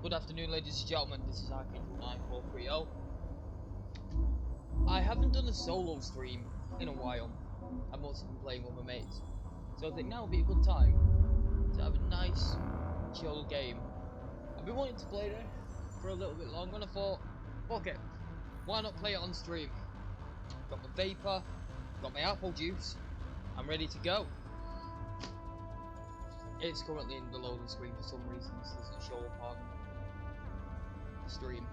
Good afternoon, ladies and gentlemen. This is Arcade9430. I haven't done a solo stream in a while. I've mostly been playing with my mates. So I think now would be a good time to have a nice, chill game. I've been wanting to play this for a little bit longer and I thought, fuck it, why not play it on stream? Got my vapor, got my apple juice, I'm ready to go. It's currently in the loading screen for some reason. This doesn't show up on the stream,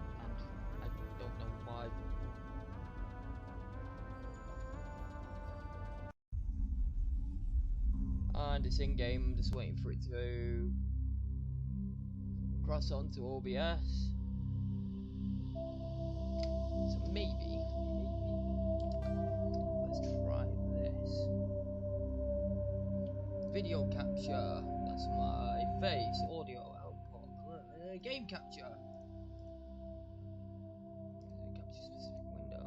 and I don't know why. And it's in game. I'm just waiting for it to cross onto OBS. So maybe let's try this. Video capture. That's my face. Audio output. Game capture. Capture specific window.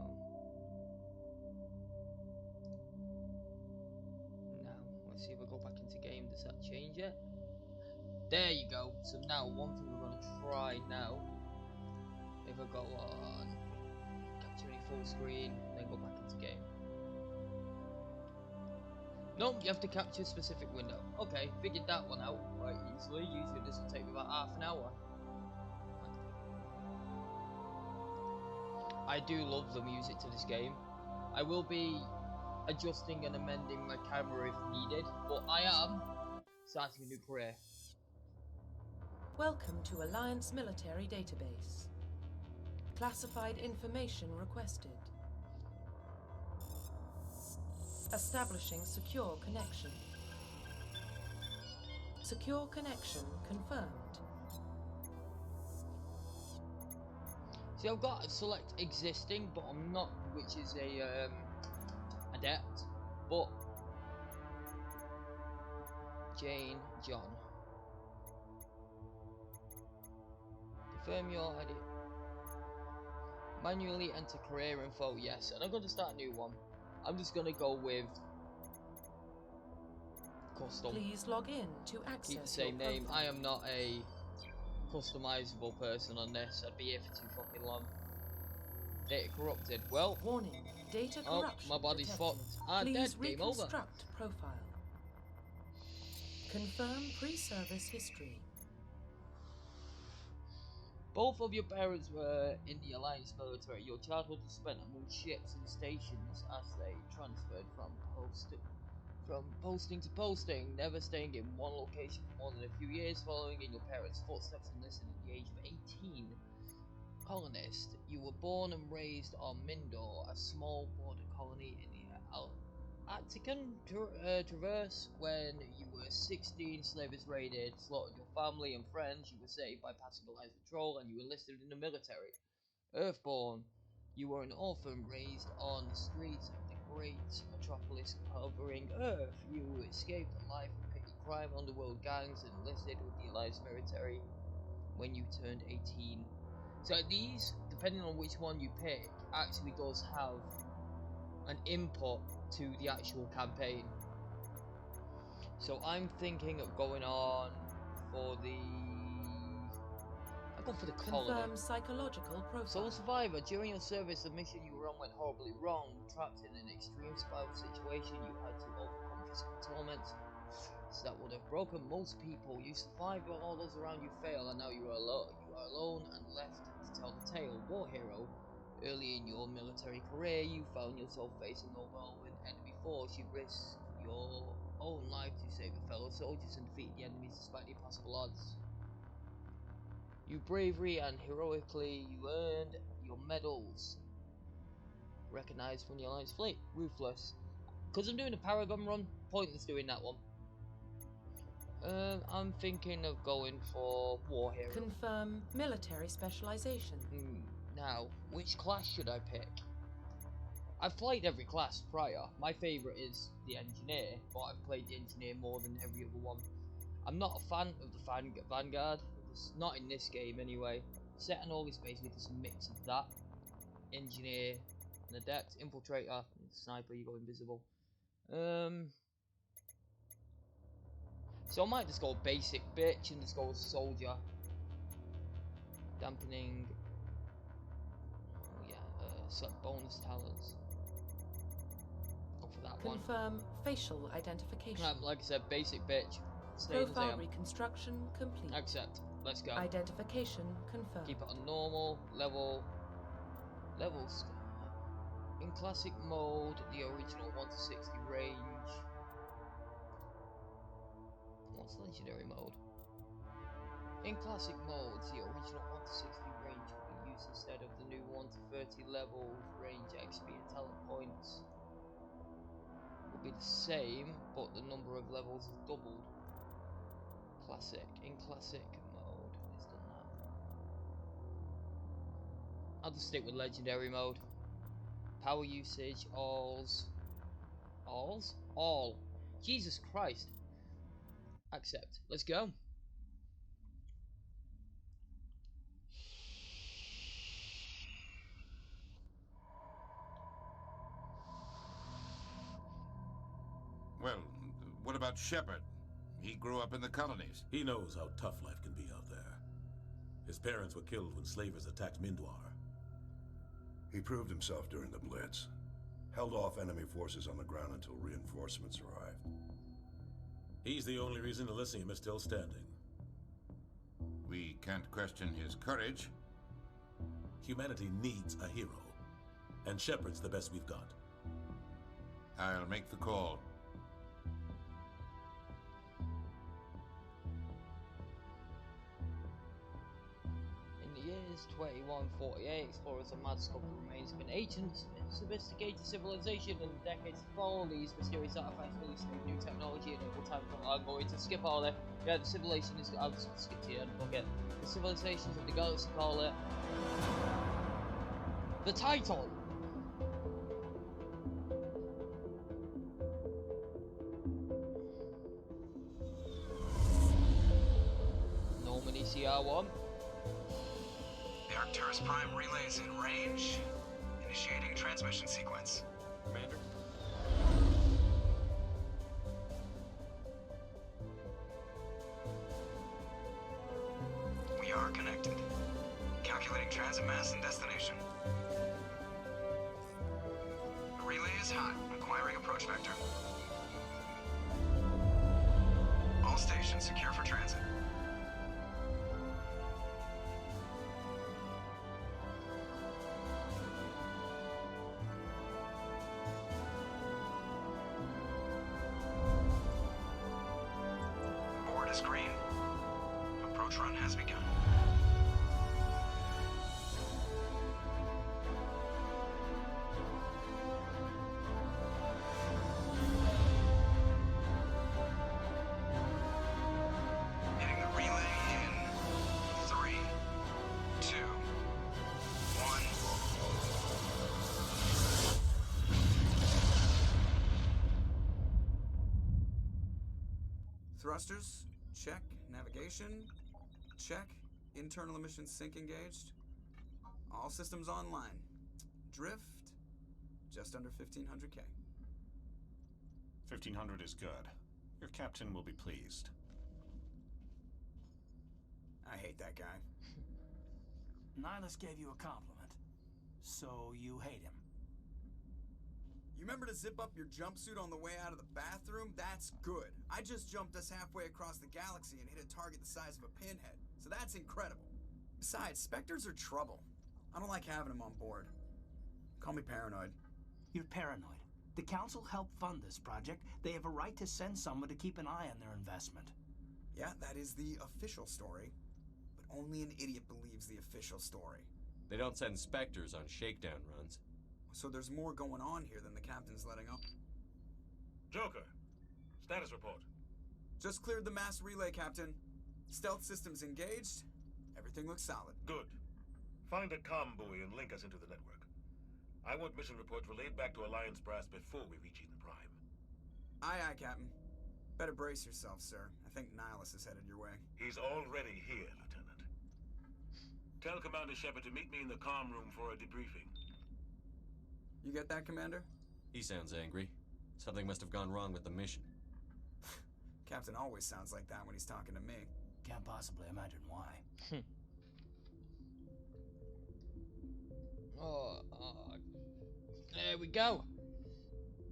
Now let's see if I go back into game. Does that change it? There you go. So now one thing we're gonna try now. If I go on capturing full screen, then go back into game. Nope, you have to capture a specific window. Okay, figured that one out quite easily. Usually this will take me about half an hour. I do love the music to this game. I will be adjusting and amending my camera if needed, but I am starting a new career. Welcome to Alliance Military Database. Classified information requested. Establishing secure connection. Secure connection confirmed. See, I've got select existing, but I'm not, which is a adept, but Jane, John. Confirm your ID. Manually enter career info, yes, and I'm going to start a new one. I'm just going to go with custom. Please log in to access. Keep the same name. I am not a customizable person on this. I'd be here for too fucking long. Data corrupted. Well, warning. Data corruption. My body's detected. fucked. I'm dead. Game over. Reconstruct profile. Confirm pre-service history. Both of your parents were in the Alliance military. Your childhood was spent among ships and stations as they transferred from posting to posting, never staying in one location for more than a few years, following in your parents' footsteps and listening at the age of 18. Colonist, you were born and raised on Mindor, a small border colony in the Attican Traverse. When you were 16, slavers raided, slaughtered your family and friends. You were saved by passing the lines patrol, and you enlisted in the military. Earthborn, you were an orphan raised on the streets of the great metropolis covering Earth. You escaped a life of petty crime, underworld gangs, and enlisted with the Alliance military when you turned 18. So these, depending on which one you pick, actually does have an input to the actual campaign. So I'm thinking of going on for I'll go for the colony. Confirm psychological profile. Sole survivor, during your service, the mission you were on went horribly wrong. Trapped in an extreme spouse situation, you had to overcome physical torments that would have broken most people. You survived while all those around you failed, and now you are alone and left to tell the tale. War hero. Early in your military career, you found yourself facing an overwhelming enemy force. You risked your own life to save your fellow soldiers and defeat the enemies despite the impossible odds. You bravery and heroically you earned your medals. Recognized from the Alliance fleet. Ruthless. Because I'm doing a Paragon run, pointless doing that one. I'm thinking of going for War Hero. Confirm military specialization. Now, which class should I pick? I've played every class prior. My favourite is the Engineer, but I've played the Engineer more than every other one. I'm not a fan of the Vanguard, not in this game anyway. Sentinel is basically just a mix of that. Engineer, an Adept, Infiltrator, and Sniper, you go invisible. So I might just go basic bitch and just go with Soldier. dampening. Oh yeah, select bonus talents. Go for that one. Confirm facial identification. Like I said, basic bitch. Stay as I Profile am. reconstruction complete. Accept. Let's go. Identification confirmed. Keep it on normal level. Levels. In classic mode, the original 1 to 60 range. What's legendary mode? In classic modes, the original 1 to 60 range will be used instead of the new 1 to 30 levels. Range, XP, and talent points will be the same, but the number of levels is doubled. Classic. In classic mode, it's done that. I'll just stick with legendary mode. Power usage, alls. Alls? All. Jesus Christ. Accept. Let's go. Well, what about Shepard? He grew up in the colonies. He knows how tough life can be out there. His parents were killed when slavers attacked Mindwar. He proved himself during the Blitz. Held off enemy forces on the ground until reinforcements arrived. He's the only reason Elysium is still standing. We can't question his courage. Humanity needs a hero, and Shepard's the best we've got. I'll make the call. In the years 2148, explorers of mad discovered the remains of an ancient, sophisticated civilization. In the decades to follow, these mysterious artifacts released new technology and equal time. I'm going to skip all that. Yeah, the civilization is. I'll just skip to the end. Forget the civilizations of the galaxy. Call it the title. Normandy CR1. The Arcturus Prime relay is in range. Initiating transmission sequence. Commander? We are connected. Calculating transit mass and destination. The relay is hot. Acquiring approach vector. All stations secure for transit. Board is green. Approach run has begun. Hitting the relay in 3, 2, 1. Thrusters, check. Navigation, check. Internal emissions sync engaged. All systems online. Drift, just under 1500K. 1500 is good. Your captain will be pleased. I hate that guy. Nihilus gave you a compliment, so you hate him. You remember to zip up your jumpsuit on the way out of the bathroom? That's good. I just jumped us halfway across the galaxy and hit a target the size of a pinhead, so that's incredible. Besides, Spectres are trouble. I don't like having them on board. Call me paranoid. You're paranoid. The Council helped fund this project. They have a right to send someone to keep an eye on their investment. Yeah, that is the official story. But only an idiot believes the official story. They don't send Spectres on shakedown runs. So there's more going on here than the captain's letting up. Joker, status report. Just cleared the mass relay, Captain. Stealth systems engaged. Everything looks solid. Good. Find a comm buoy and link us into the network. I want mission reports relayed back to Alliance Brass before we reach Eden Prime. Aye, aye, Captain. Better brace yourself, sir. I think Nihilus is headed your way. He's already here, Lieutenant. Tell Commander Shepard to meet me in the comm room for a debriefing. You get that, Commander? He sounds angry. Something must have gone wrong with the mission. Captain always sounds like that when he's talking to me. Can't possibly imagine why. Oh, there we go.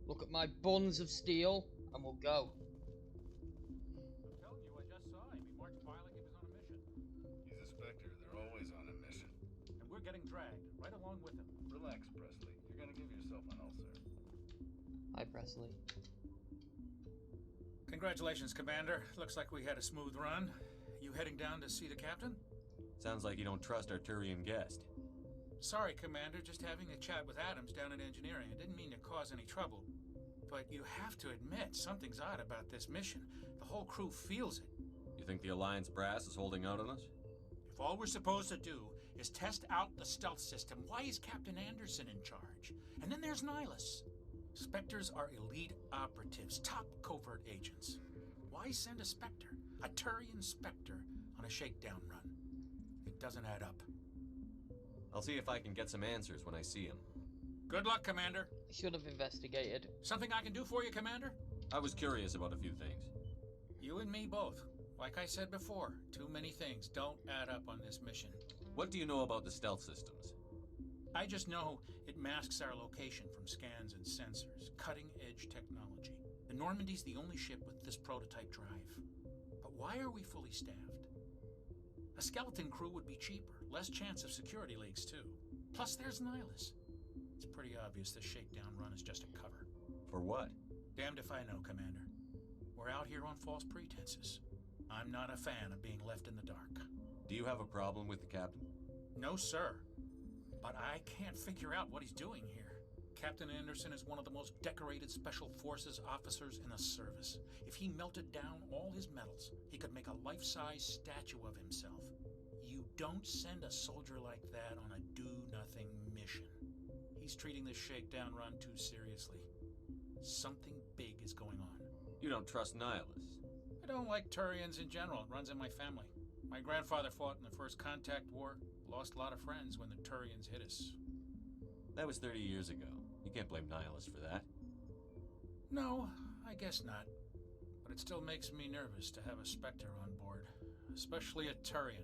Look at my buns of steel, and we'll go. I'm telling you, I just saw him. He marched by like he was on a mission. He's a Spectre. They're always on a mission. And we're getting dragged, right along with him. Relax, Presley. You're gonna give yourself an ulcer. Hi, Presley. Congratulations, Commander. Looks like we had a smooth run. You heading down to see the captain? Sounds like you don't trust our Turian guest. Sorry, Commander. Just having a chat with Adams down at engineering. I didn't mean to cause any trouble. But you have to admit, something's odd about this mission. The whole crew feels it. You think the Alliance brass is holding out on us? If all we're supposed to do is test out the stealth system, why is Captain Anderson in charge? And then there's Nihilus. Spectres are elite operatives, top covert agents. Why send a Spectre, a Turian Spectre, on a shakedown run? It doesn't add up. I'll see if I can get some answers when I see him. Good luck, Commander. Should have investigated. Something I can do for you, Commander? I was curious about a few things. You and me both. Like I said before, too many things don't add up on this mission. What do you know about the stealth systems? I just know it masks our location from scans and sensors. Cutting-edge technology. The Normandy's the only ship with this prototype drive. But why are we fully staffed? A skeleton crew would be cheaper. Less chance of security leaks, too. Plus, there's Nihilus. It's pretty obvious this shakedown run is just a cover. For what? Damned if I know, Commander. We're out here on false pretenses. I'm not a fan of being left in the dark. Do you have a problem with the captain? No, sir. But I can't figure out what he's doing here. Captain Anderson is one of the most decorated Special Forces officers in the service. If he melted down all his medals, he could make a life-size statue of himself. You don't send a soldier like that on a do-nothing mission. He's treating this shakedown run too seriously. Something big is going on. You don't trust Nihilus? I don't like Turians in general. It runs in my family. My grandfather fought in the First Contact War. Lost a lot of friends when the Turians hit us. That was 30 years ago. You can't blame Nihilus for that. No, I guess not. But it still makes me nervous to have a Spectre on board. Especially a Turian.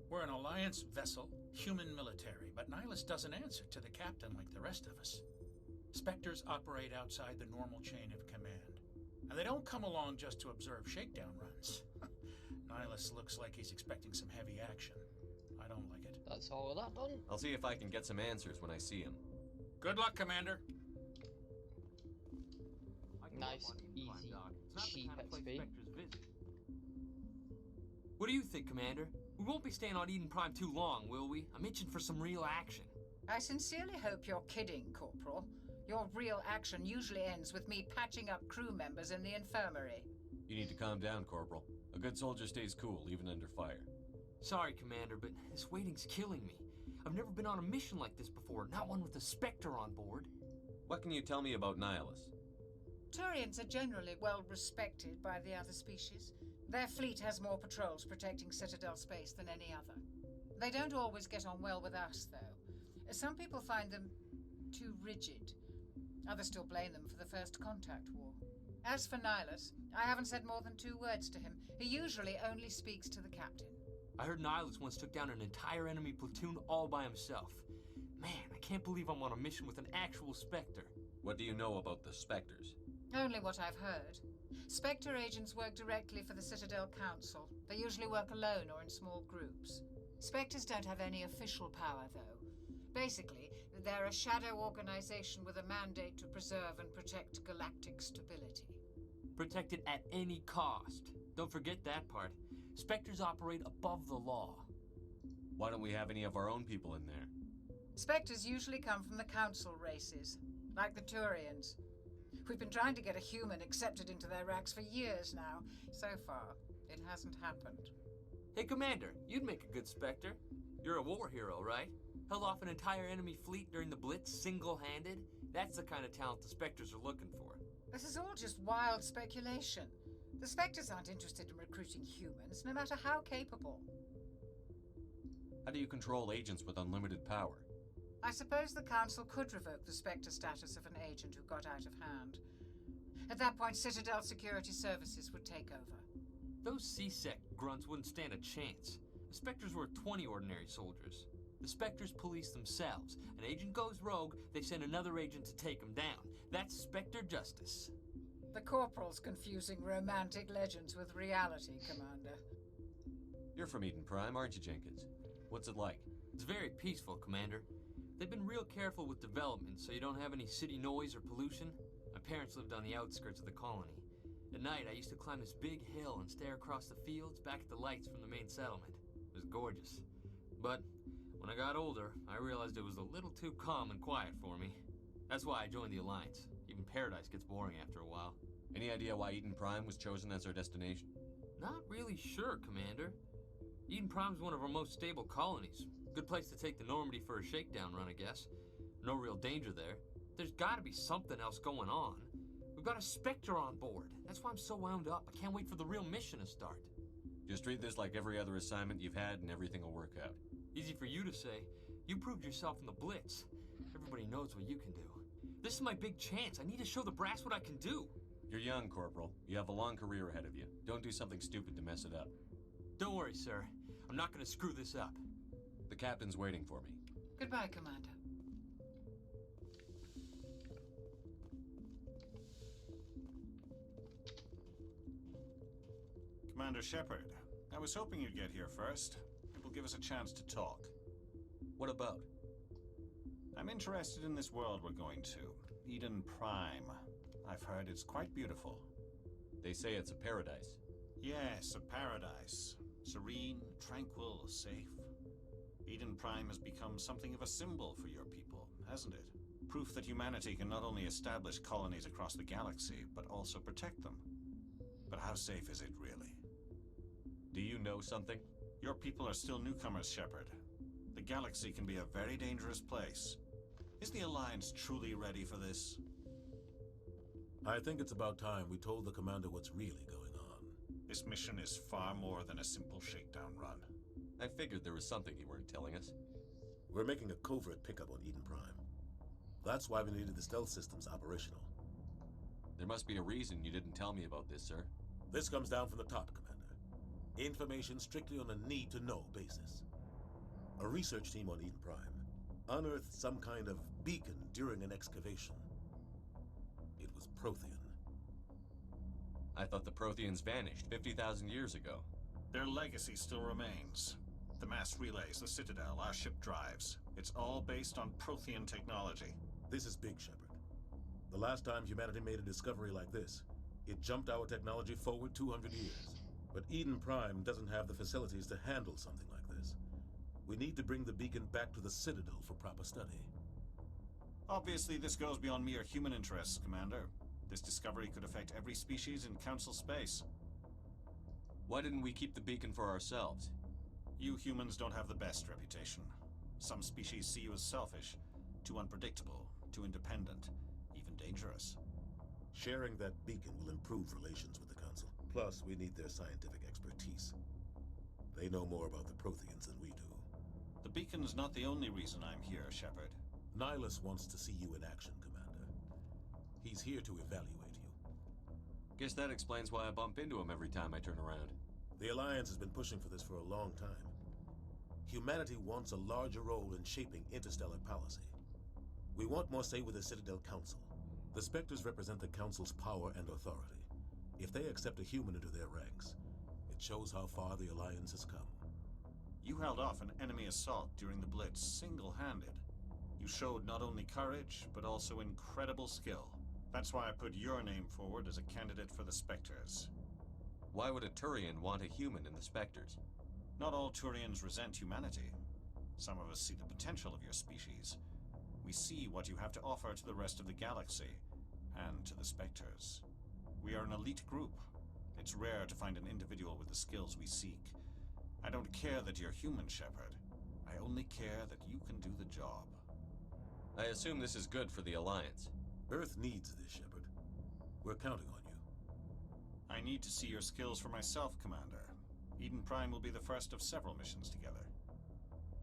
We're an Alliance vessel, human military, but Nihilus doesn't answer to the captain like the rest of us. Spectres operate outside the normal chain of command. And they don't come along just to observe shakedown runs. Nihilus looks like he's expecting some heavy action. I don't like it. That's all of that done. I'll see if I can get some answers when I see him. Good luck, Commander. Nice, easy, cheap XP. What do you think, Commander? We won't be staying on Eden Prime too long, will we? I'm itching for some real action. I sincerely hope you're kidding, Corporal. Your real action usually ends with me patching up crew members in the infirmary. You need to calm down, Corporal. A good soldier stays cool, even under fire. Sorry, Commander, but this waiting's killing me. I've never been on a mission like this before, not one with a Spectre on board. What can you tell me about Nihilus? Turians are generally well respected by the other species. Their fleet has more patrols protecting Citadel space than any other. They don't always get on well with us, though. Some people find them too rigid. Others still blame them for the First Contact War. As for Nihilus, I haven't said more than 2 words to him. He usually only speaks to the captain. I heard Nihilus once took down an entire enemy platoon all by himself. Man, I can't believe I'm on a mission with an actual Spectre. What do you know about the Spectres? Only what I've heard. Spectre agents work directly for the Citadel Council. They usually work alone or in small groups. Spectres don't have any official power, though. Basically, they're a shadow organization with a mandate to preserve and protect galactic stability. Protected at any cost. Don't forget that part. Spectres operate above the law. Why don't we have any of our own people in there? Spectres usually come from the Council races, like the Turians. We've been trying to get a human accepted into their ranks for years now. So far, it hasn't happened. Hey, Commander, you'd make a good Spectre. You're a war hero, right? Held off an entire enemy fleet during the Blitz single-handed? That's the kind of talent the Spectres are looking for. This is all just wild speculation. The Spectres aren't interested in recruiting humans, no matter how capable. How do you control agents with unlimited power? I suppose the Council could revoke the Spectre status of an agent who got out of hand. At that point, Citadel Security Services would take over. Those C-Sec grunts wouldn't stand a chance. The Spectres were 20 ordinary soldiers. The Spectres police themselves. An agent goes rogue, they send another agent to take him down. That's Spectre justice. The Corporal's confusing romantic legends with reality, Commander. You're from Eden Prime, aren't you, Jenkins? What's it like? It's very peaceful, Commander. They've been real careful with development, so you don't have any city noise or pollution. My parents lived on the outskirts of the colony. At night, I used to climb this big hill and stare across the fields back at the lights from the main settlement. It was gorgeous. But when I got older, I realized it was a little too calm and quiet for me. That's why I joined the Alliance. Even Paradise gets boring after a while. Any idea why Eden Prime was chosen as our destination? Not really sure, Commander. Eden Prime's one of our most stable colonies. Good place to take the Normandy for a shakedown run, I guess. No real danger there. There's gotta be something else going on. We've got a Spectre on board. That's why I'm so wound up. I can't wait for the real mission to start. Just treat this like every other assignment you've had and everything will work out. Easy for you to say. You proved yourself in the Blitz. Everybody knows what you can do. This is my big chance. I need to show the brass what I can do. You're young, Corporal. You have a long career ahead of you. Don't do something stupid to mess it up. Don't worry, sir. I'm not gonna screw this up. The captain's waiting for me. Goodbye, Commander. Commander Shepard, I was hoping you'd get here first. It will give us a chance to talk. What about? I'm interested in this world we're going to. Eden Prime. I've heard it's quite beautiful. They say it's a paradise. Yes, a paradise. Serene, tranquil, safe. Eden Prime has become something of a symbol for your people, hasn't it? Proof that humanity can not only establish colonies across the galaxy, but also protect them. But how safe is it, really? Do you know something? Your people are still newcomers, Shepard. The galaxy can be a very dangerous place. Is the Alliance truly ready for this? I think it's about time we told the commander what's really going on. This mission is far more than a simple shakedown run. I figured there was something you weren't telling us. We're making a covert pickup on Eden Prime. That's why we needed the stealth systems operational. There must be a reason you didn't tell me about this, sir. This comes down from the top, Commander. Information strictly on a need-to-know basis. A research team on Eden Prime unearthed some kind of beacon during an excavation. It was Prothean. I thought the Protheans vanished 50,000 years ago. Their legacy still remains. The mass relays, the Citadel, our ship drives. It's all based on Prothean technology. This is big, Shepard. The last time humanity made a discovery like this, it jumped our technology forward 200 years. But Eden Prime doesn't have the facilities to handle something like this. We need to bring the beacon back to the Citadel for proper study. Obviously, this goes beyond mere human interests, Commander. This discovery could affect every species in Council space. Why didn't we keep the beacon for ourselves? You humans don't have the best reputation. Some species see you as selfish, too unpredictable, too independent, even dangerous. Sharing that beacon will improve relations with the Council. Plus, we need their scientific expertise. They know more about the Protheans than we do. The beacon's not the only reason I'm here, Shepard. Nihilus wants to see you in action, Commander. He's here to evaluate you. Guess that explains why I bump into him every time I turn around. The Alliance has been pushing for this for a long time. Humanity wants a larger role in shaping interstellar policy. We want more say with the Citadel Council. The Spectres represent the Council's power and authority. If they accept a human into their ranks, it shows how far the Alliance has come. You held off an enemy assault during the Blitz single-handed. You showed not only courage, but also incredible skill. That's why I put your name forward as a candidate for the Spectres. Why would a Turian want a human in the Spectres? Not all Turians resent humanity. Some of us see the potential of your species. We see what you have to offer to the rest of the galaxy, and to the Spectres. We are an elite group. It's rare to find an individual with the skills we seek. I don't care that you're human, Shepard. I only care that you can do the job. I assume this is good for the Alliance. Earth needs this, Shepard. We're counting on you. I need to see your skills for myself, Commander. Eden Prime will be the first of several missions together.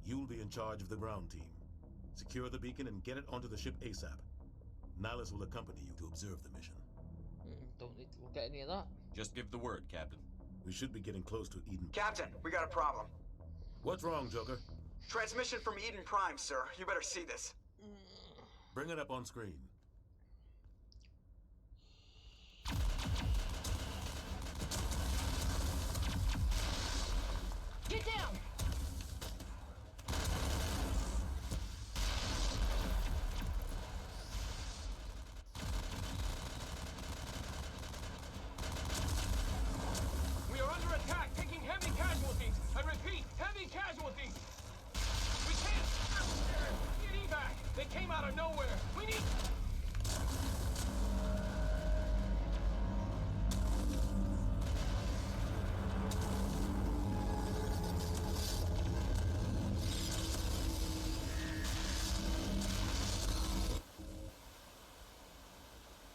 You'll be in charge of the ground team. Secure the beacon and get it onto the ship ASAP. Nihilus will accompany you to observe the mission. Don't need to look at any of that. Just give the word, Captain. We should be getting close to Eden. Captain, we got a problem. What's wrong, Joker? Transmission from Eden Prime, sir. You better see this. Bring it up on screen. Get down! We are under attack, taking heavy casualties. I repeat, heavy casualties. We can't get evac. They came out of nowhere. We need.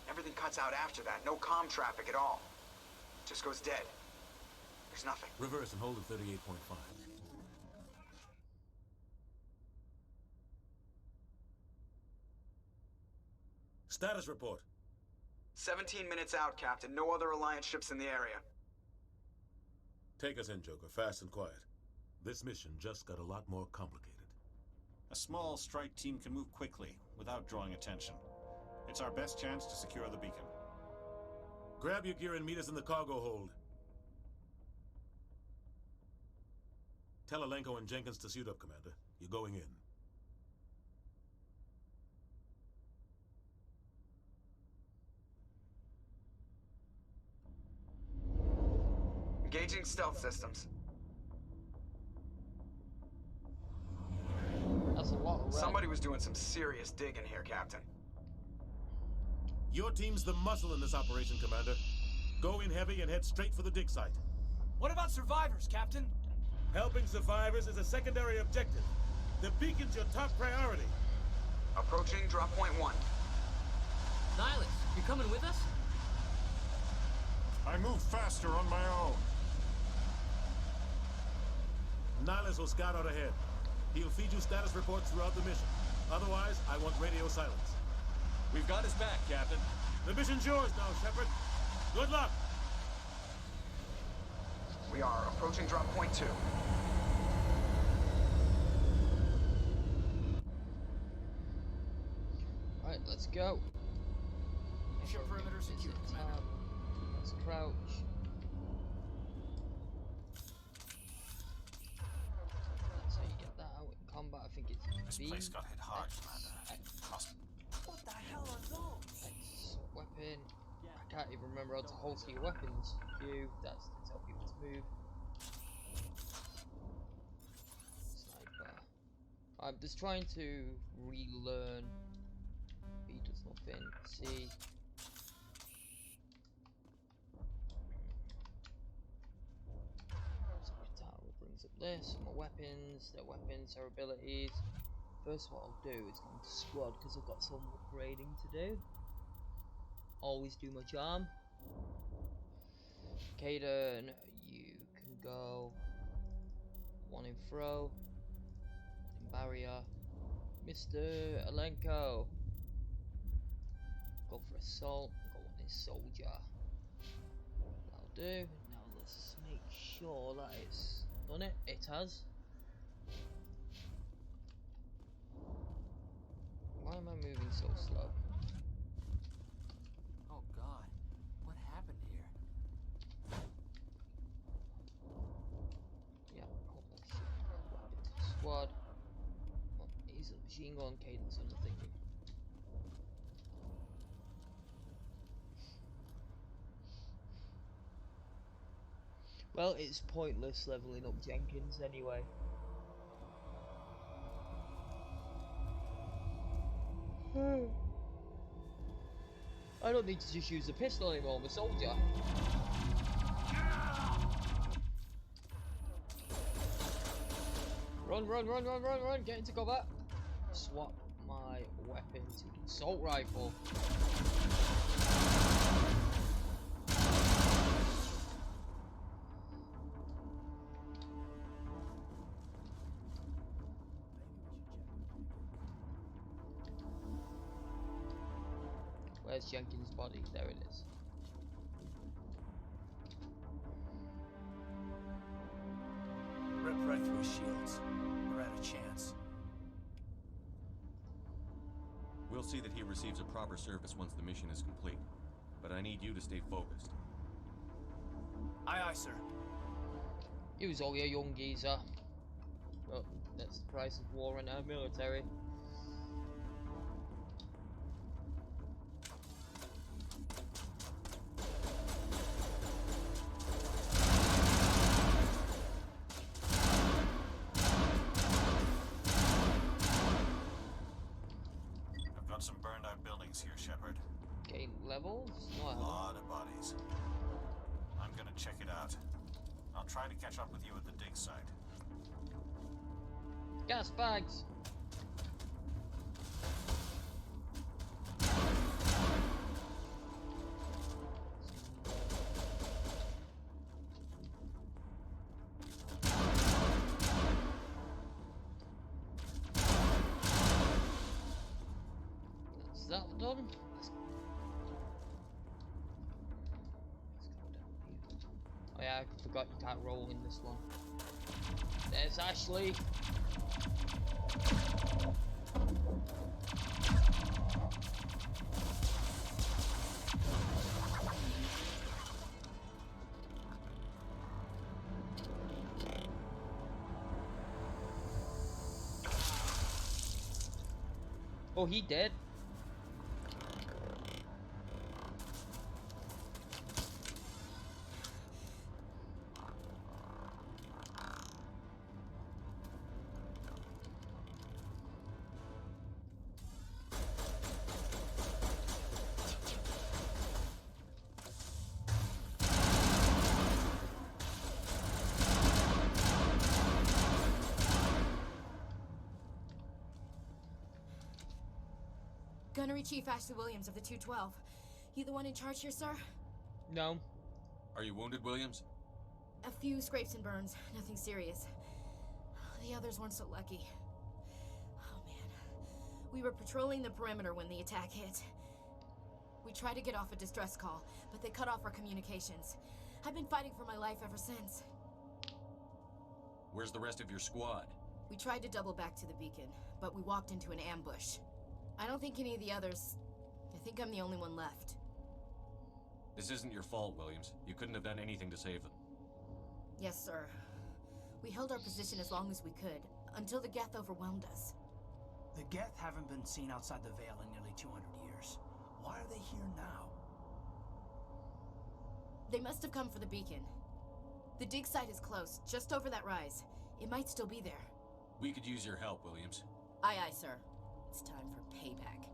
Everything cuts out after that. No comm traffic at all. Just goes dead. There's nothing. Reverse and hold at 38.5. Status report. 17 minutes out, Captain. No other Alliance ships in the area. Take us in, Joker, fast and quiet. This mission just got a lot more complicated. A small strike team can move quickly, without drawing attention. It's our best chance to secure the beacon. Grab your gear and meet us in the cargo hold. Tell Alenko and Jenkins to suit up, Commander. You're going in. Engaging stealth systems. That's a lot of red. Somebody was doing some serious digging here, Captain. Your team's the muscle in this operation, Commander. Go in heavy and head straight for the dig site. What about survivors, Captain? Helping survivors is a secondary objective. The beacon's your top priority. Approaching drop point 1. Nihilus, you coming with us? I move faster on my own. Nihilus will scout out ahead. He'll feed you status reports throughout the mission. Otherwise, I want radio silence. We've got his back, Captain. The mission's yours now, Shepard. Good luck! We are approaching drop point 2. Alright, let's go. Ship perimeter secure, Commander. Let's crouch. That's how you get that out in combat. I think it's This B. place got hit hard, Commander. Trust me. What the hell are those? X weapon. I can't even remember how to holster your weapons. Q, that's to tell people to move. Sniper. I'm just trying to relearn. B does nothing. C. So Tower brings up this. My weapons, their weapons, their abilities. First, what I'll do is go into squad because I've got some upgrading to do. Always do my charm. Caden, you can go one in throw, one in barrier. Mr. Alenko, go for assault, go on in soldier. That'll do. Now let's make sure that it's done it. It has. Why am I moving so slow? Oh God, what happened here? Yeah, hold that shit. Squad. Oh, he's a machine gun cadence on the thingy. Well, it's pointless leveling up Jenkins anyway. I don't need to just use a pistol anymore, I'm a soldier. Run, run, run, run, run, run, get into cover. Swap my weapon to assault rifle. Where's Jenkins' body? There it is. Rip right through his shields. We're out of chance. We'll see that he receives a proper service once the mission is complete. But I need you to stay focused. Aye, aye, sir. He was only a young geezer. But that's the price of war in our military. I've got some burned out buildings here, Shepard. Gain levels? A lot of bodies. I'm gonna check it out. I'll try to catch up with you at the dig site. Gas bags! That's that done. Oh yeah, I forgot you can't roll in this one. There's Ashley. Oh, he did. Gunnery Chief Ashley Williams of the 212. You the one in charge here, sir? No. Are you wounded, Williams? A few scrapes and burns, nothing serious. The others weren't so lucky. Oh man. We were patrolling the perimeter when the attack hit. We tried to get off a distress call, but they cut off our communications. I've been fighting for my life ever since. Where's the rest of your squad? We tried to double back to the beacon, but we walked into an ambush. I don't think any of the others... I think I'm the only one left. This isn't your fault, Williams. You couldn't have done anything to save them. Yes, sir. We held our position as long as we could, until the Geth overwhelmed us. The Geth haven't been seen outside the Veil in nearly 200 years. Why are they here now? They must have come for the beacon. The dig site is close, just over that rise. It might still be there. We could use your help, Williams. Aye, aye, sir. It's time for payback.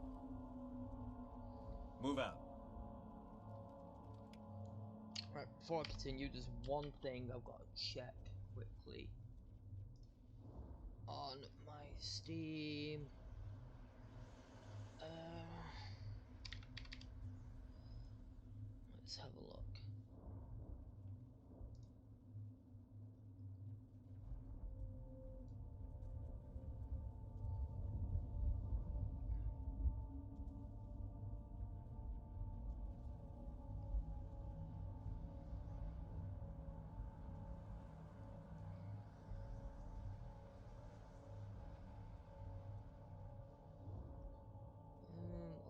Move out. Right, before I continue, there's one thing I've got to check quickly. On my Steam. Let's have a look.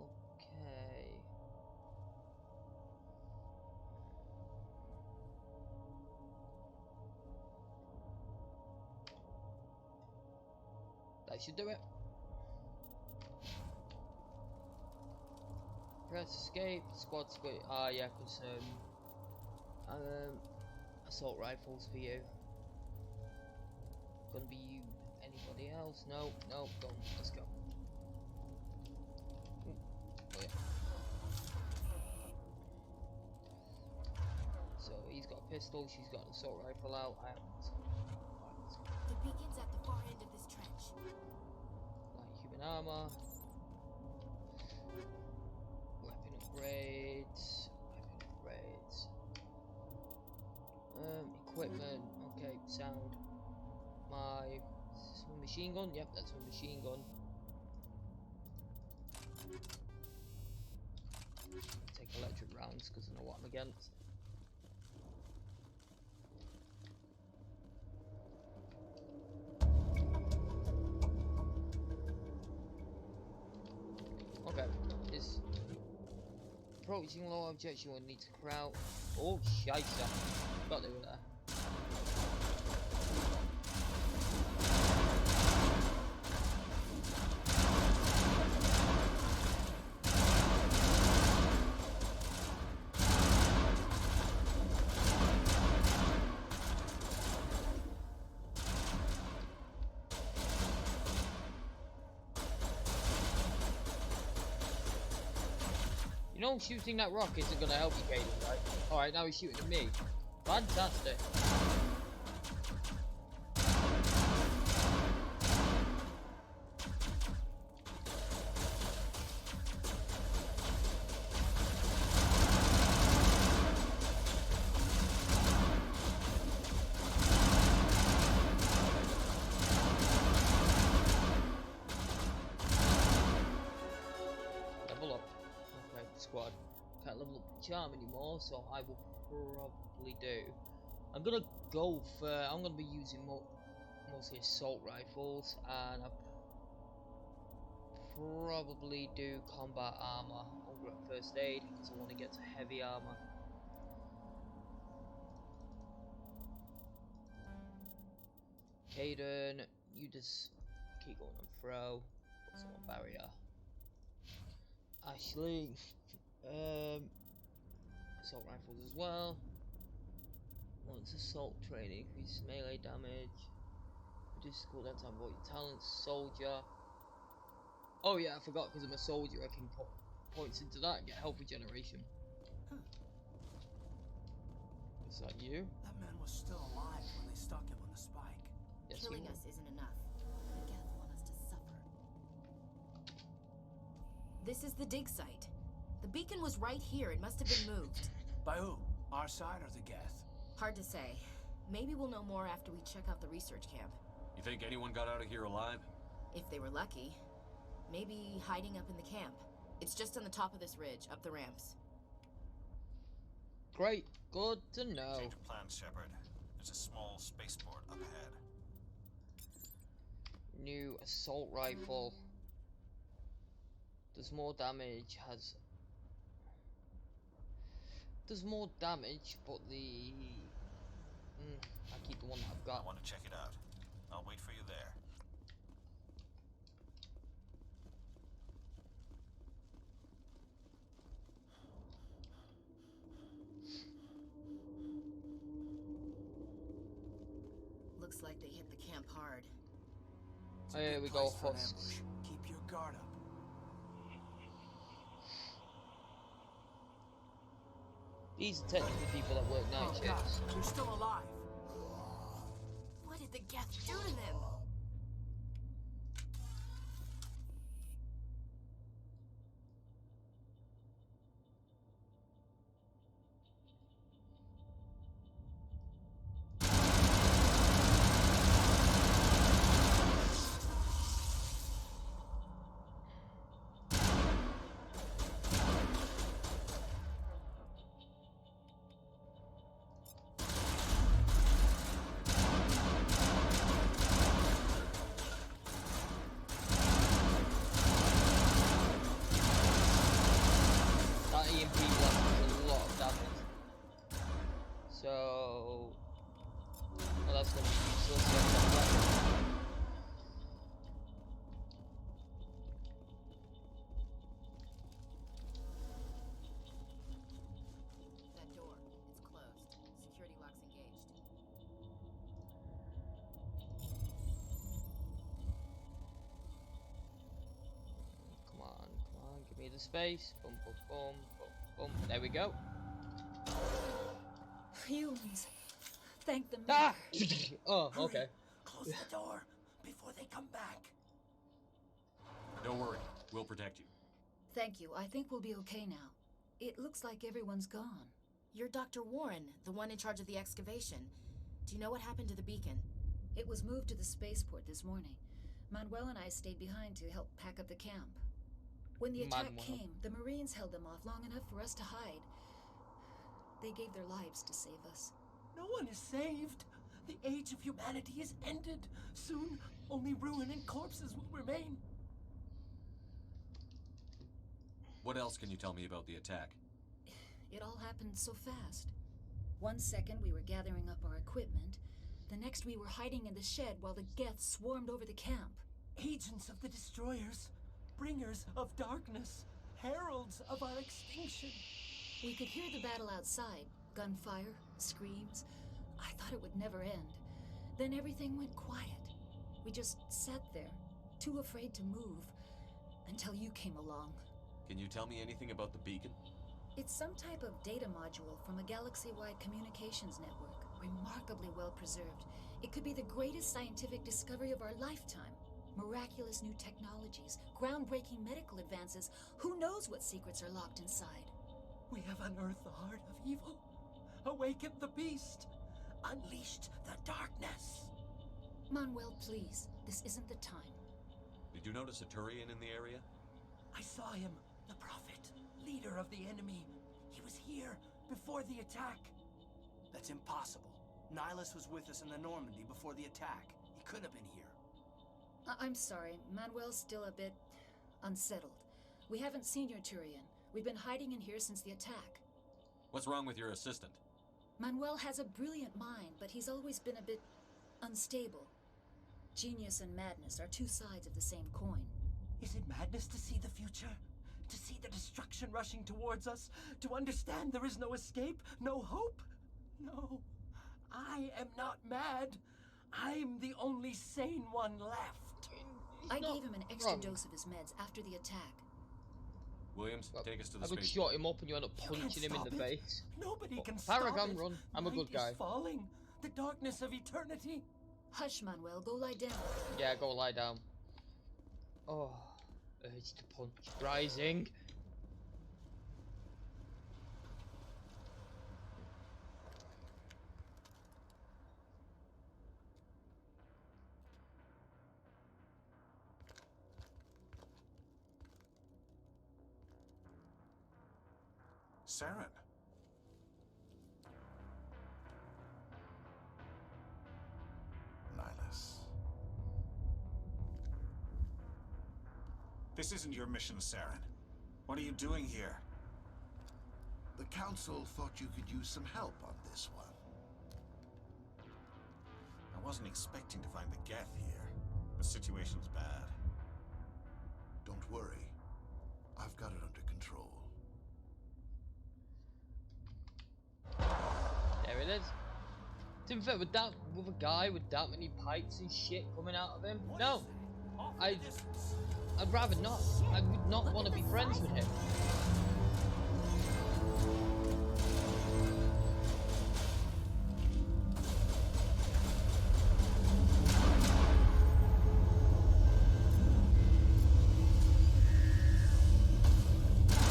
Okay. That should do it. Press escape, squad split. Ah, yeah, because assault rifles for you. Gonna be you. Anybody else? No, no, go. Let's go. Ooh. Oh yeah. So he's got a pistol. She's got an assault rifle out. I haven't. The beacon's at the far end of this trench. Light human armor. Weapon upgrades. Equipment. Okay, sound. My machine gun. Yep, that's my machine gun. Take electric rounds because I know what I'm against. approaching low objects, you will need to crowd. Oh, shite! Got they were there. You know, shooting that rock isn't gonna help you, Caden, right? Alright, now he's shooting at me. Fantastic. Level up. Okay, squad. Can't level up the charm anymore, so I will probably do. I'm gonna go for. I'm gonna be using mostly assault rifles, and I'll probably do combat armor over at first aid because I want to get to heavy armor. Caden, you just keep going and throw. Put some on barrier. Ashley, assault rifles as well. Once assault training, increase melee damage, reduce cooldown time, avoid your talents. Soldier. Oh yeah, I forgot because I'm a soldier. I can put points into that and get health regeneration. Is that you? That man was still alive when they stuck him on the spike. Yes, Killing us isn't enough. The Geth want us to suffer. This is the dig site. The beacon was right here. It must have been moved. By who? Our side or the Geth? Hard to say. Maybe we'll know more after we check out the research camp. You think anyone got out of here alive? If they were lucky. Maybe hiding up in the camp. It's just on the top of this ridge, up the ramps. Great. Good to know. Change of plans, Shepard. There's a small spaceport up ahead. New assault rifle. Does more damage, does more damage, but the I keep the one that I've got. I want to check it out. I'll wait for you there. Looks like they hit the camp hard. Oh, here we go, husks. Keep your guard up. These are technically people that work night shifts. You're still alive. What did the Geth do to them? So, well, that's going to be useless. That door, it's closed. Security lock's engaged. Come on, give me the space. Boom, boom, boom, boom, boom. There we go. Humans. Thank them. Ah! Oh, okay. Close the door before they come back. Don't worry, we'll protect you. Thank you. I think we'll be okay now. It looks like everyone's gone. You're Dr. Warren, the one in charge of the excavation. Do you know what happened to the beacon? It was moved to the spaceport this morning. Manuel and I stayed behind to help pack up the camp. When the attack came, the Marines held them off long enough for us to hide. They gave their lives to save us. No one is saved. The age of humanity is ended. Soon, only ruin and corpses will remain. What else can you tell me about the attack? It all happened so fast. One second we were gathering up our equipment. The next we were hiding in the shed while the Geth swarmed over the camp. Agents of the destroyers, bringers of darkness, heralds of our extinction. We could hear the battle outside. Gunfire, screams. I thought it would never end. Then everything went quiet. We just sat there, too afraid to move, until you came along. Can you tell me anything about the beacon? It's some type of data module from a galaxy-wide communications network, remarkably well preserved. It could be the greatest scientific discovery of our lifetime. Miraculous new technologies, groundbreaking medical advances. Who knows what secrets are locked inside? We have unearthed the heart of evil, awakened the beast, unleashed the darkness. Manuel, please, this isn't the time. Did you notice a Turian in the area? I saw him, the prophet, leader of the enemy. He was here before the attack. That's impossible. Nihilus was with us in the Normandy before the attack. He couldn't have been here. I'm sorry, Manuel's still a bit unsettled. We haven't seen your Turian. We've been hiding in here since the attack. What's wrong with your assistant? Manuel has a brilliant mind, but he's always been a bit unstable. Genius and madness are two sides of the same coin. Is it madness to see the future? To see the destruction rushing towards us? To understand there is no escape? No hope? No. I am not mad. I'm the only sane one left. I gave him an extra dose of his meds after the attack. Williams, take us to the I would space. shot him up and you end up punching him in the face. Nobody can stop Paragon, it. run. I'm a good guy. Night is falling. The darkness of eternity. Hush, Manuel. Go lie down. Yeah, go lie down. Oh, urge to punch rising. Saren. Nihilus. This isn't your mission, Saren. What are you doing here? The Council thought you could use some help on this one. I wasn't expecting to find the Geth here. The situation's bad. Don't worry. I've got it under control. There it is. To be fair, with a guy with that many pipes and shit coming out of him, no. I'd rather not. I would not want to be friends with him.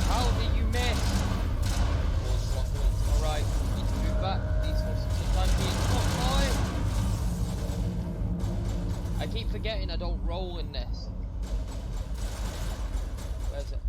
How did you miss? Alright, need to move back. These horses sometimes being hot. I keep forgetting I don't roll in this. Where's it?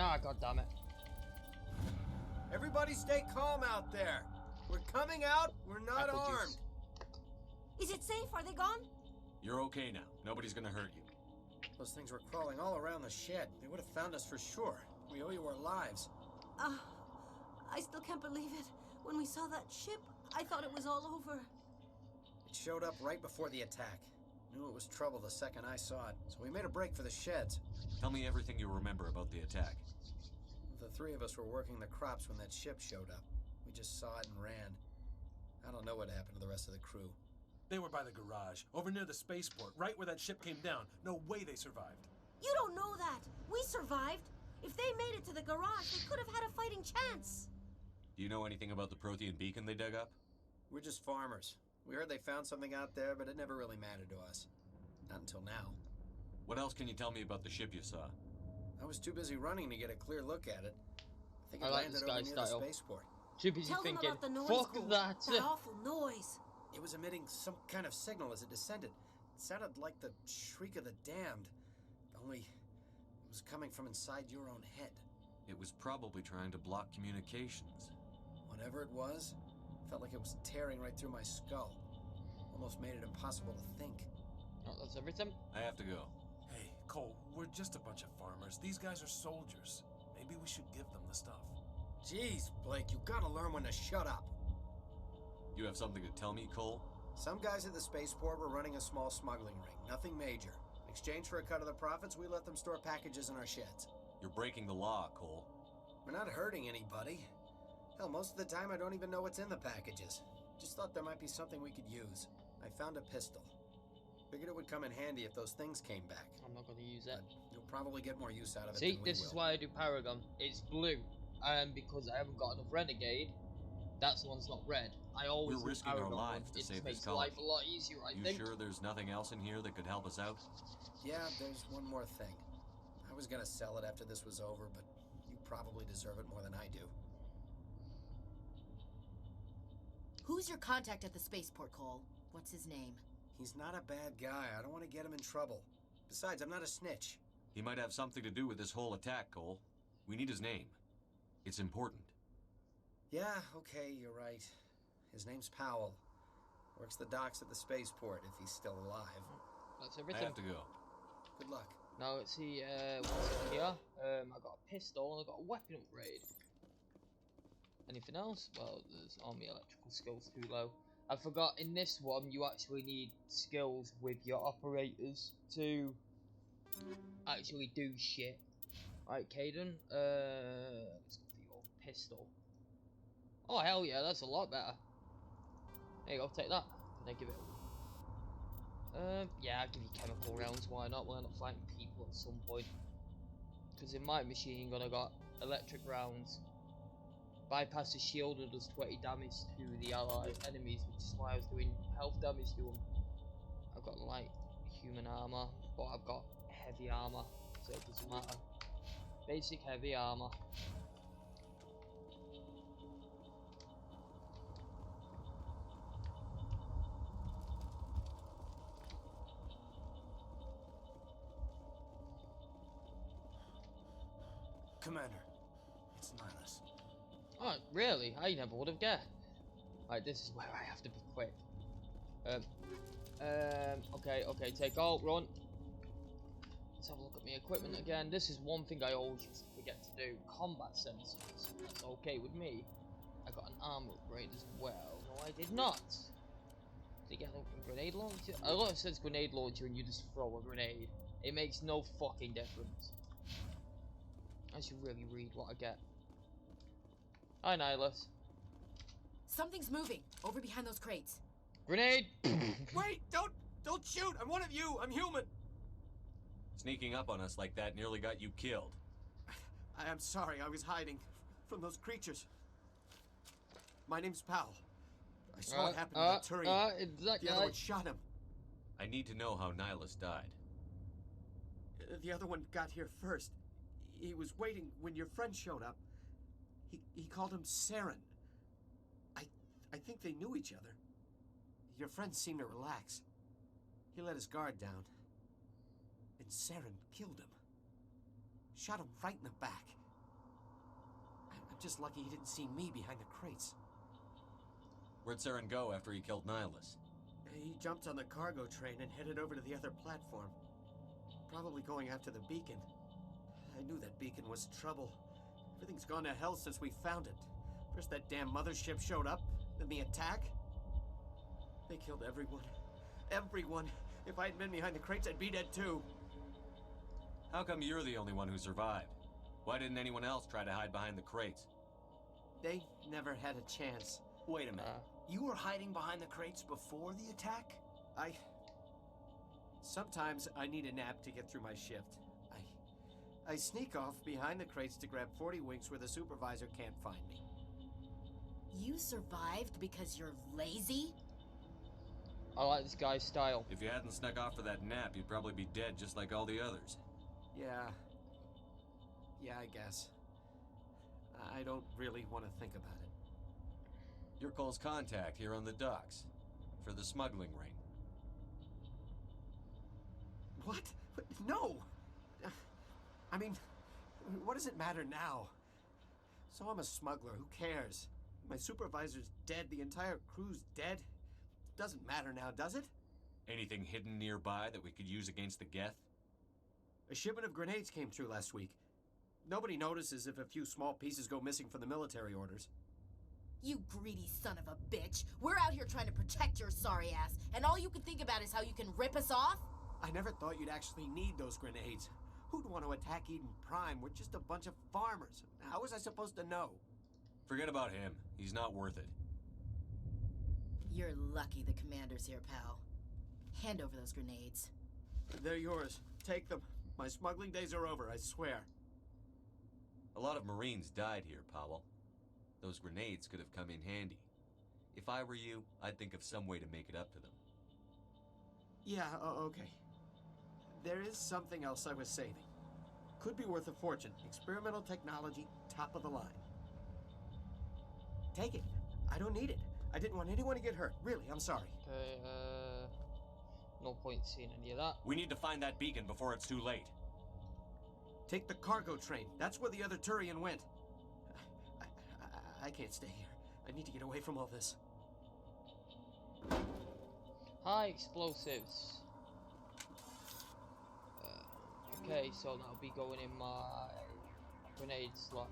Ah, god damn it. Everybody stay calm out there. We're coming out, we're not Apple armed. juice. Is it safe? Are they gone? You're okay now. Nobody's gonna hurt you. Those things were crawling all around the shed. They would have found us for sure. We owe you our lives. I still can't believe it. When we saw that ship, I thought it was all over. It showed up right before the attack. Knew it was trouble the second I saw it, so we made a break for the sheds. Tell me everything you remember about the attack. The three of us were working the crops when that ship showed up. We just saw it and ran. I don't know what happened to the rest of the crew. They were by the garage, over near the spaceport, right where that ship came down. No way they survived. You don't know that. We survived. If they made it to the garage, they could have had a fighting chance. Do you know anything about the Prothean beacon they dug up? We're just farmers. We heard they found something out there, but it never really mattered to us. Not until now. What else can you tell me about the ship you saw? I was too busy running to get a clear look at it. I think I it like landed this over guy's near style. the spaceport. Too busy Tell them thinking, about the noise, fuck Cole. that. That awful noise. It was emitting some kind of signal as it descended. It sounded like the shriek of the damned, only it was coming from inside your own head. It was probably trying to block communications. Whatever it was, felt like it was tearing right through my skull. Almost made it impossible to think. Oh, that's everything? I have to go. Hey, Cole, we're just a bunch of farmers. These guys are soldiers. Maybe we should give them the stuff. Jeez, Blake, you gotta learn when to shut up. You have something to tell me, Cole? Some guys at the spaceport were running a small smuggling ring, nothing major. In exchange for a cut of the profits, we let them store packages in our sheds. You're breaking the law, Cole. We're not hurting anybody. Hell, most of the time I don't even know what's in the packages. Just thought there might be something we could use. I found a pistol. Figured it would come in handy if those things came back. I'm not going to use it. You'll probably get more use out of it See, than we this will. is why I do Paragon. It's blue. And because I haven't got enough Renegade, that's the one's not red. I always We're risking our lives to save this makes colony. life a lot easier, I You think. sure there's nothing else in here that could help us out? Yeah, there's one more thing. I was gonna sell it after this was over, but you probably deserve it more than I do. Who's your contact at the spaceport, Cole? What's his name? He's not a bad guy. I don't want to get him in trouble. Besides, I'm not a snitch. He might have something to do with this whole attack, Cole. We need his name. It's important. Yeah, okay, you're right. His name's Powell. Works the docks at the spaceport if he's still alive. That's everything. I have to go. Good luck. Now let's see, what's in here? I got a pistol and I got a weapon upgrade. Anything else? Well, there's on the electrical skills too low. I forgot in this one you actually need skills with your operators to actually do shit. Right, Caden, let's go for your pistol. Oh hell yeah, that's a lot better. There you go, take that. Can I give it yeah, I'll give you chemical rounds, why not? Why not fighting people at some point? Because in my machine gun I got electric rounds. Bypass the shield and does 20 damage to the allied enemies, which is why I was doing health damage to them. I've got light human armor, but I've got heavy armor, so it doesn't matter. Basic heavy armor. Commander, it's Nihilus. Oh, really? I never would have guessed. Right, this is where I have to be quick. Okay, take out, run. Let's have a look at my equipment again. This is one thing I always used to forget to do. Combat sensors. That's okay with me. I got an armor upgrade as well. No, I did not. Did I get a grenade launcher? I love it says grenade launcher and you just throw a grenade. It makes no fucking difference. I should really read what I get. Hi, Nihilus. Something's moving over behind those crates. Grenade! Wait! Don't shoot! I'm one of you! I'm human! Sneaking up on us like that nearly got you killed. I am sorry, I was hiding from those creatures. My name's Powell. I saw what happened to that Turian. It's that the guy. other one shot him. I need to know how Nihilus died. The other one got here first. He was waiting when your friend showed up. He called him Saren. I think they knew each other. Your friend seemed to relax. He let his guard down. And Saren killed him. Shot him right in the back. I'm just lucky he didn't see me behind the crates. Where'd Saren go after he killed Nihilus? He jumped on the cargo train and headed over to the other platform. Probably going after the beacon. I knew that beacon was trouble. Everything's gone to hell since we found it. First that damn mothership showed up, then the attack. They killed everyone. Everyone. If I'd been behind the crates, I'd be dead too. How come you're the only one who survived? Why didn't anyone else try to hide behind the crates? They never had a chance. Wait a minute. You were hiding behind the crates before the attack? Sometimes I need a nap to get through my shift. I sneak off behind the crates to grab 40 winks where the supervisor can't find me. You survived because you're lazy? I like this guy's style. If you hadn't snuck off for that nap, you'd probably be dead just like all the others. Yeah. Yeah, I guess. I don't really want to think about it. You're Cole's contact here on the docks. For the smuggling ring. What? No! I mean, what does it matter now? So I'm a smuggler, who cares? My supervisor's dead, the entire crew's dead. Doesn't matter now, does it? Anything hidden nearby that we could use against the Geth? A shipment of grenades came through last week. Nobody notices if a few small pieces go missing from the military orders. You greedy son of a bitch. We're out here trying to protect your sorry ass, and all you can think about is how you can rip us off? I never thought you'd actually need those grenades. Who'd want to attack Eden Prime? We're just a bunch of farmers. How was I supposed to know? Forget about him. He's not worth it. You're lucky the commander's here, pal. Hand over those grenades. They're yours. Take them. My smuggling days are over, I swear. A lot of Marines died here, Powell. Those grenades could have come in handy. If I were you, I'd think of some way to make it up to them. Yeah, okay. There is something else I was saving. Could be worth a fortune. Experimental technology, top of the line. Take it. I don't need it. I didn't want anyone to get hurt. Really, I'm sorry. Okay, no point seeing any of that. We need to find that beacon before it's too late. Take the cargo train. That's where the other Turian went. I can't stay here. I need to get away from all this. High explosives. Okay, so that'll be going in my grenade slot.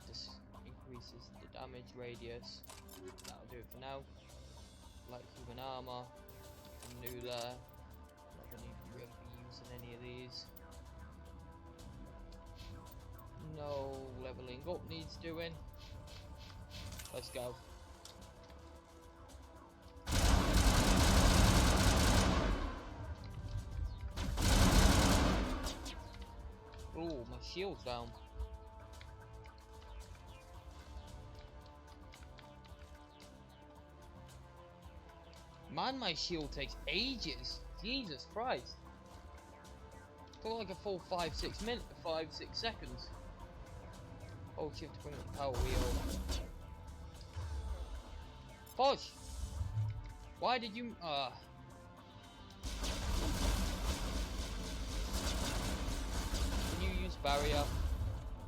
Just increases the damage radius. That'll do it for now. Like human armor. New there. Not gonna even really be using any of these. No leveling up needs doing. Let's go. Oh, my shield's down. Man, my shield takes ages. Jesus Christ. Got like a full 5-6 seconds. Oh, you have to bring up the power wheel. Posh! Why did you... Can you use barrier?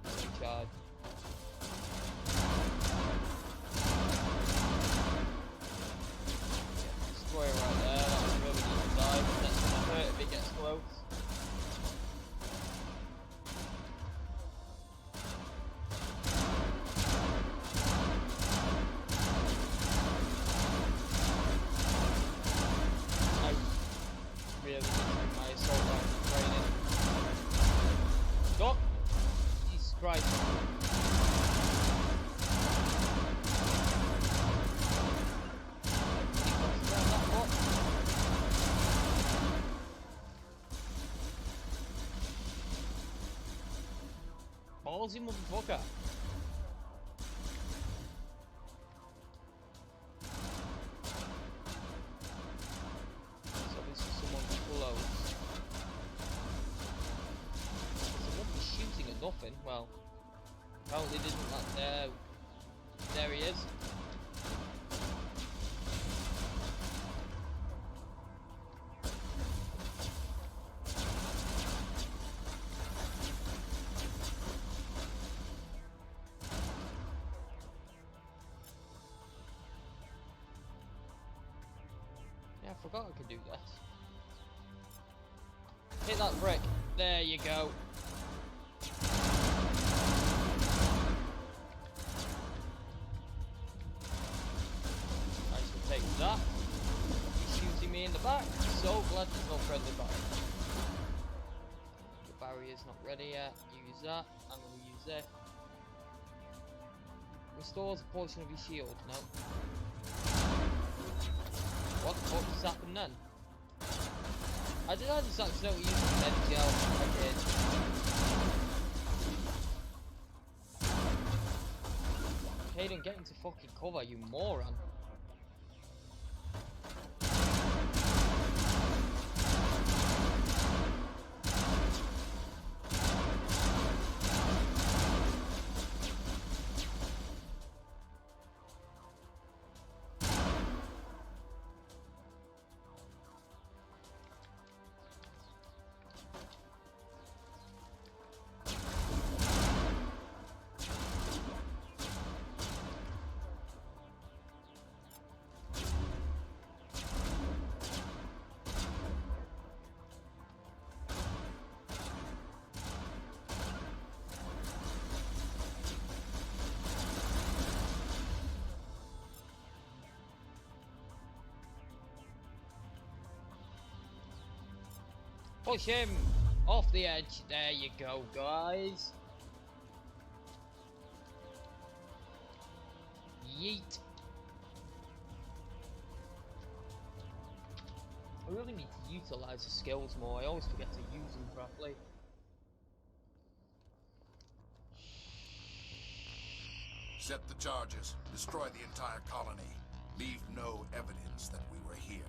Recharge. Destroy it right there. That was really need to die, but that's gonna hurt if it gets close. Ballsy motherfucker. So this is someone close. Someone was shooting at nothing. Well, apparently didn't like there. There he is. I forgot I could do this. Hit that brick. There you go. Nice to take that. He's shooting me in the back. So glad there's no friendly back. The barrier's not ready yet. Use that. I'm going to use this. Restores a portion of your shield. No. What the fuck just happened then? I just accidentally used the med gel. I did. Hayden, get into fucking cover, you moron. Push him off the edge. There you go, guys. Yeet. I really need to utilize the skills more. I always forget to use them properly. Set the charges. Destroy the entire colony. Leave no evidence that we were here.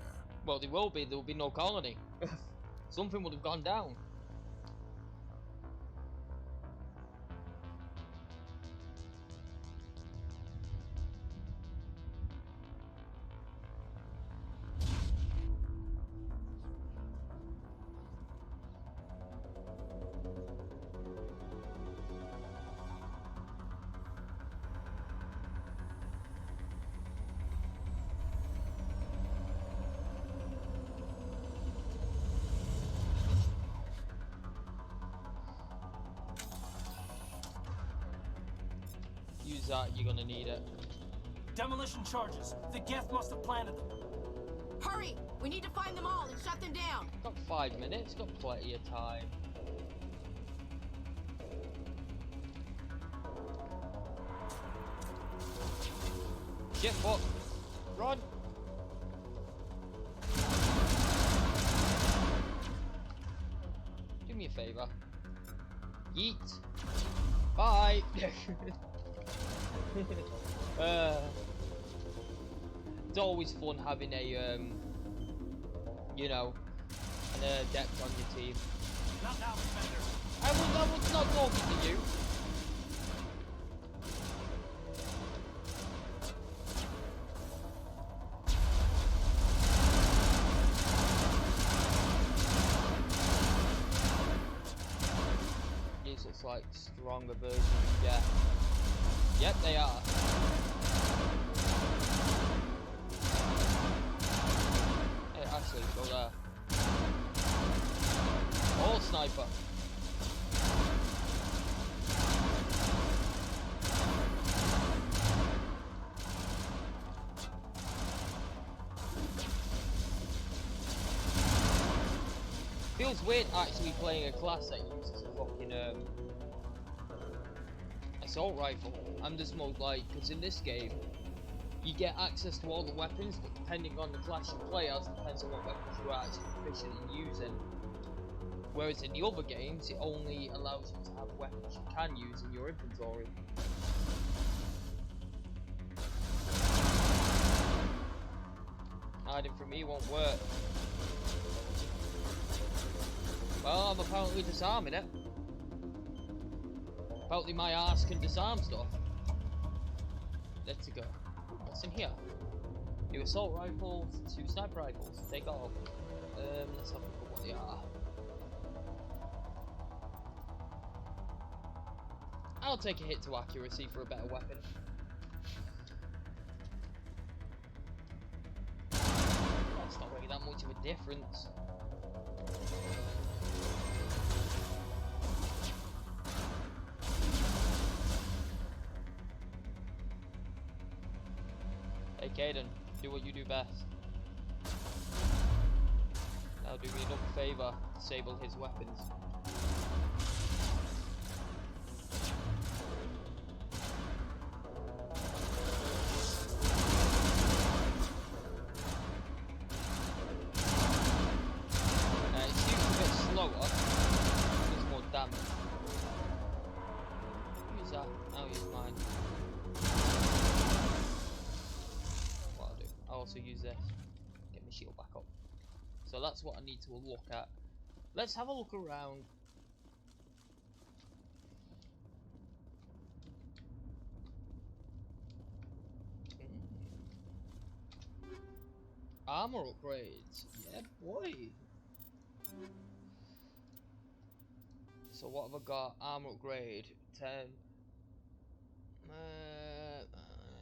Well, there will be. There will be no colony. Something would have gone down. Use that, you're gonna need it. Demolition charges. The Geth must have planted them. Hurry! We need to find them all and shut them down. Got 5 minutes, got plenty of time. Shit, fuck. Run! Do me a favor. Yeet. Bye! It's always fun having a, you know, an adept on your team. Not now, Commander. I was not talking to you. These looks like stronger versions, yeah. Yep, they are. Hey, actually, go there. All sniper. Feels weird actually playing a class that uses a fucking assault rifle. I'm just more like, because in this game you get access to all the weapons, but depending on the class you play as, depends on what weapons you are actually proficient in using. Whereas in the other games, it only allows you to have weapons you can use in your inventory. Hiding from me won't work. Well, I'm apparently disarming it. Apparently my ass can disarm stuff. Let's go. What's in here? New assault rifles, 2 sniper rifles. Take off. Let's have a look at what they are. I'll take a hit to accuracy for a better weapon. That's not really that much of a difference. Hey Caden, do what you do best. Now do me another favour, disable his weapons. It seems a bit slower, does more damage. Use that, I'll use mine. I'll also use this. Get my shield back up. So that's what I need to look at. Let's have a look around. Armor upgrades. Yeah, boy. So what have I got? Armor upgrade 10.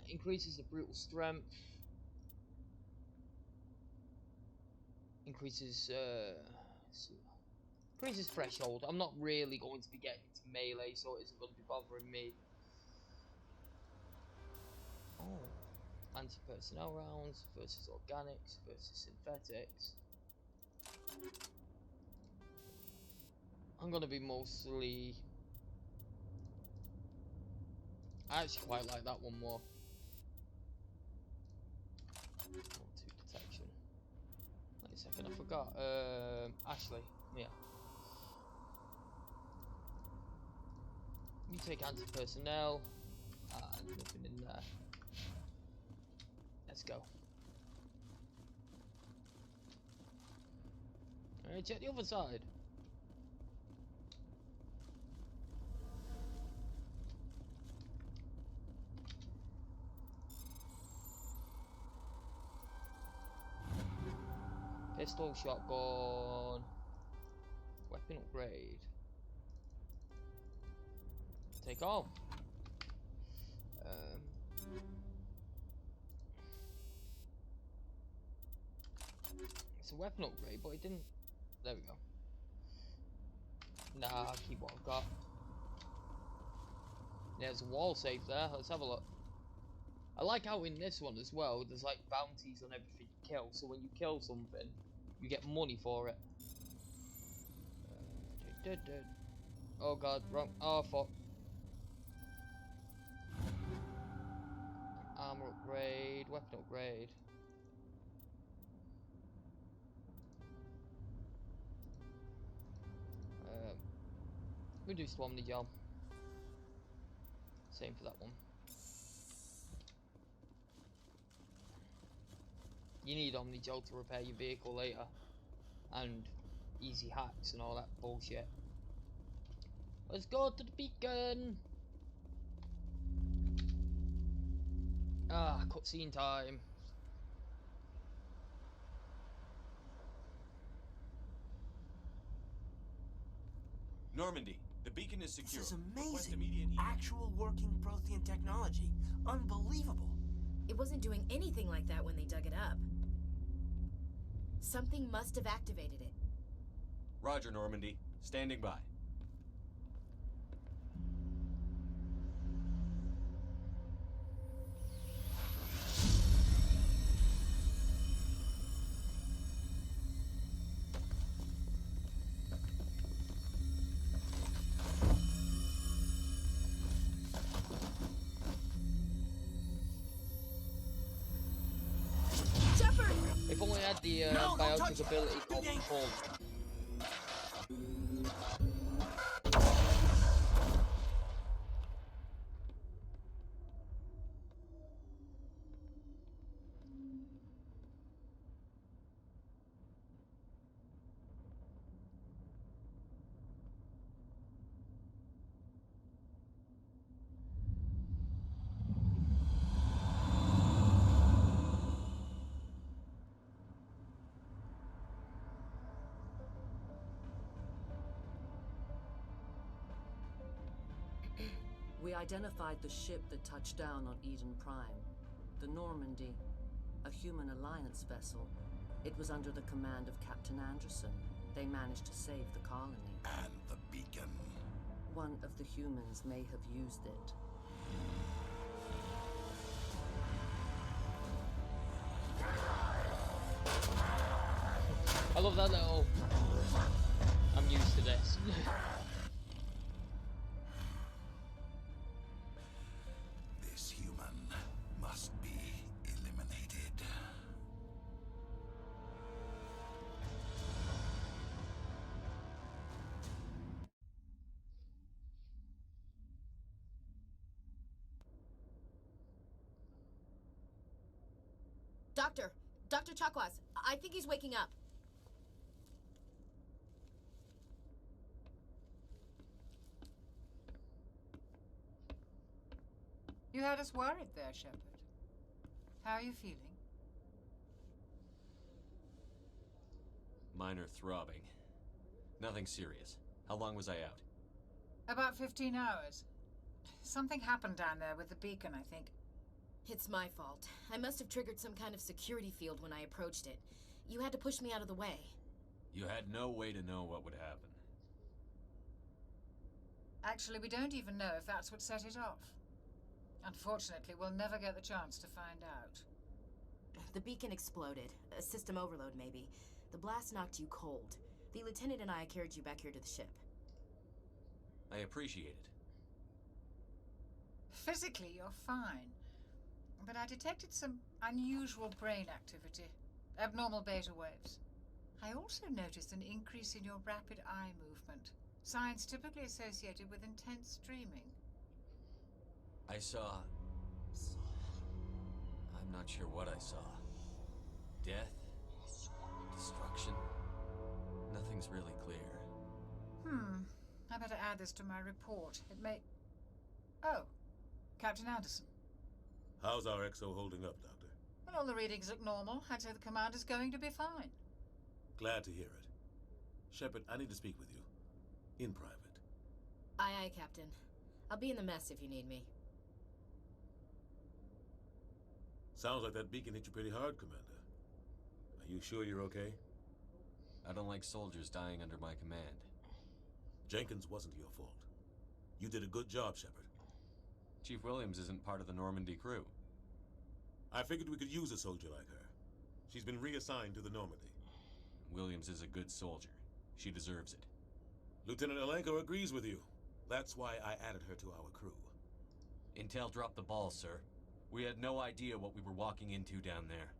Increases the brutal strength. Increases threshold. I'm not really going to be getting into melee, so it isn't going to be bothering me. Oh, anti-personnel rounds versus organics versus synthetics. I'm gonna be mostly... I actually quite like that one more. Two detection. Wait a second, I forgot. Ashley, yeah. You take anti-personnel. Nothing in there. Let's go. Alright, check the other side. Pistol, shotgun, weapon upgrade. Take off. It's a weapon upgrade, but it didn't. There we go. Nah, I'll keep what I've got. There's a wall safe there. Let's have a look. I like how in this one as well, there's like bounties on everything you kill. So when you kill something, you get money for it. Oh god, wrong. Oh fuck. Armor upgrade, weapon upgrade. Reduced Omni Gel. Same for that one. You need Omni Gel to repair your vehicle later. And easy hacks and all that bullshit. Let's go to the beacon! Ah, cutscene time. Normandy, the beacon is secure. This is amazing. Actual working Prothean technology. Unbelievable. It wasn't doing anything like that when they dug it up. Something must have activated it. Roger, Normandy. Standing by. If only I had the biotic ability called Pull. We identified the ship that touched down on Eden Prime. The Normandy, a human alliance vessel. It was under the command of Captain Anderson. They managed to save the colony. And the beacon. One of the humans may have used it. I love that little... I'm used to this. This human must be eliminated. Dr. Chakwas, I think he's waking up. You had us worried there, Shepard. How are you feeling? Minor throbbing. Nothing serious. How long was I out? About 15 hours. Something happened down there with the beacon, I think. It's my fault. I must have triggered some kind of security field when I approached it. You had to push me out of the way. You had no way to know what would happen. Actually, we don't even know if that's what set it off. Unfortunately, we'll never get the chance to find out. The beacon exploded. A system overload, maybe. The blast knocked you cold. The lieutenant and I carried you back here to the ship. I appreciate it. Physically, you're fine. But I detected some unusual brain activity. Abnormal beta waves. I also noticed an increase in your rapid eye movement. Signs typically associated with intense dreaming. I saw... I'm not sure what I saw. Death? Destruction? Nothing's really clear. I better add this to my report. It may... Oh, Captain Anderson. How's our XO holding up, Doctor? Well, all the readings look normal. I'd say the commander's going to be fine. Glad to hear it. Shepard, I need to speak with you. In private. Aye, aye, Captain. I'll be in the mess if you need me. Sounds like that beacon hit you pretty hard, Commander. Are you sure you're okay? I don't like soldiers dying under my command. Jenkins wasn't your fault. You did a good job, Shepard. Chief Williams isn't part of the Normandy crew. I figured we could use a soldier like her. She's been reassigned to the Normandy. Williams is a good soldier. She deserves it. Lieutenant Alenko agrees with you. That's why I added her to our crew. Intel dropped the ball, sir. We had no idea what we were walking into down there.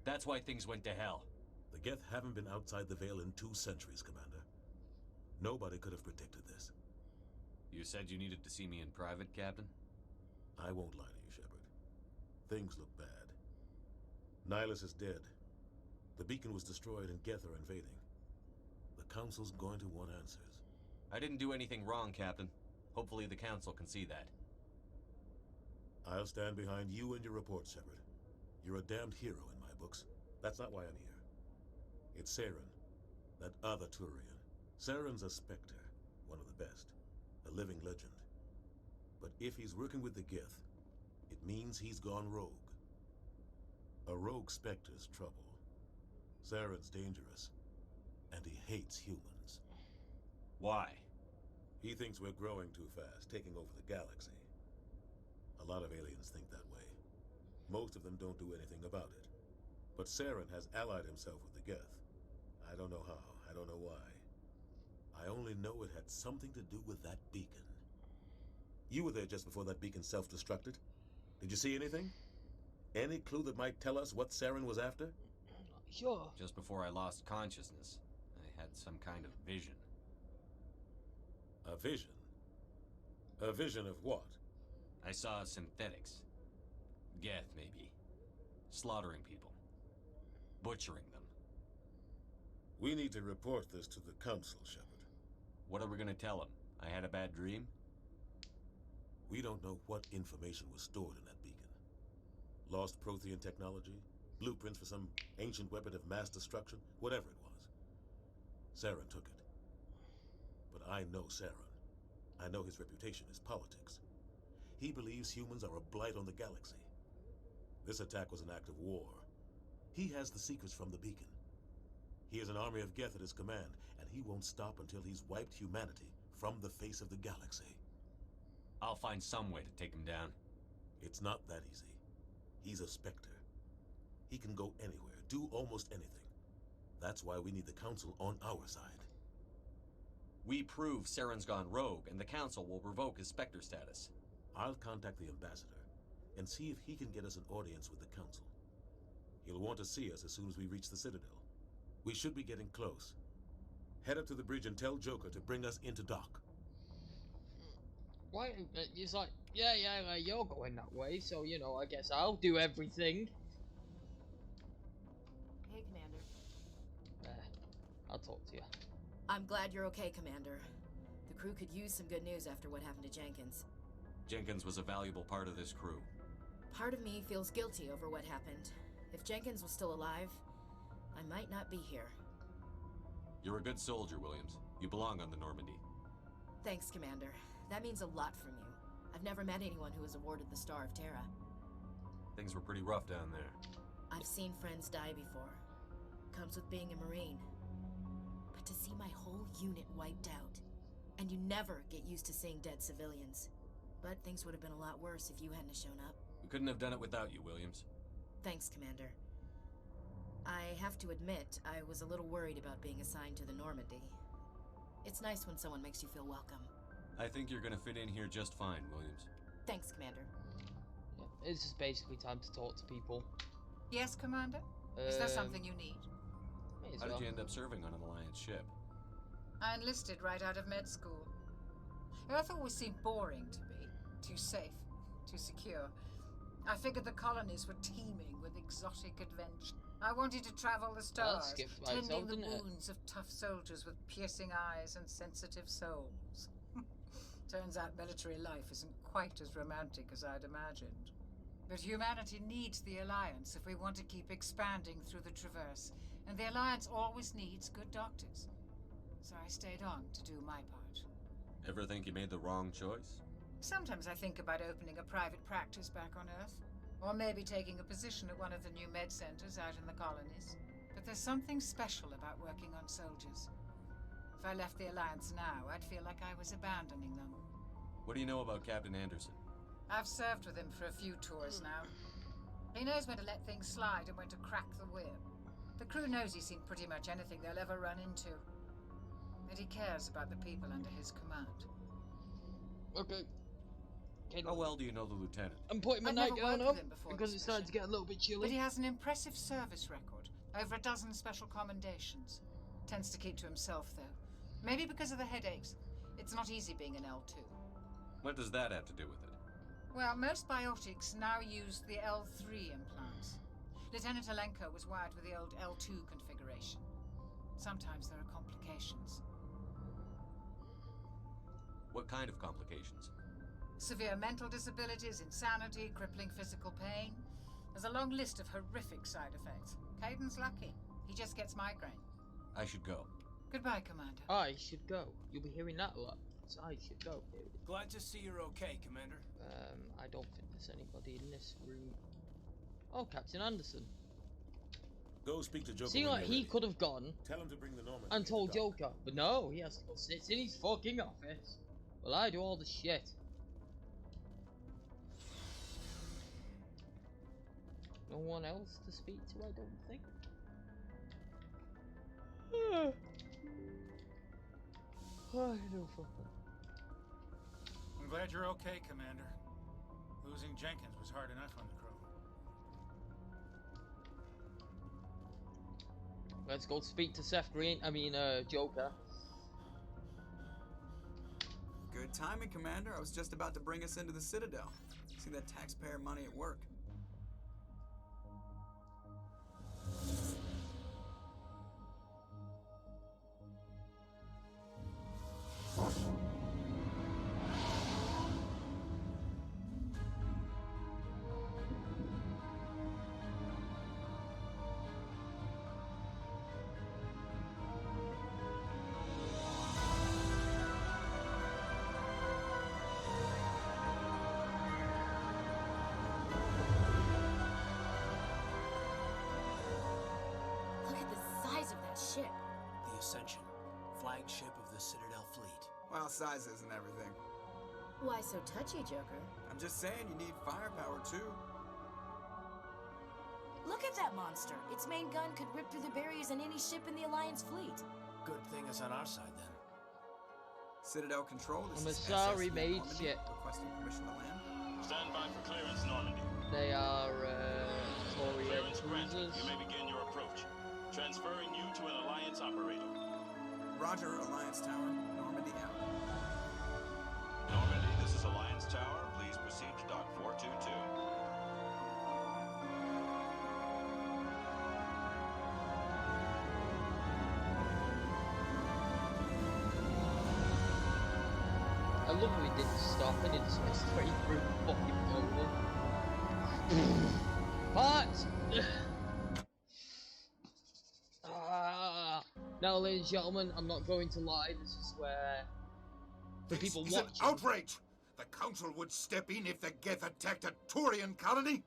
That's why things went to hell. The Geth haven't been outside the Veil in 2 centuries, Commander. Nobody could have predicted this. You said you needed to see me in private, Captain? I won't lie to you, Shepard. Things look bad. Nihilus is dead. The beacon was destroyed and Geth are invading. The Council's going to want answers. I didn't do anything wrong, Captain. Hopefully the Council can see that. I'll stand behind you and your report, Shepard. You're a damned hero in my books. That's not why I'm here. It's Saren, that other Turian. Saren's a Spectre, one of the best. A living legend. But if he's working with the Geth, it means he's gone rogue. A rogue Spectre's trouble. Saren's dangerous, and he hates humans. Why? He thinks we're growing too fast, taking over the galaxy. A lot of aliens think that way. Most of them don't do anything about it. But Saren has allied himself with the Geth. I don't know how, I don't know why. I only know it had something to do with that beacon. You were there just before that beacon self-destructed. Did you see anything? Any clue that might tell us what Saren was after? Sure. Just before I lost consciousness, I had some kind of vision. A vision? A vision of what? I saw synthetics. Geth, maybe. Slaughtering people. Butchering them. We need to report this to the Council, Shepard. What are we gonna tell them? I had a bad dream? We don't know what information was stored in that beacon. Lost Prothean technology? Blueprints for some ancient weapon of mass destruction? Whatever it was. Saren took it. But I know Saren. I know his reputation is politics. He believes humans are a blight on the galaxy. This attack was an act of war. He has the secrets from the beacon. He has an army of Geth at his command, and he won't stop until he's wiped humanity from the face of the galaxy. I'll find some way to take him down. It's not that easy. He's a Spectre. He can go anywhere, do almost anything. That's why we need the Council on our side. We prove Saren's gone rogue, and the Council will revoke his Spectre status. I'll contact the Ambassador and see if he can get us an audience with the Council. He'll want to see us as soon as we reach the Citadel. We should be getting close. Head up to the bridge and tell Joker to bring us into dock. Right, he's like, yeah, you're going that way, so, you know, I guess I'll do everything. Hey, Commander. I'll talk to you. I'm glad you're okay, Commander. The crew could use some good news after what happened to Jenkins. Jenkins was a valuable part of this crew. Part of me feels guilty over what happened. If Jenkins was still alive, I might not be here. You're a good soldier, Williams. You belong on the Normandy. Thanks, Commander. That means a lot from you. I've never met anyone who was awarded the Star of Terra. Things were pretty rough down there. I've seen friends die before. Comes with being a Marine. But to see my whole unit wiped out, and you never get used to seeing dead civilians. But things would have been a lot worse if you hadn't shown up. We couldn't have done it without you, Williams. Thanks, Commander. I have to admit, I was a little worried about being assigned to the Normandy. It's nice when someone makes you feel welcome. I think you're gonna fit in here just fine, Williams. Thanks, Commander. Yeah, it's just basically time to talk to people. Yes, Commander? Is there something you need? How did you end up serving on an Alliance ship? I enlisted right out of med school. Earth always seemed boring to me. Too safe, too secure. I figured the colonies were teeming with exotic adventure. I wanted to travel the stars, tending the wounds of tough soldiers with piercing eyes and sensitive souls. Turns out military life isn't quite as romantic as I'd imagined. But humanity needs the Alliance if we want to keep expanding through the Traverse, and the Alliance always needs good doctors. So I stayed on to do my part. Ever think you made the wrong choice? Sometimes I think about opening a private practice back on Earth. Or maybe taking a position at one of the new med centers out in the colonies. But there's something special about working on soldiers. If I left the Alliance now, I'd feel like I was abandoning them. What do you know about Captain Anderson? I've served with him for a few tours now. He knows when to let things slide and when to crack the whip. The crew knows he's seen pretty much anything they'll ever run into. And he cares about the people under his command. Okay. How well do you know the lieutenant? I'm putting my nightgown on because it's starting to get a little bit chilly. But he has an impressive service record. Over 12 special commendations. Tends to keep to himself, though. Maybe because of the headaches. It's not easy being an L2. What does that have to do with it? Well, most biotics now use the L3 implants. Lieutenant Alenko was wired with the old L2 configuration. Sometimes there are complications. What kind of complications? Severe mental disabilities, insanity, crippling physical pain. There's a long list of horrific side effects. Caden's lucky. He just gets migraine. I should go. Goodbye, Commander. I should go. You'll be hearing that a lot. So I should go. Glad to see you're okay, Commander. I don't think there's anybody in this room. Oh, Captain Anderson. Go speak to Joker. See, like, he could have gone Tell him to bring the Norman and told Joker, but no, he has to go sit in his fucking office. Well, I do all the shit. No one else to speak to, I don't think. I don't fucking. I'm glad you're okay, Commander. Losing Jenkins was hard enough on the crew. Let's go speak to Seth Green. Joker. Good timing, Commander. I was just about to bring us into the Citadel. See that taxpayer money at work. Ship. The Ascension, flagship of the Citadel fleet. Well, size isn't everything. Why so touchy, Joker? I'm just saying you need firepower, too. Look at that monster. Its main gun could rip through the barriers in any ship in the Alliance fleet. Good thing it's on our side, then. Citadel Control, this I'm is sorry, SS made Normandy, shit. requesting permission to land. Stand by for clearance, Normandy. They are, Torian Clearance granted. cruisers. You may begin your approach. Transferring you to an Alliance operator. Roger, Alliance Tower. Normandy out. Normandy, this is Alliance Tower. Please proceed to Dock 422. I love how he didn't stop and he just went straight through the fucking building. But now, ladies and gentlemen, I'm not going to lie. This is where the people This is watching. an outrage! The Council would step in if the Geth attacked a Turian colony?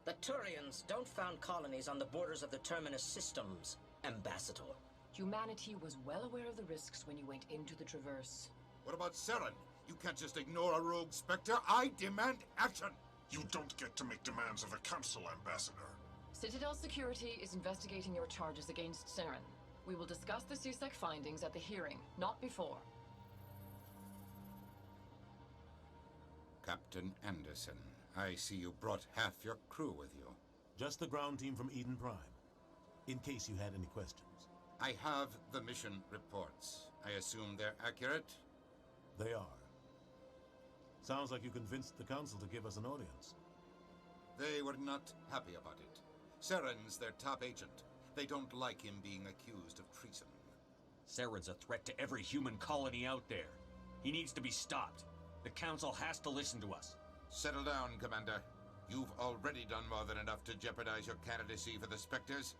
The Turians don't found colonies on the borders of the Terminus systems, Ambassador. Humanity was well aware of the risks when you went into the Traverse. What about Seren? You can't just ignore a rogue Spectre. I demand action! You don't get to make demands of a Council, Ambassador. Citadel Security is investigating your charges against Seren. We will discuss the CSEC findings at the hearing, not before. Captain Anderson. I see you brought half your crew with you. Just the ground team from Eden Prime, in case you had any questions. I have the mission reports. I assume they're accurate? They are. Sounds like you convinced the Council to give us an audience. They were not happy about it. Saren's their top agent. They don't like him being accused of treason. Saren's a threat to every human colony out there. He needs to be stopped. The Council has to listen to us. Settle down, Commander. You've already done more than enough to jeopardize your candidacy for the Spectres.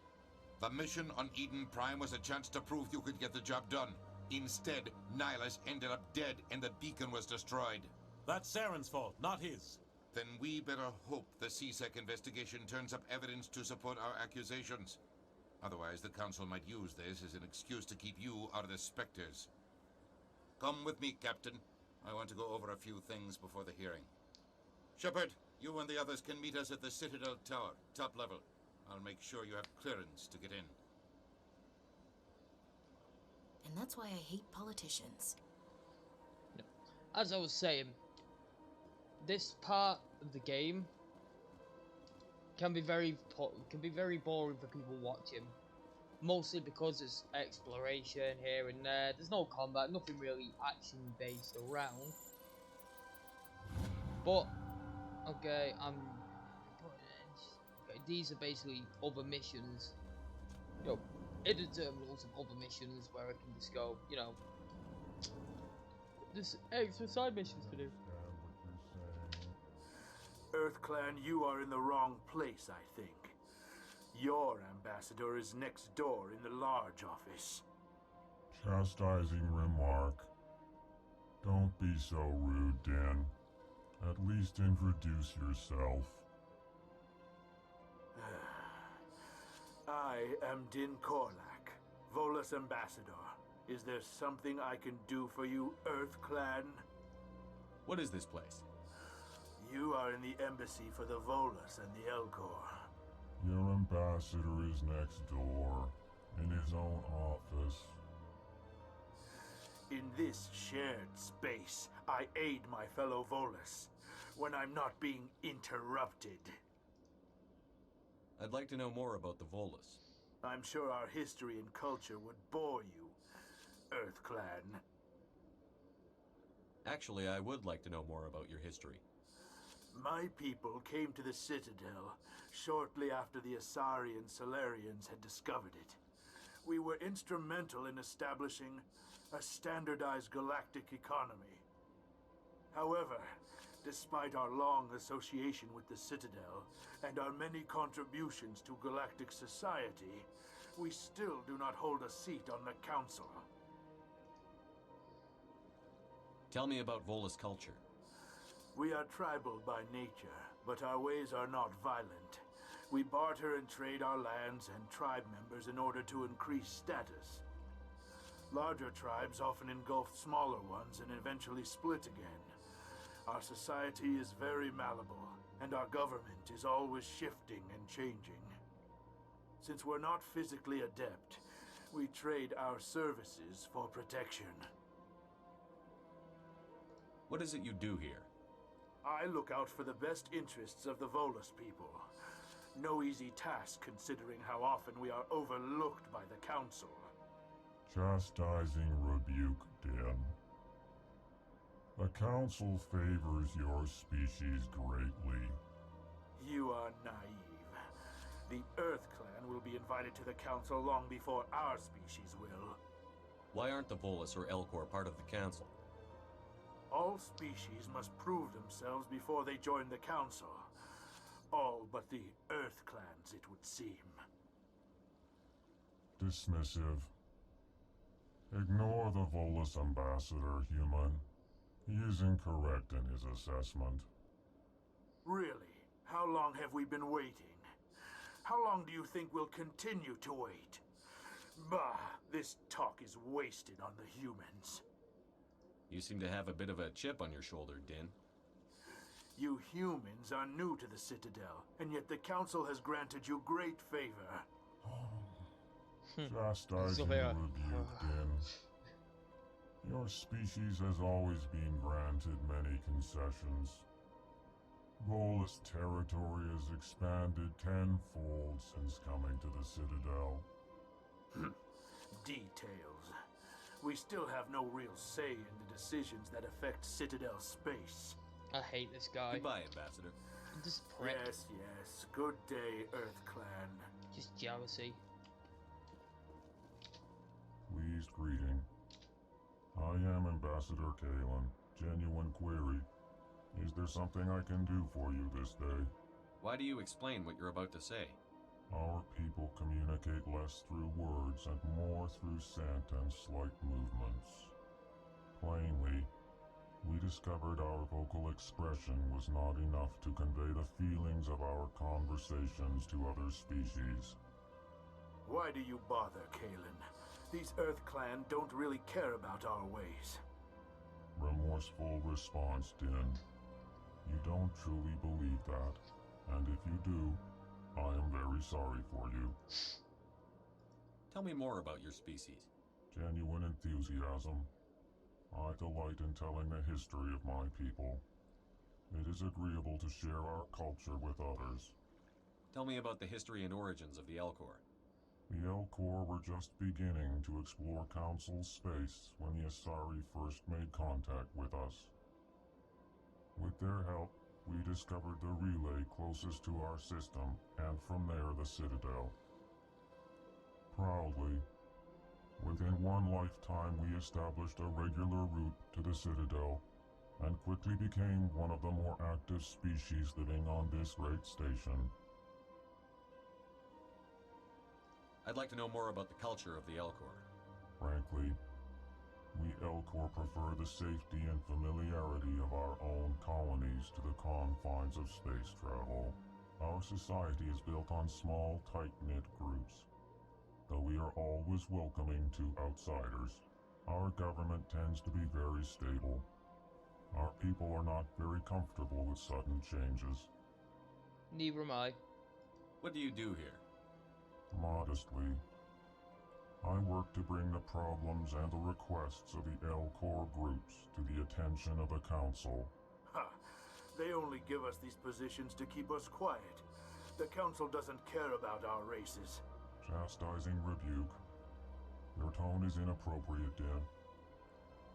The mission on Eden Prime was a chance to prove you could get the job done. Instead, Nihilus ended up dead and the beacon was destroyed. That's Saren's fault, not his. Then we better hope the CSEC investigation turns up evidence to support our accusations. Otherwise, the Council might use this as an excuse to keep you out of the Spectres. Come with me, Captain. I want to go over a few things before the hearing. Shepard, you and the others can meet us at the Citadel Tower, top level. I'll make sure you have clearance to get in. And that's why I hate politicians. As I was saying, this part of the game can be very boring for people watching. Mostly because it's exploration here and there. There's no combat, nothing really action based around. But okay, these are basically other missions. You know, hidden terminals and other missions where I can just go, you know, just extra side missions to do. EarthClan, you are in the wrong place, I think. Your ambassador is next door in the large office. Chastising remark. Don't be so rude, Dan. At least introduce yourself. I am Din Korlak, Volus ambassador. Is there something I can do for you, EarthClan? What is this place? You are in the embassy for the Volus and the Elcor. Your ambassador is next door, in his own office. In this shared space, I aid my fellow Volus when I'm not being interrupted. I'd like to know more about the Volus. I'm sure our history and culture would bore you, EarthClan. Actually, I would like to know more about your history. My people came to the Citadel shortly after the Asari and Solarians had discovered it. We were instrumental in establishing a standardized galactic economy. However, despite our long association with the Citadel and our many contributions to galactic society, we still do not hold a seat on the Council. Tell me about Volus culture. We are tribal by nature, but our ways are not violent. We barter and trade our lands and tribe members in order to increase status. Larger tribes often engulf smaller ones and eventually split again. Our society is very malleable, and our government is always shifting and changing. Since we're not physically adept, we trade our services for protection. What is it you do here? I look out for the best interests of the Volus people. No easy task considering how often we are overlooked by the Council. Chastising rebuke, Dan. The Council favors your species greatly. You are naive. The EarthClan will be invited to the Council long before our species will. Why aren't the Volus or Elcor part of the Council? All species must prove themselves before they join the Council. All but the EarthClans, it would seem. Dismissive. Ignore the Volus ambassador, human. He is incorrect in his assessment. Really? How long have we been waiting? How long do you think we'll continue to wait? Bah, this talk is wasted on the humans. You seem to have a bit of a chip on your shoulder, Din. You humans are new to the Citadel, and yet the Council has granted you great favor. Chastising rebuke, Din. Your species has always been granted many concessions. Volus territory has expanded tenfold since coming to the Citadel. Details. We still have no real say in the decisions that affect Citadel space. I hate this guy. Goodbye, Ambassador. This prick. Yes, yes. Good day, Earth Clan. Just jealousy. Pleased greeting. I am Ambassador Kalen. Genuine query. Is there something I can do for you this day? Why do you explain what you're about to say? Our people communicate less through words and more through scent and slight movements. Plainly, we discovered our vocal expression was not enough to convey the feelings of our conversations to other species. Why do you bother, Kalen? These Earth Clan don't really care about our ways. Remorseful response, Din. You don't truly believe that, and if you do, I am very sorry for you. Tell me more about your species. Genuine enthusiasm. I delight in telling the history of my people. It is agreeable to share our culture with others. Tell me about the history and origins of the Elcor. The Elcor were just beginning to explore Council space when the Asari first made contact with us. With their help, we discovered the relay closest to our system, and from there the Citadel. Proudly, within one lifetime we established a regular route to the Citadel, and quickly became one of the more active species living on this great station. I'd like to know more about the culture of the Elcor. Frankly, we Elcor prefer the safety and familiarity of our own colonies to the confines of space travel. Our society is built on small, tight-knit groups. Though we are always welcoming to outsiders, our government tends to be very stable. Our people are not very comfortable with sudden changes. Neither am I. What do you do here? Modestly, I work to bring the problems and the requests of the Elcor groups to the attention of the Council. Ha! They only give us these positions to keep us quiet. The Council doesn't care about our races. Chastising rebuke. Your tone is inappropriate, Din.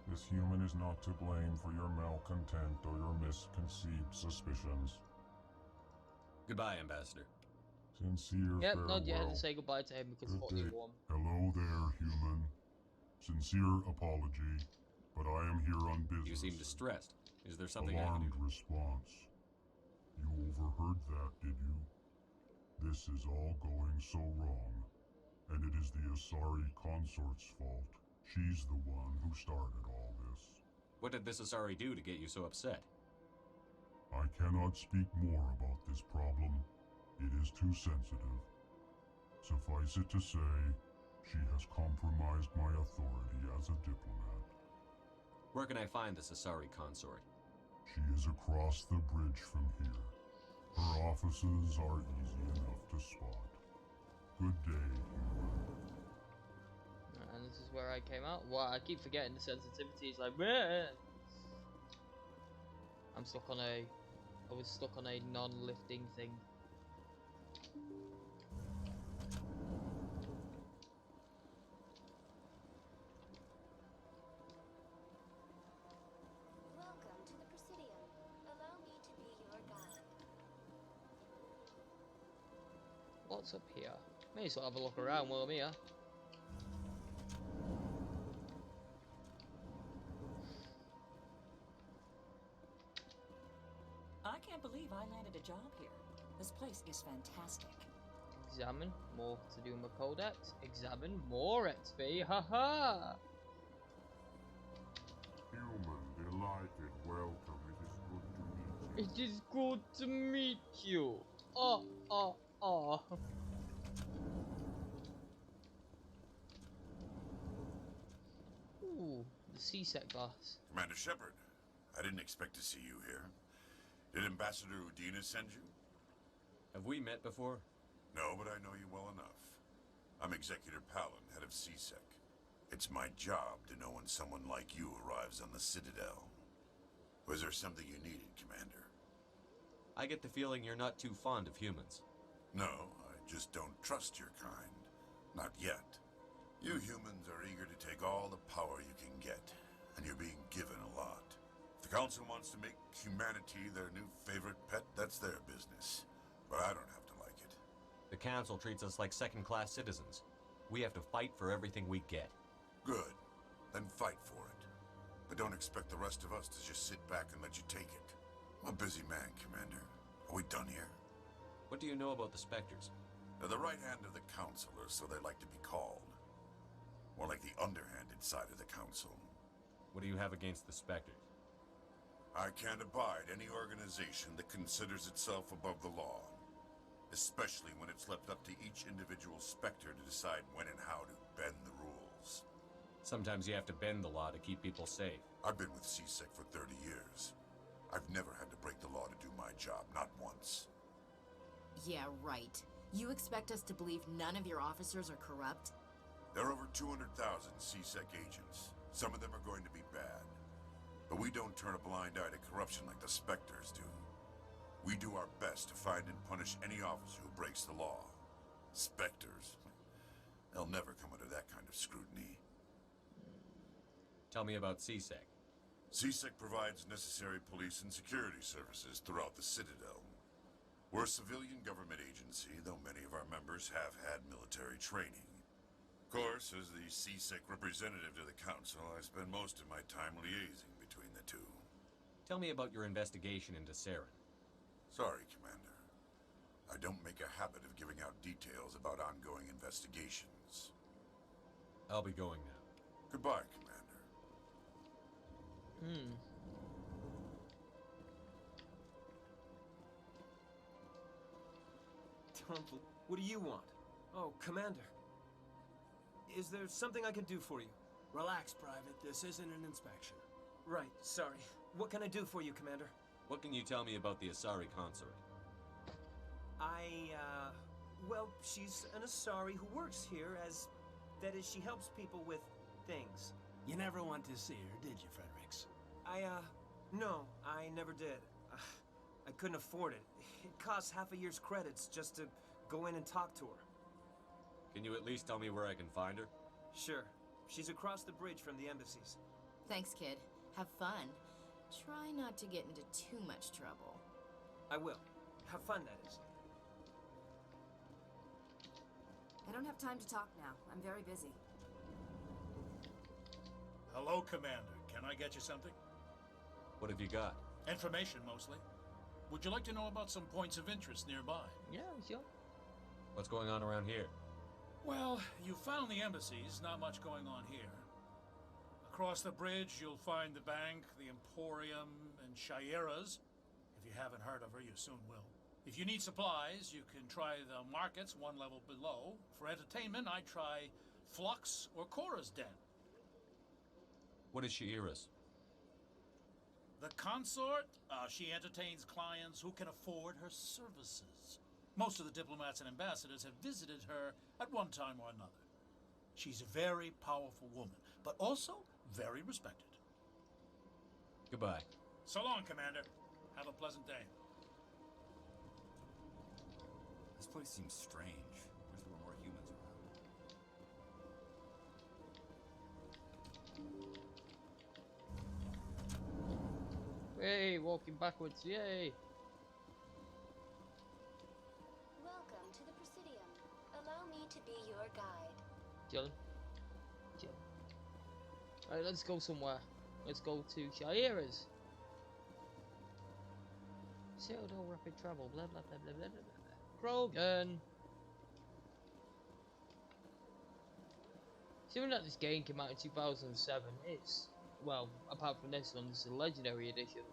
This human is not to blame for your malcontent or your misconceived suspicions. Goodbye, Ambassador. Sincere Yep, farewell. not yet to say goodbye to him because fuck you one. Hello there, human. Sincere apology, but I am here on business. You seem distressed. Is there something I can Alarmed do? response. You overheard that, did you? This is all going so wrong, and it is the Asari consort's fault. She's the one who started all this. What did this Asari do to get you so upset? I cannot speak more about this problem. It is too sensitive. Suffice it to say, she has compromised my authority as a diplomat. Where can I find this Asari consort? She is across the bridge from here. Her offices are easy enough to spot. Good day, human. And this is where I came out. Wow, I keep forgetting the sensitivity is like, bleh. I'm stuck on a... I was stuck on a non-lifting thing. Welcome to the Presidium. Allow me to be your guide. What's up here? May as well have a look around while I'm here. I can't believe I landed a job here. This place is fantastic. Examine. More to do with my codex. Examine. More XP. Haha! Human, delighted, welcome. It is good to meet you. It is good to meet you. Ooh, the C-set glass. Commander Shepard, I didn't expect to see you here. Did Ambassador Udina send you? Have we met before? No, but I know you well enough. I'm Executor Palin, head of CSEC. It's my job to know when someone like you arrives on the Citadel. Was there something you needed, Commander? I get the feeling you're not too fond of humans. No, I just don't trust your kind. Not yet. You humans are eager to take all the power you can get, and you're being given a lot. If the Council wants to make humanity their new favorite pet, that's their business. But I don't have to like it. The Council treats us like second-class citizens. We have to fight for everything we get. Good. Then fight for it. But don't expect the rest of us to just sit back and let you take it. I'm a busy man, Commander. Are we done here? What do you know about the Spectres? They're the right hand of the Council, or so they like to be called. More like the underhanded side of the Council. What do you have against the Spectres? I can't abide any organization that considers itself above the law. Especially when it's left up to each individual Spectre to decide when and how to bend the rules. Sometimes you have to bend the law to keep people safe. I've been with CSEC for 30 years. I've never had to break the law to do my job, not once. Yeah, right. You expect us to believe none of your officers are corrupt? There are over 200,000 CSEC agents. Some of them are going to be bad. But we don't turn a blind eye to corruption like the Spectres do. We do our best to find and punish any officer who breaks the law. Spectres, they'll never come under that kind of scrutiny. Tell me about CSEC. CSEC provides necessary police and security services throughout the Citadel. We're a civilian government agency, though many of our members have had military training. Of course, as the CSEC representative to the Council, I spend most of my time liaising between the two. Tell me about your investigation into Saren. Sorry, Commander. I don't make a habit of giving out details about ongoing investigations. I'll be going now. Goodbye, Commander. What do you want? Oh, Commander. Is there something I can do for you? Relax, Private. This isn't an inspection. Right, sorry. What can I do for you, Commander? What can you tell me about the Asari consort? Well, she's an Asari who works here as... That is, she helps people with things. You never went to see her, did you, Fredericks? No, I never did. I couldn't afford it. It costs half a year's credits just to go in and talk to her. Can you at least tell me where I can find her? Sure. She's across the bridge from the embassies. Thanks, kid. Have fun. Try not to get into too much trouble. I will. Have fun, that is. I don't have time to talk now. I'm very busy. Hello, Commander. Can I get you something? What have you got? Information, mostly. Would you like to know about some points of interest nearby? Yeah, sure. What's going on around here? Well, you found the embassies, not much going on here. Across the bridge, you'll find the bank, the Emporium, and Shaira's. If you haven't heard of her, you soon will. If you need supplies, you can try the markets one level below. For entertainment, I'd try Flux or Cora's Den. What is Shaira's? The consort, she entertains clients who can afford her services. Most of the diplomats and ambassadors have visited her at one time or another. She's a very powerful woman, but also very respected. Goodbye. So long, Commander. Have a pleasant day. This place seems strange. Wish there were more humans around. Hey, walking backwards, yay! Welcome to the Presidium. Allow me to be your guide. Chillin'. Alright, let's go somewhere. Let's go to Shaira's. Pseudo rapid travel, blah blah blah blah blah blah blah. Krogan! Assuming that this game came out in 2007, it's, well, apart from this one, this is a Legendary Edition.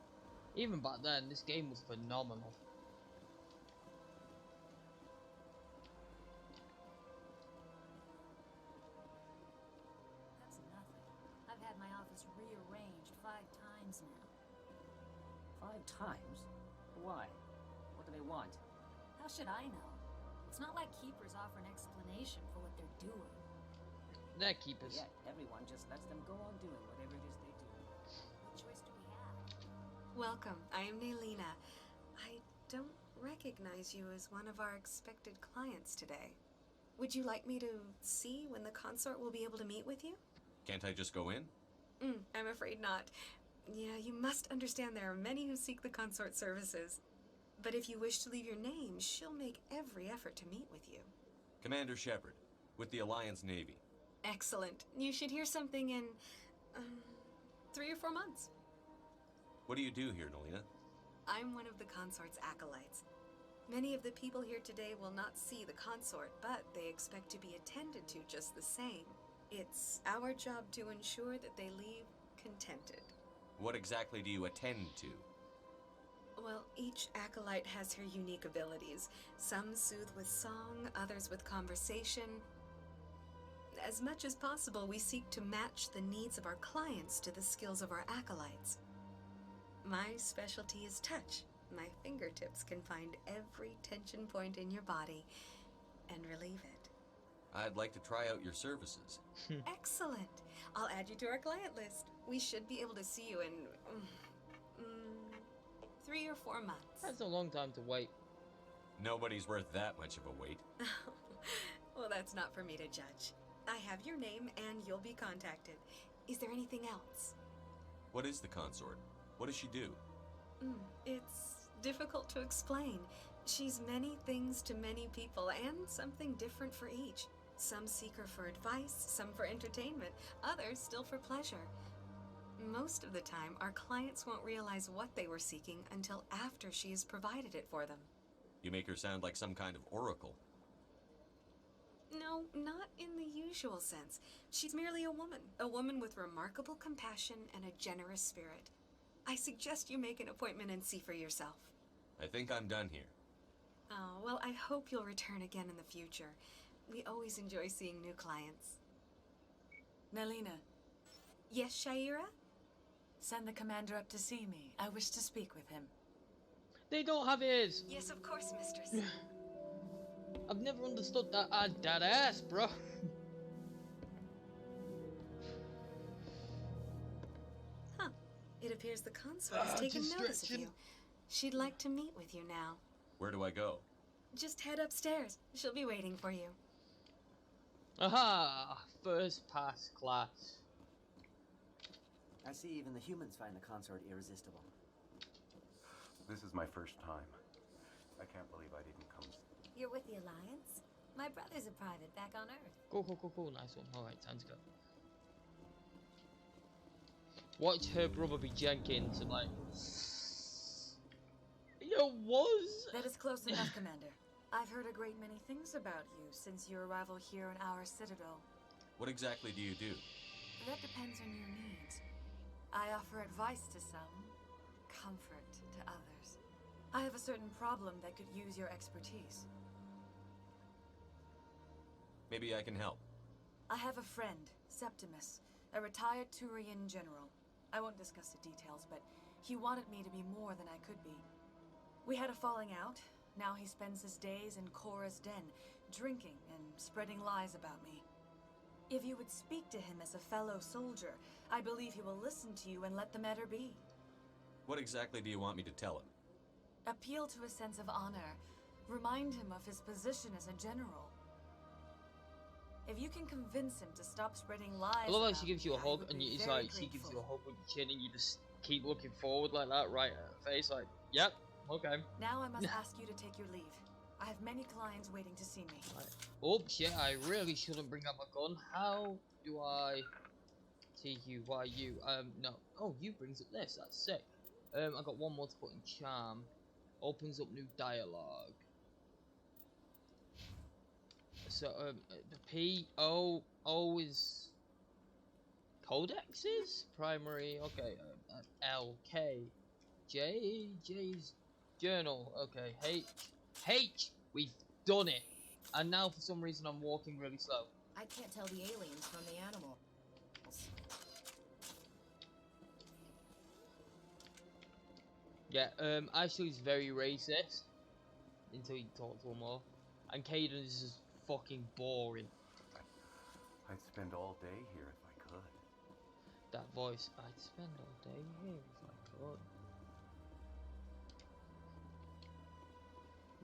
Even back then, this game was phenomenal. That's nothing. I've had my office rearranged 5 times now. 5 times? Why? What do they want? How should I know? It's not like keepers offer an explanation for what they're doing. They're keepers. Yet everyone just lets them go on doing whatever it is they do. What choice do we have? Welcome. I am Nailina. I don't recognize you as one of our expected clients today. Would you like me to see when the consort will be able to meet with you? Can't I just go in? I'm afraid not. Yeah, you must understand there are many who seek the consort services. But if you wish to leave your name, she'll make every effort to meet with you. Commander Shepard, with the Alliance Navy. Excellent. You should hear something in 3 or 4 months. What do you do here, Nalina? I'm one of the consort's acolytes. Many of the people here today will not see the consort, but they expect to be attended to just the same. It's our job to ensure that they leave contented. What exactly do you attend to? Well, each acolyte has her unique abilities. Some soothe with song, others with conversation. As much as possible, we seek to match the needs of our clients to the skills of our acolytes. My specialty is touch. My fingertips can find every tension point in your body and relieve it. I'd like to try out your services. Excellent. I'll add you to our client list. We should be able to see you in 3 or 4 months. That's a long time to wait. Nobody's worth that much of a wait. Well, that's not for me to judge. I have your name and you'll be contacted. Is there anything else? What is the consort? What does she do? It's difficult to explain. She's many things to many people and something different for each. Some seek her for advice, some for entertainment, others still for pleasure. Most of the time, our clients won't realize what they were seeking until after she has provided it for them. You make her sound like some kind of oracle. No, not in the usual sense. She's merely a woman with remarkable compassion and a generous spirit. I suggest you make an appointment and see for yourself. I think I'm done here. Oh, well, I hope you'll return again in the future. We always enjoy seeing new clients. Nalina. Yes, Shaira? Send the commander up to see me. I wish to speak with him. They don't have ears. Yes, of course, mistress. I've never understood that dead ass, bro. It appears the consort has taken notice of you. She'd like to meet with you now. Where do I go? Just head upstairs. She'll be waiting for you. Aha! First pass class. I see even the humans find the consort irresistible. This is my first time. I can't believe I didn't come. You're with the Alliance? My brother's a private back on Earth. Cool. Nice one. Alright, time to go. Watch her brother be Jenkins and like... That is close enough, Commander. I've heard a great many things about you since your arrival here in our citadel. What exactly do you do? That depends on your needs. I offer advice to some, comfort to others. I have a certain problem that could use your expertise. Maybe I can help. I have a friend, Septimus, a retired Turian general. I won't discuss the details, but he wanted me to be more than I could be. We had a falling out. Now he spends his days in Korra's den, drinking and spreading lies about me. If you would speak to him as a fellow soldier, I believe he will listen to you and let the matter be. What exactly do you want me to tell him? Appeal to a sense of honor. Remind him of his position as a general. If you can convince him to stop spreading lies, I love how she gives you a hug and it's like she gives you a hug with your chin and you just keep looking forward like that, right at her face, like, yep, okay. Now I must ask you to take your leave. I have many clients waiting to see me. Right. Oh shit, I really shouldn't bring up my gun. How do I see you? Why you? No. Oh, you brings up this. That's sick. I got one more to put in charm. Opens up new dialogue. So, the P-O is codexes? Primary, okay, L-K. J's journal, okay, H, we've done it. And now for some reason I'm walking really slow. I can't tell the aliens from the animal. Yeah, Ashley's very racist. Until you talk to her more. And Caden is just fucking boring. I'd spend all day here if I could. That voice, I'd spend all day here if I could.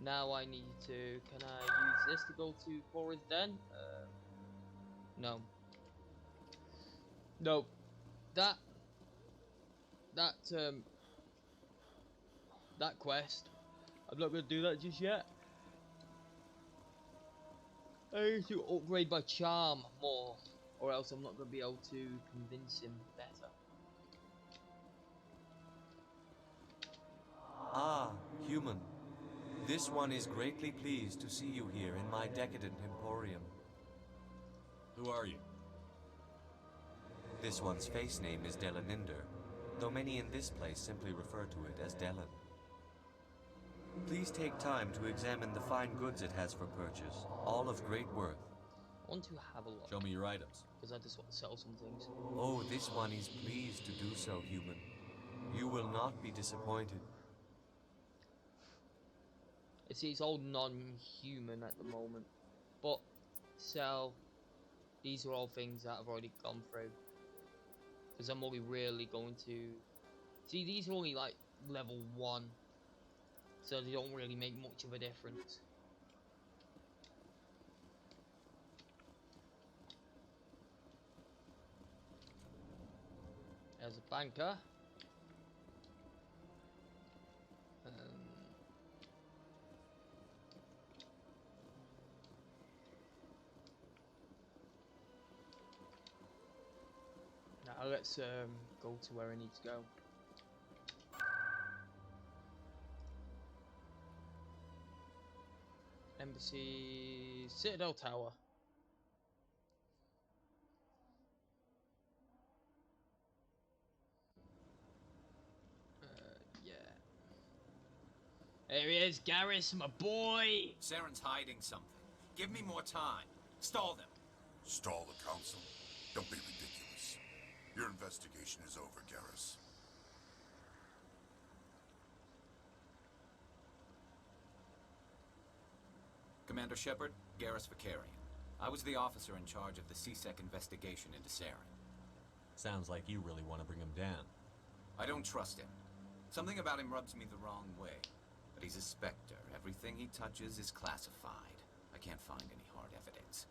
Now I need to... Can I use this to go to Cora's Den? No. No. That quest, I'm not going to do that just yet. I need to upgrade my charm more, or else I'm not going to be able to convince him better. Ah, human. This one is greatly pleased to see you here in my decadent emporium. Who are you? This one's face name is Delaninder, though many in this place simply refer to it as Delan. Please take time to examine the fine goods it has for purchase, all of great worth. I want to have a look. Show me your items. Because I just want to sell some things. Oh, this one is pleased to do so, human. You will not be disappointed. It's all non-human at the moment. But, sell. These are all things that I've already gone through. Because I'm only really going to... See, these are only like level 1. So they don't really make much of a difference. There's a banker. Now let's go to where I need to go. Embassy Citadel Tower. Yeah. There he is, Garrus, my boy. Saren's hiding something. Give me more time. Stall them. Stall the council? Don't be ridiculous. Your investigation is over, Garrus. Commander Shepard, Garrus Vicarian. I was the officer in charge of the CSEC investigation into Saren. Sounds like you really want to bring him down. I don't trust him. Something about him rubs me the wrong way. But he's a Spectre. Everything he touches is classified. I can't find any hard evidence.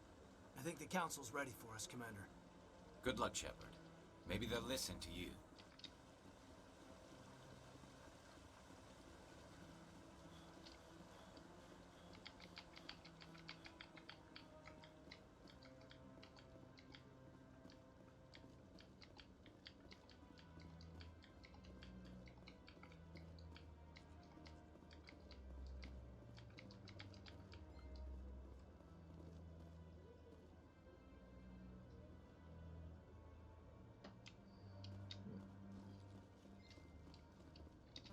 I think the Council's ready for us, Commander. Good luck, Shepard. Maybe they'll listen to you.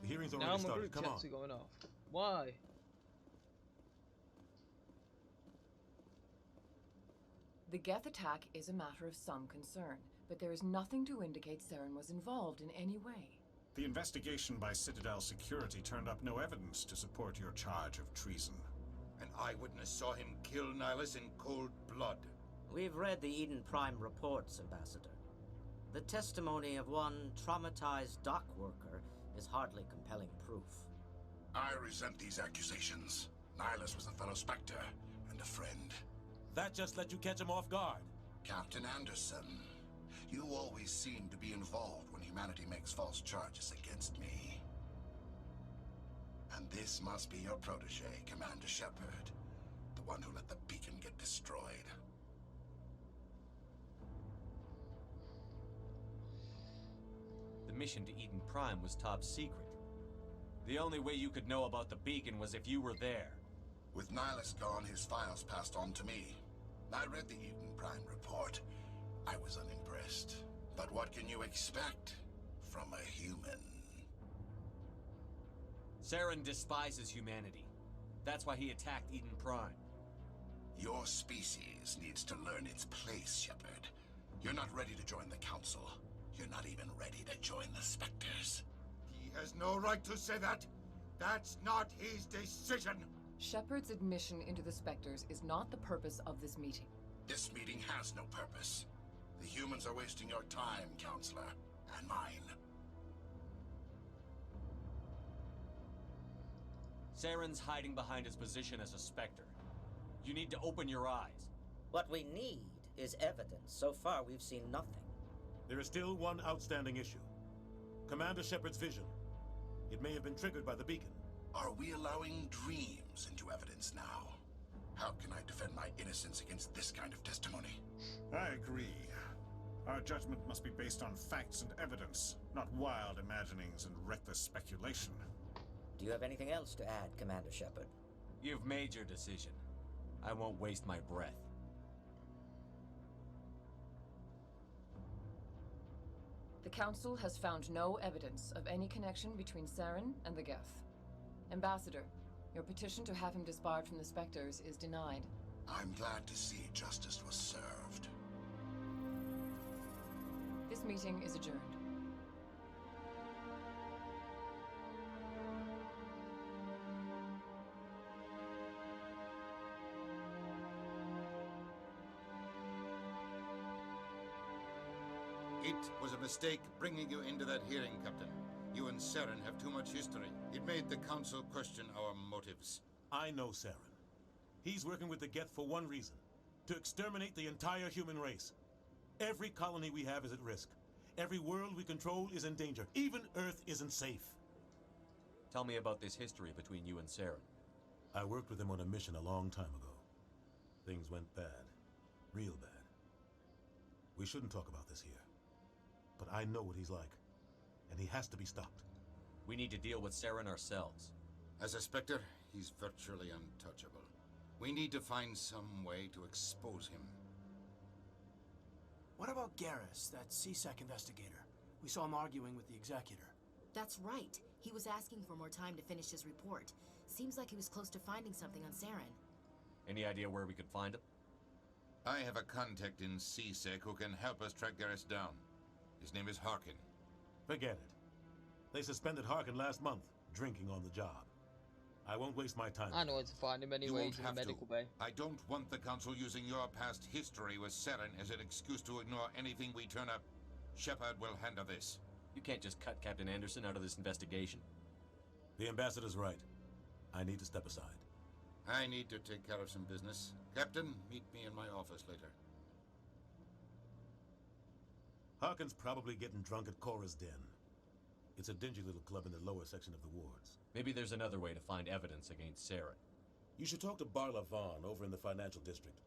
The hearing's Now already my started. group Come on. chats are going off. Why? The Geth attack is a matter of some concern, but there is nothing to indicate Saren was involved in any way. The investigation by Citadel Security turned up no evidence to support your charge of treason. An eyewitness saw him kill Nihilus in cold blood. We've read the Eden Prime reports, Ambassador. The testimony of one traumatized dock worker is hardly compelling proof. I resent these accusations. Nihilus was a fellow Spectre and a friend. That just let you catch him off guard. Captain Anderson, you always seem to be involved when humanity makes false charges against me. And this must be your protege, Commander Shepard, the one who let the beacon get destroyed. The mission to Eden Prime was top secret. The only way you could know about the beacon was if you were there. With Nihilus gone, his files passed on to me. I read the Eden Prime report. I was unimpressed. But what can you expect from a human? Saren despises humanity. That's why he attacked Eden Prime. Your species needs to learn its place, Shepard. You're not ready to join the Council. You're not even ready to join the Spectres. He has no right to say that. That's not his decision. Shepard's admission into the Spectres is not the purpose of this meeting. This meeting has no purpose. The humans are wasting your time, Counselor, and mine. Saren's hiding behind his position as a Spectre. You need to open your eyes. What we need is evidence. So far, we've seen nothing. There is still one outstanding issue. Commander Shepard's vision. It may have been triggered by the beacon. Are we allowing dreams into evidence now? How can I defend my innocence against this kind of testimony? I agree. Our judgment must be based on facts and evidence, not wild imaginings and reckless speculation. Do you have anything else to add, Commander Shepard? You've made your decision. I won't waste my breath. The Council has found no evidence of any connection between Saren and the Geth. Ambassador, your petition to have him disbarred from the Spectres is denied. I'm glad to see justice was served. This meeting is adjourned. It was a mistake bringing you into that hearing, Captain. You and Saren have too much history. It made the Council question our motives. I know Saren. He's working with the Geth for one reason. To exterminate the entire human race. Every colony we have is at risk. Every world we control is in danger. Even Earth isn't safe. Tell me about this history between you and Saren. I worked with him on a mission a long time ago. Things went bad. Real bad. We shouldn't talk about this here. But I know what he's like. And he has to be stopped. We need to deal with Saren ourselves. As a Spectre, he's virtually untouchable. We need to find some way to expose him. What about Garrus, that CSEC investigator? We saw him arguing with the Executor. That's right. He was asking for more time to finish his report. Seems like he was close to finding something on Saren. Any idea where we could find him? I have a contact in CSEC who can help us track Garrus down. His name is Harkin. Forget it. They suspended Harkin last month, drinking on the job. I won't waste my time. I know where to find him anyway. He's in the medical bay. I don't want the Council using your past history with Saren as an excuse to ignore anything we turn up. Shepard will handle this. You can't just cut Captain Anderson out of this investigation. The Ambassador's right. I need to step aside. I need to take care of some business. Captain, meet me in my office later. Harkin's probably getting drunk at Cora's Den. It's a dingy little club in the lower section of the wards. Maybe there's another way to find evidence against Saren. You should talk to Barla Vaughn over in the financial district.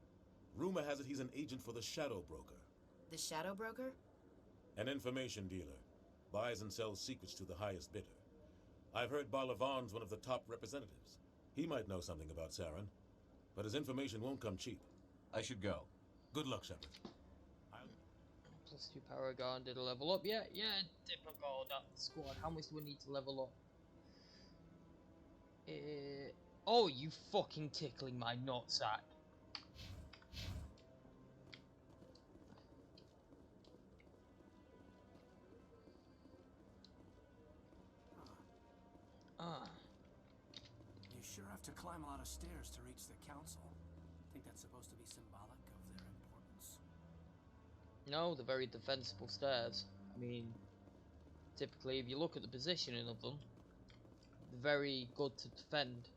Rumor has it he's an agent for the Shadow Broker. The Shadow Broker? An information dealer. Buys and sells secrets to the highest bidder. I've heard Barla Vaughn's one of the top representatives. He might know something about Saren, but his information won't come cheap. I should go. Good luck, Shepard. Plus 2 Paragon, did a level up yet? Yeah, typical that squad. How much do we need to level up? Oh, you fucking tickling my nutsack. You sure have to climb a lot of stairs to reach the Council. Think that's supposed to be symbolic of their importance? No, they're very defensible stairs. I mean, typically, if you look at the positioning of them, they're very good to defend.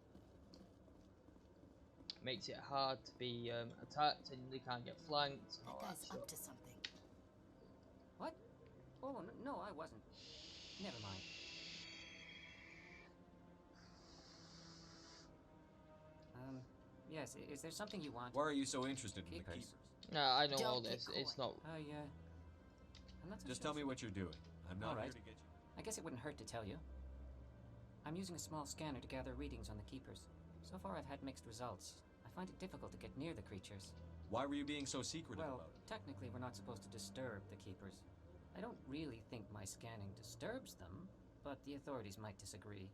Makes it hard to be attacked, and they can't get flanked. That guy's up to something. What? Oh, no, I wasn't. Never mind. Yes, is there something you want? Why are you so interested in the Keepers? Keepers? No, I know all this. It's not. I'm not so Just sure. tell me what you're doing. I'm not All right. here to get you. I guess it wouldn't hurt to tell you. I'm using a small scanner to gather readings on the Keepers. So far, I've had mixed results. I find it difficult to get near the creatures. Why were you being so secretive Well, about it? technically, we're not supposed to disturb the Keepers. I don't really think my scanning disturbs them, but the authorities might disagree.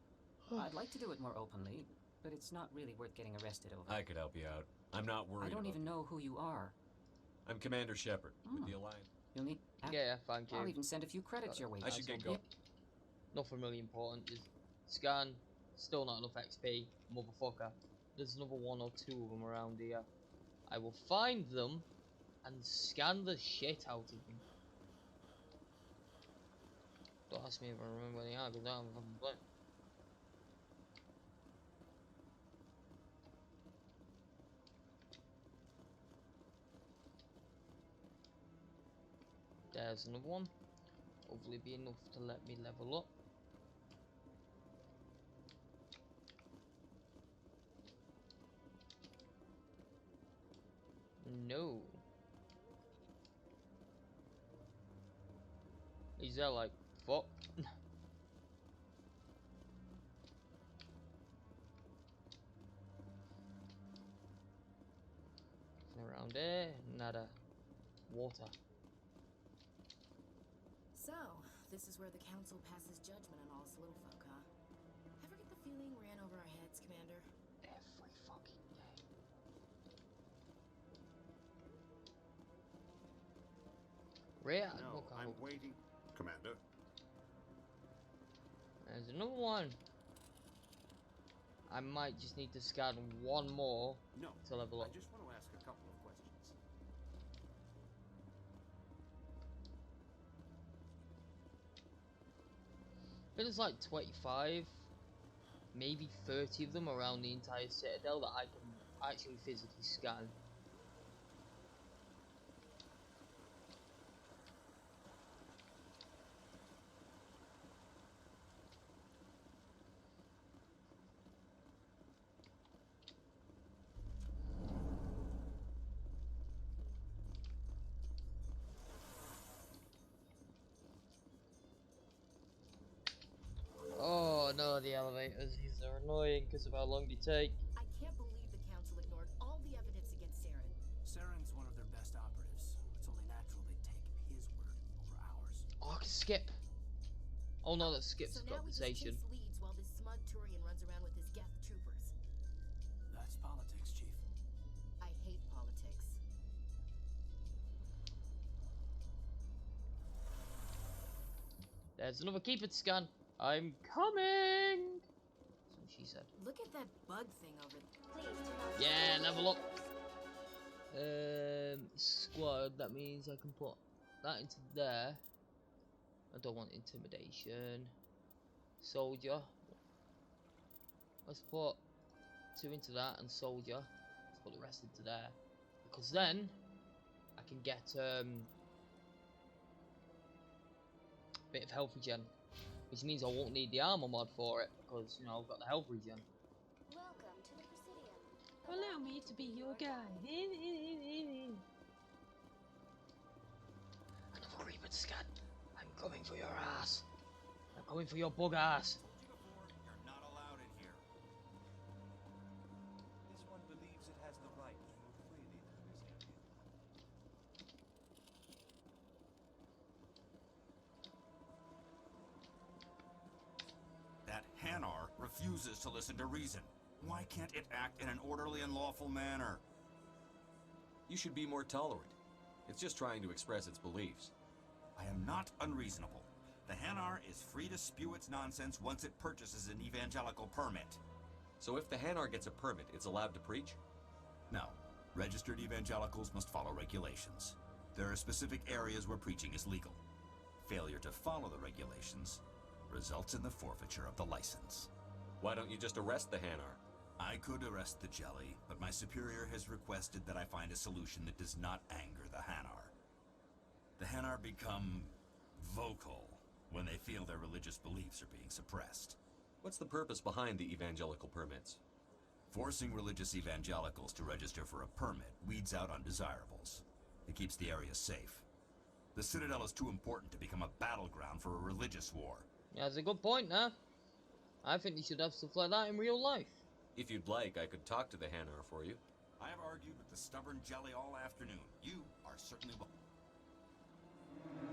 I'd like to do it more openly, but it's not really worth getting arrested over. I could help you out. I'm not worried. I don't about even know who you are. I'm Commander Shepard with the Alliance. You'll need. Yeah, thank you. I'll even send a few credits your way. I should get going. Nothing really important. Just scan. Still not enough XP, motherfucker. There's another 1 or 2 of them around here. I will find them and scan the shit out of them. Don't ask me if I remember where they are, because I haven't fucking played. There's another one. Hopefully be enough to let me level up. No. Is that like fuck? Around there, nada. Water. So, this is where the council passes judgment on all us little folk, huh? Ever get the feeling we're in over our heads, Commander? Every fucking day. Rare. No, I'm waiting. Commander. There's another one. I might just need to scan one more to level up. I just want to ask a couple of questions. There's like 25, maybe 30 of them around the entire citadel that I can actually physically scan. Oh no, the elevators, these are annoying because of how long they take. I can't believe the council ignored all the evidence against Saren. Saren's one of their best operatives. It's only natural they'd take his word over ours. Oh, I can skip. Oh no, that skips So now we just compensation. chase leads while this smug Turian runs around with his Geth troopers. That's politics, Chief. I hate politics. There's another keeper to scan. I'm coming! That's what she said. Look at that bug thing over there. Yeah, level up. Squad, that means I can put that into there. I don't want intimidation. Soldier. Let's put 2 into that and soldier. Let's put the rest into there. Because then I can get bit of health regen. Which means I won't need the armor mod for it because, you know, I've got the health regen. Welcome to the Presidium. Allow me to be your guide. Another creeper to scan. I'm coming for your ass. I'm coming for your bug ass. You're not allowed in here. This one believes it has the right to move freely through this area. That Hanar refuses to listen to reason. Why can't it act in an orderly and lawful manner? You should be more tolerant. It's just trying to express its beliefs. I am not unreasonable. The Hanar is free to spew its nonsense once it purchases an evangelical permit. So if the Hanar gets a permit, it's allowed to preach? No. Registered evangelicals must follow regulations. There are specific areas where preaching is legal. Failure to follow the regulations results in the forfeiture of the license. Why don't you just arrest the Hanar? I could arrest the jelly, but my superior has requested that I find a solution that does not anger the Hanar. The Hanar become vocal when they feel their religious beliefs are being suppressed. What's the purpose behind the evangelical permits? Forcing religious evangelicals to register for a permit weeds out undesirables. It keeps the area safe. The Citadel is too important to become a battleground for a religious war. Yeah, that's a good point, huh? I think you should have stuff like that in real life. If you'd like, I could talk to the Hanar for you. I have argued with the stubborn jelly all afternoon. You are certainly welcome.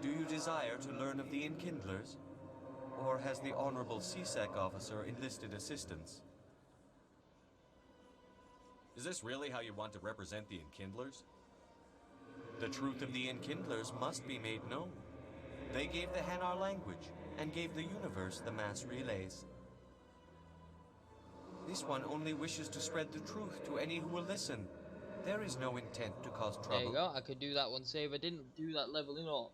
Do you desire to learn of the Enkindlers? Or has the Honorable CSEC officer enlisted assistance? Is this really how you want to represent the Enkindlers? The truth of the Enkindlers must be made known. They gave the Hanar language, and gave the universe the mass relays. This one only wishes to spread the truth to any who will listen. There is no intent to cause trouble. There you go, I could do that one, save. I didn't do that leveling up.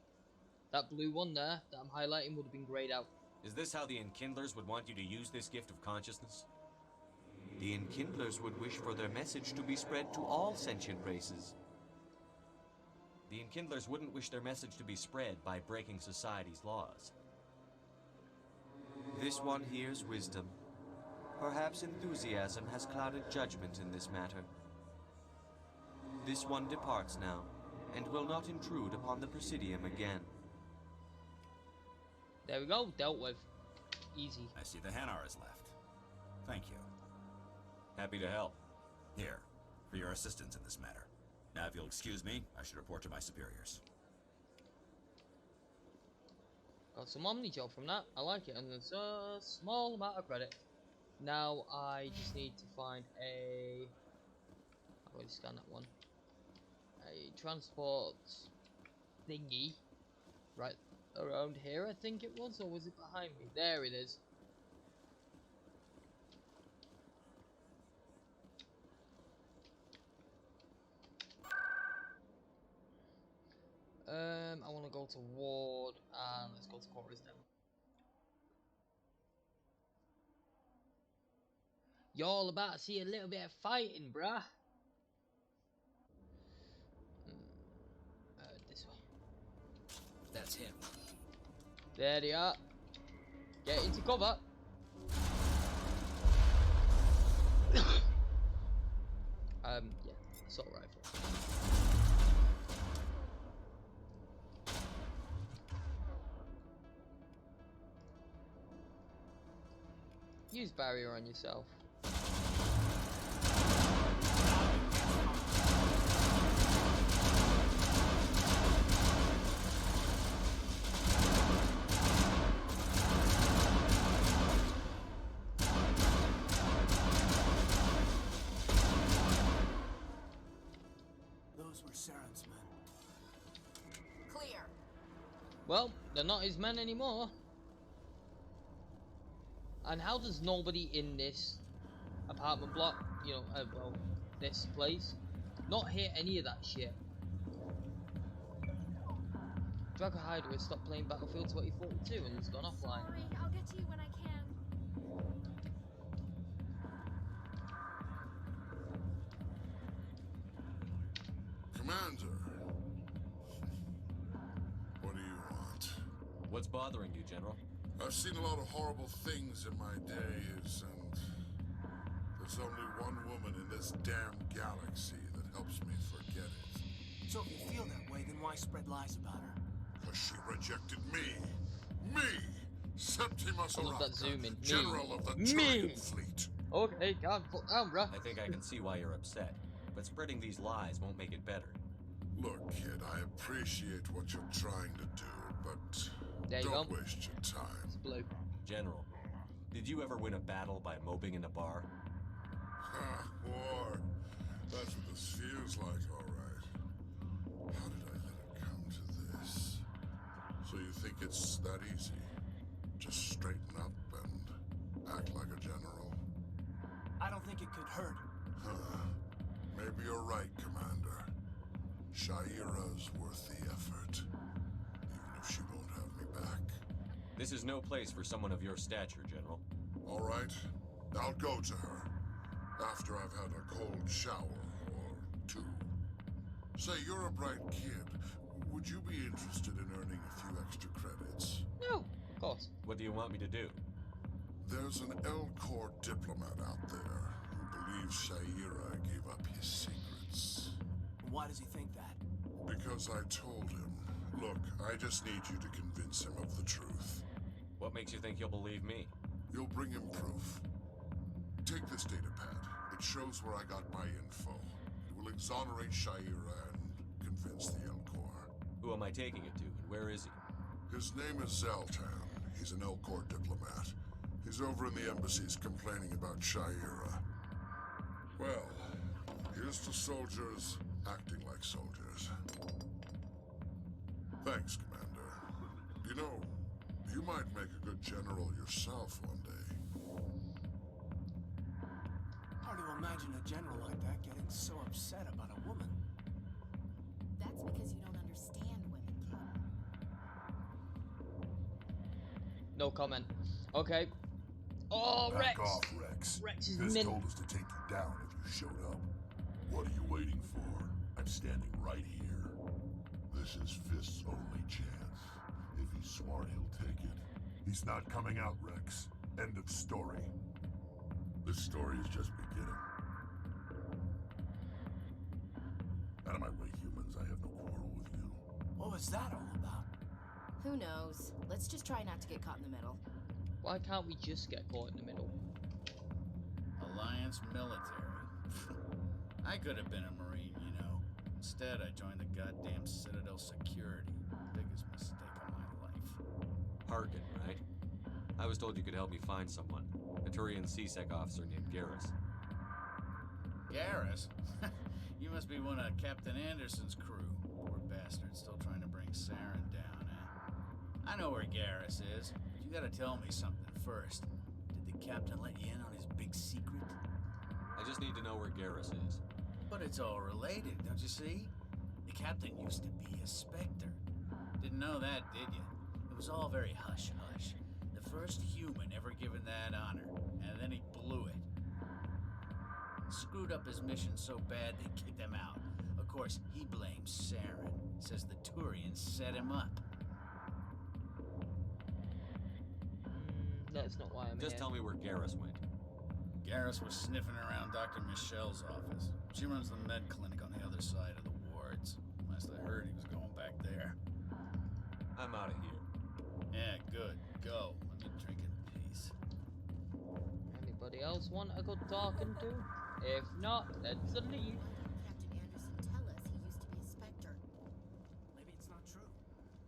That blue one there, that I'm highlighting, would have been grayed out. Is this how the Enkindlers would want you to use this gift of consciousness? The Enkindlers would wish for their message to be spread to all sentient races. The Enkindlers wouldn't wish their message to be spread by breaking society's laws. This one hears wisdom. Perhaps enthusiasm has clouded judgment in this matter. This one departs now, and will not intrude upon the Presidium again. There we go, dealt with. Easy. I see the Hanar is left. Thank you. Happy to help. Here, for your assistance in this matter. Now, if you'll excuse me, I should report to my superiors. Got some Omni job from that. I like it, and there's a small amount of credit. Now I just need to find a. I've already scanned that one. A transport thingy, right around here. I think it was, or was it behind me? There it is. I want to go to Ward, and let's go to quarters then. Y'all about to see a little bit of fighting, bruh. This way. That's him. There they are. Get into cover. Yeah, assault rifle. Use barrier on yourself. Those were Saren's men. Clear. Well, they're not his men anymore. And how does nobody in this apartment block, you know, well, this place, not hear any of that shit? Draco Hydra has stopped playing Battlefield 2042 and has gone offline. Sorry, I'll get to you when I can. Commander. What do you want? What's bothering you, General? I've seen a lot of horrible things in my days, and there's only one woman in this damn galaxy that helps me forget it. So if you feel that way, then why spread lies about her? Because she rejected me! Me! Septimus I love that zoom in. General of the Turian Fleet! Okay, calm down, bruh. I think I can see why you're upset, but spreading these lies won't make it better. Look, kid, I appreciate what you're trying to do, but there you don't go. waste your time. It's blue. General, did you ever win a battle by moping in a bar? Ha, war. That's what this feels like, alright. How did I let it come to this? So you think it's that easy? Just straighten up and act like a general? I don't think it could hurt. Huh. Maybe you're right, Commander. Shaira's worth the effort. Even if she won't have me back. This is no place for someone of your stature, General. Alright. I'll go to her. After I've had a cold shower, or two. Say, you're a bright kid. Would you be interested in earning a few extra credits? No, of course. What do you want me to do? There's an L-Corps diplomat out there who believes Shaira gave up his secrets. Why does he think that? Because I told him. Look, I just need you to convince him of the truth. What makes you think he'll believe me? You'll bring him proof. Take this data pad. It shows where I got my info. It will exonerate Shaira and convince the L-Corps. Who am I taking it to, and where is he? His name is Zaltan. He's an L-Corps diplomat. He's over in the embassies complaining about Shaira. Well, here's to soldiers acting like soldiers. Thanks, Commander. You know, you might make a good general yourself one day. Hard to imagine a general like that getting so upset about a woman. That's because you don't understand women, kid. No comment. Okay. Oh, Back Rex! off, Rex. Rex is Biz min. told us to take you down if you showed up. What are you waiting for? I'm standing right here. is his fist's only chance. If he's smart, he'll take it. He's not coming out, Rex. End of story. This story is just beginning. Out of my way, humans. I have no quarrel with you. What was that all about? Who knows? Let's just try not to get caught in the middle. Why can't we just get caught in the middle? Alliance military. I could have been a Marine, you know. Instead, I joined the goddamn Citadel security. Biggest mistake of my life. Harkin, right? I was told you could help me find someone. A Turian CSEC officer named Garrus. Garrus? You must be one of Captain Anderson's crew. Poor bastard, still trying to bring Saren down, eh? I know where Garrus is, but you gotta tell me something first. Did the captain let you in on his big secret? I just need to know where Garrus is. But it's all related, don't you see? The captain used to be a Spectre. Didn't know that, did you? It was all very hush-hush. The first human ever given that honor, and then he blew it. Screwed up his mission so bad they kicked him out. Of course, he blames Saren. Says the Turians set him up. That's not why I'm Just here. tell me where Garrus went. Garrus was sniffing around Dr. Michelle's office. She runs the med clinic on the other side of the wards. Last I heard, he was going back there. I'm out of here. Yeah, good. Go. Let me drink in peace. Anybody else want a good talking to? If not, let's leave. Captain Anderson tell us he used to be a Spectre. Maybe it's not true.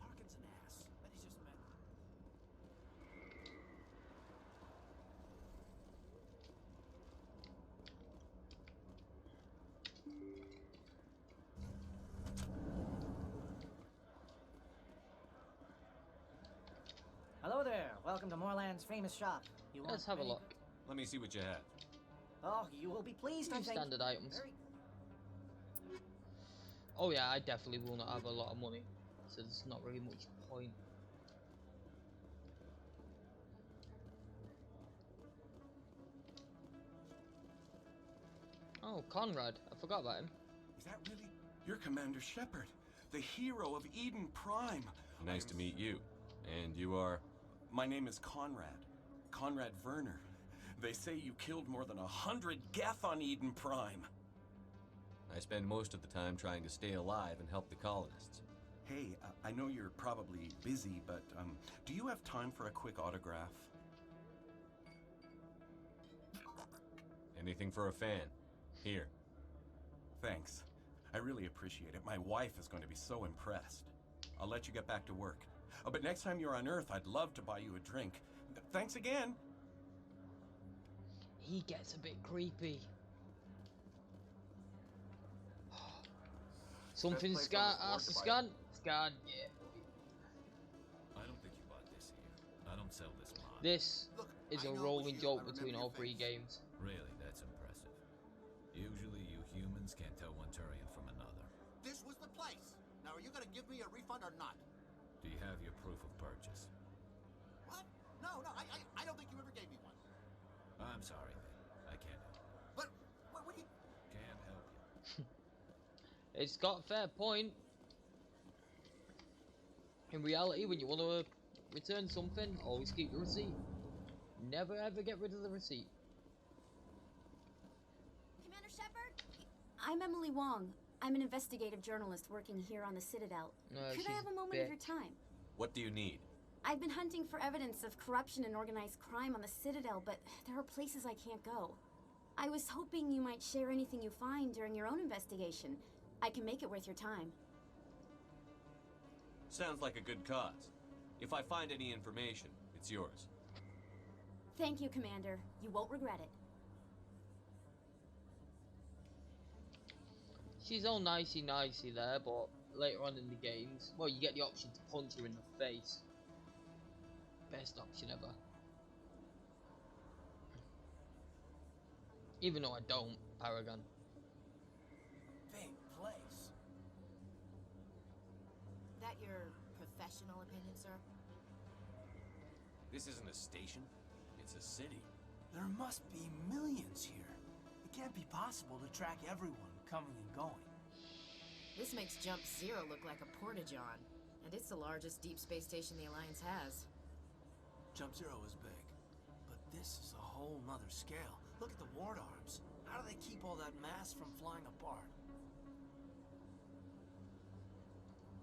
Harkin's an ass. Bet he's just met. Hello there. Welcome to Moorland's famous shop. You want Let's have a any- look. Let me see what you have. Oh, you will be pleased, I Few think. standard items. Very- Oh yeah, I definitely will not have a lot of money, so there's not really much point. Oh, Conrad. I forgot about him. Is that really? You're Commander Shepard, the hero of Eden Prime. Nice to meet you. And you are? My name is Conrad. Conrad Werner. They say you killed more than 100 Geth on Eden Prime. I spend most of the time trying to stay alive and help the colonists. Hey, I know you're probably busy, but do you have time for a quick autograph? Anything for a fan. Here. Thanks. I really appreciate it. My wife is going to be so impressed. I'll let you get back to work. Oh, but next time you're on Earth, I'd love to buy you a drink. Thanks again. He gets a bit creepy. Something scan, yeah. I don't think you bought this here. I don't sell this mod. This is a rolling joke between all three games. Really, that's impressive. Usually you humans can't tell one Turian from another. This was the place. Now, are you going to give me a refund or not? Do you have your proof of purchase? What? No, I don't think you ever gave me one. I'm sorry, man. I can't help you. But, what do you... Can't help you. It's got a fair point. In reality, when you want to return something, always keep the receipt. Never ever get rid of the receipt. Commander Shepard? I'm Emily Wong. I'm an investigative journalist working here on the Citadel. Could I have a moment of your time? What do you need? I've been hunting for evidence of corruption and organized crime on the Citadel, but there are places I can't go. I was hoping you might share anything you find during your own investigation. I can make it worth your time. Sounds like a good cause. If I find any information, it's yours. Thank you, Commander. You won't regret it. She's all nicey there, but later on in the games, well, you get the option to punch her in the face. Best option ever. Even though I don't, Paragon. Big place. That your professional opinion, sir? This isn't a station. It's a city. There must be millions here. It can't be possible to track everyone coming and going. This makes Jump Zero look like a porta-john. And it's the largest deep space station the Alliance has. Jump Zero is big, but this is a whole nother scale. Look at the ward arms. How do they keep all that mass from flying apart?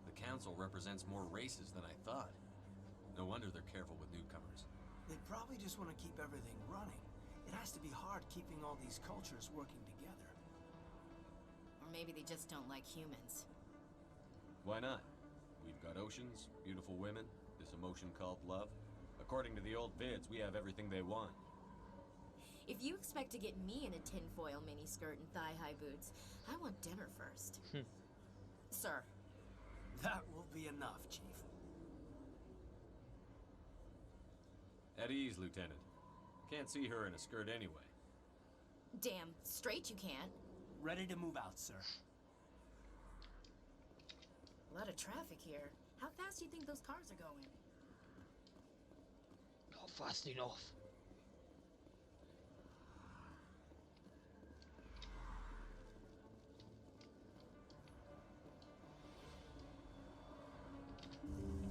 The council represents more races than I thought. No wonder they're careful with newcomers. They probably just want to keep everything running. It has to be hard keeping all these cultures working together. Or maybe they just don't like humans. Why not? We've got oceans, beautiful women, this emotion called love. According to the old vids, we have everything they want. If you expect to get me in a tinfoil miniskirt and thigh-high boots, I want dinner first. Sir. That will be enough, Chief. At ease, Lieutenant. Can't see her in a skirt anyway. Damn straight you can't. Ready to move out, sir. A lot of traffic here. How fast do you think those cars are going? Not fast enough.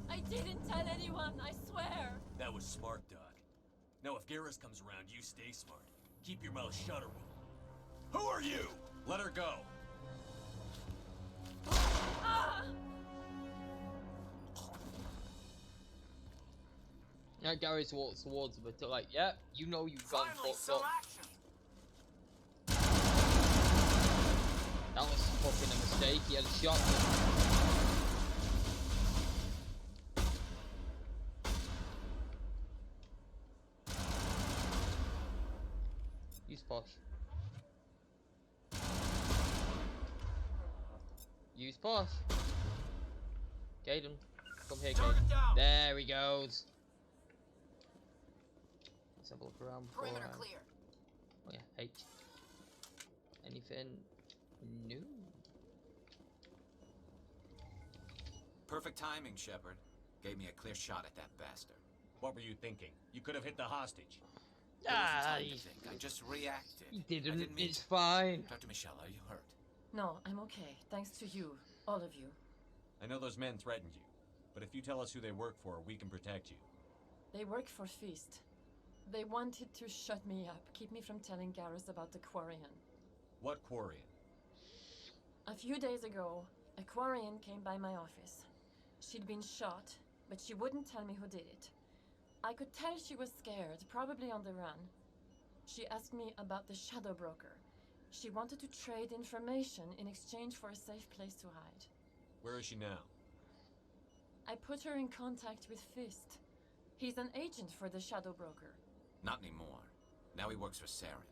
I didn't tell anyone, I swear. That was smart, Doc. Now if Garrus comes around, you stay smart. Keep your mouth shut or we'll... Who are you? Let her go. Ah! Now Gary walks towards him, but like, yeah, you know you've gone fucked up. That was fucking a mistake. He had a shotgun. Use Posh. Use Posh. Caden. Come here, Caden. There he goes. Let's have a look around before. Perimeter clear. Oh yeah, H. Anything new? Perfect timing, Shepard. Gave me a clear shot at that bastard. What were you thinking? You could have hit the hostage. I just reacted. He didn't. I didn't mean It's to. fine. Dr. Michelle, are you hurt? No, I'm okay. Thanks to you. All of you. I know those men threatened you, but if you tell us who they work for, we can protect you. They work for Feast. They wanted to shut me up, keep me from telling Garrus about the Quarian. What Quarian? A few days ago, a Quarian came by my office. She'd been shot, but she wouldn't tell me who did it. I could tell she was scared, probably on the run. She asked me about the Shadow Broker. She wanted to trade information in exchange for a safe place to hide. Where is she now? I put her in contact with Fist. He's an agent for the Shadow Broker. Not anymore. Now he works for Saren.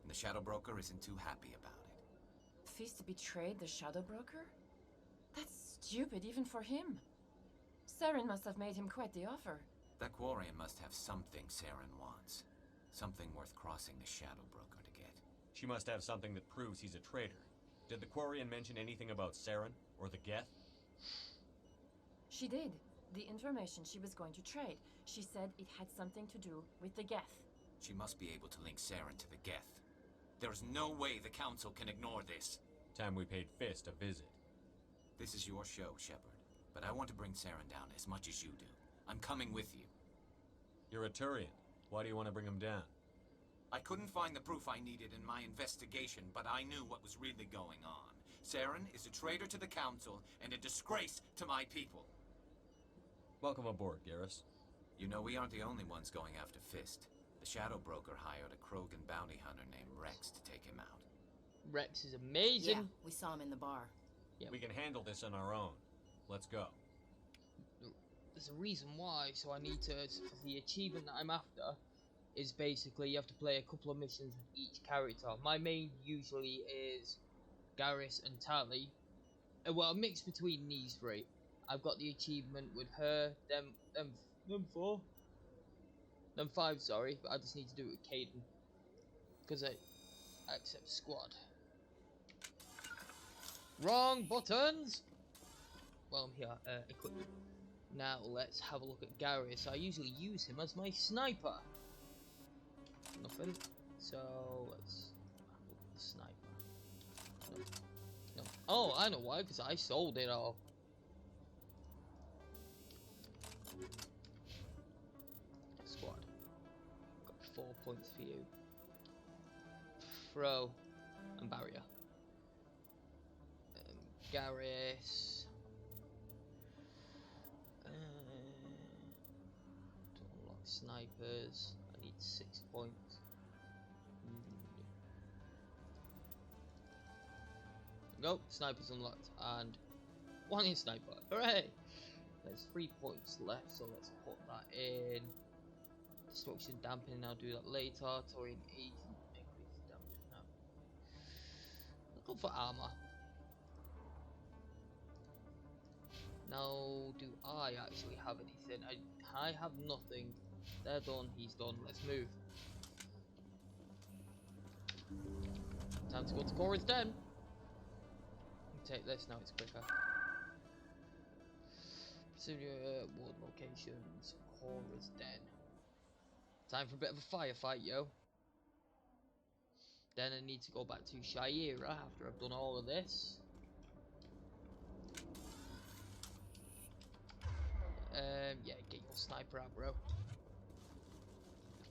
And the Shadow Broker isn't too happy about it. Fist betrayed the Shadow Broker? That's stupid even for him. Saren must have made him quite the offer. That Quarian must have something Saren wants. Something worth crossing the Shadow Broker to get. She must have something that proves he's a traitor. Did the Quarian mention anything about Saren or the Geth? She did. The information she was going to trade. She said it had something to do with the Geth. She must be able to link Saren to the Geth. There's no way the Council can ignore this. Time we paid Fist a visit. This is your show, Shepard. But I want to bring Saren down as much as you do. I'm coming with you. You're a Turian. Why do you want to bring him down? I couldn't find the proof I needed in my investigation, but I knew what was really going on. Saren is a traitor to the Council and a disgrace to my people. Welcome aboard, Garrus. You know, we aren't the only ones going after Fist. The Shadow Broker hired a Krogan bounty hunter named Rex to take him out. Rex is amazing. Yeah, we saw him in the bar. Yep. We can handle this on our own. Let's go. There's a reason why, so I need to... The achievement that I'm after is basically you have to play a couple of missions with each character. My main usually is Garrus and Tali. Well, a mix between these three. I've got the achievement with her, them four. Them five, sorry, but I just need to do it with Caden. Because I accept squad. Wrong buttons! Well, I'm here, equipment. Now let's have a look at Garrus. I usually use him as my sniper. Nothing. So let's have a look at the sniper. No. Oh, I know why, because I sold it all. Squad. Got 4 points for you. Throw and barrier. Garrus. To unlock snipers. I need 6 points. Go, snipers unlocked, and 1 in sniper. Hooray! There's 3 points left, so let's put that in. Destruction dampening, I'll do that later. Taurian agent, increase damage now. Let's go for armor. Now, do I actually have anything? I have nothing. They're done, he's done. Let's move. Time to go to Cora's Den. Take this, now it's quicker. Presidio ward locations, Cora's Den. Time for a bit of a firefight, yo. Then I need to go back to Shira after I've done all of this. Yeah, get your sniper out, bro.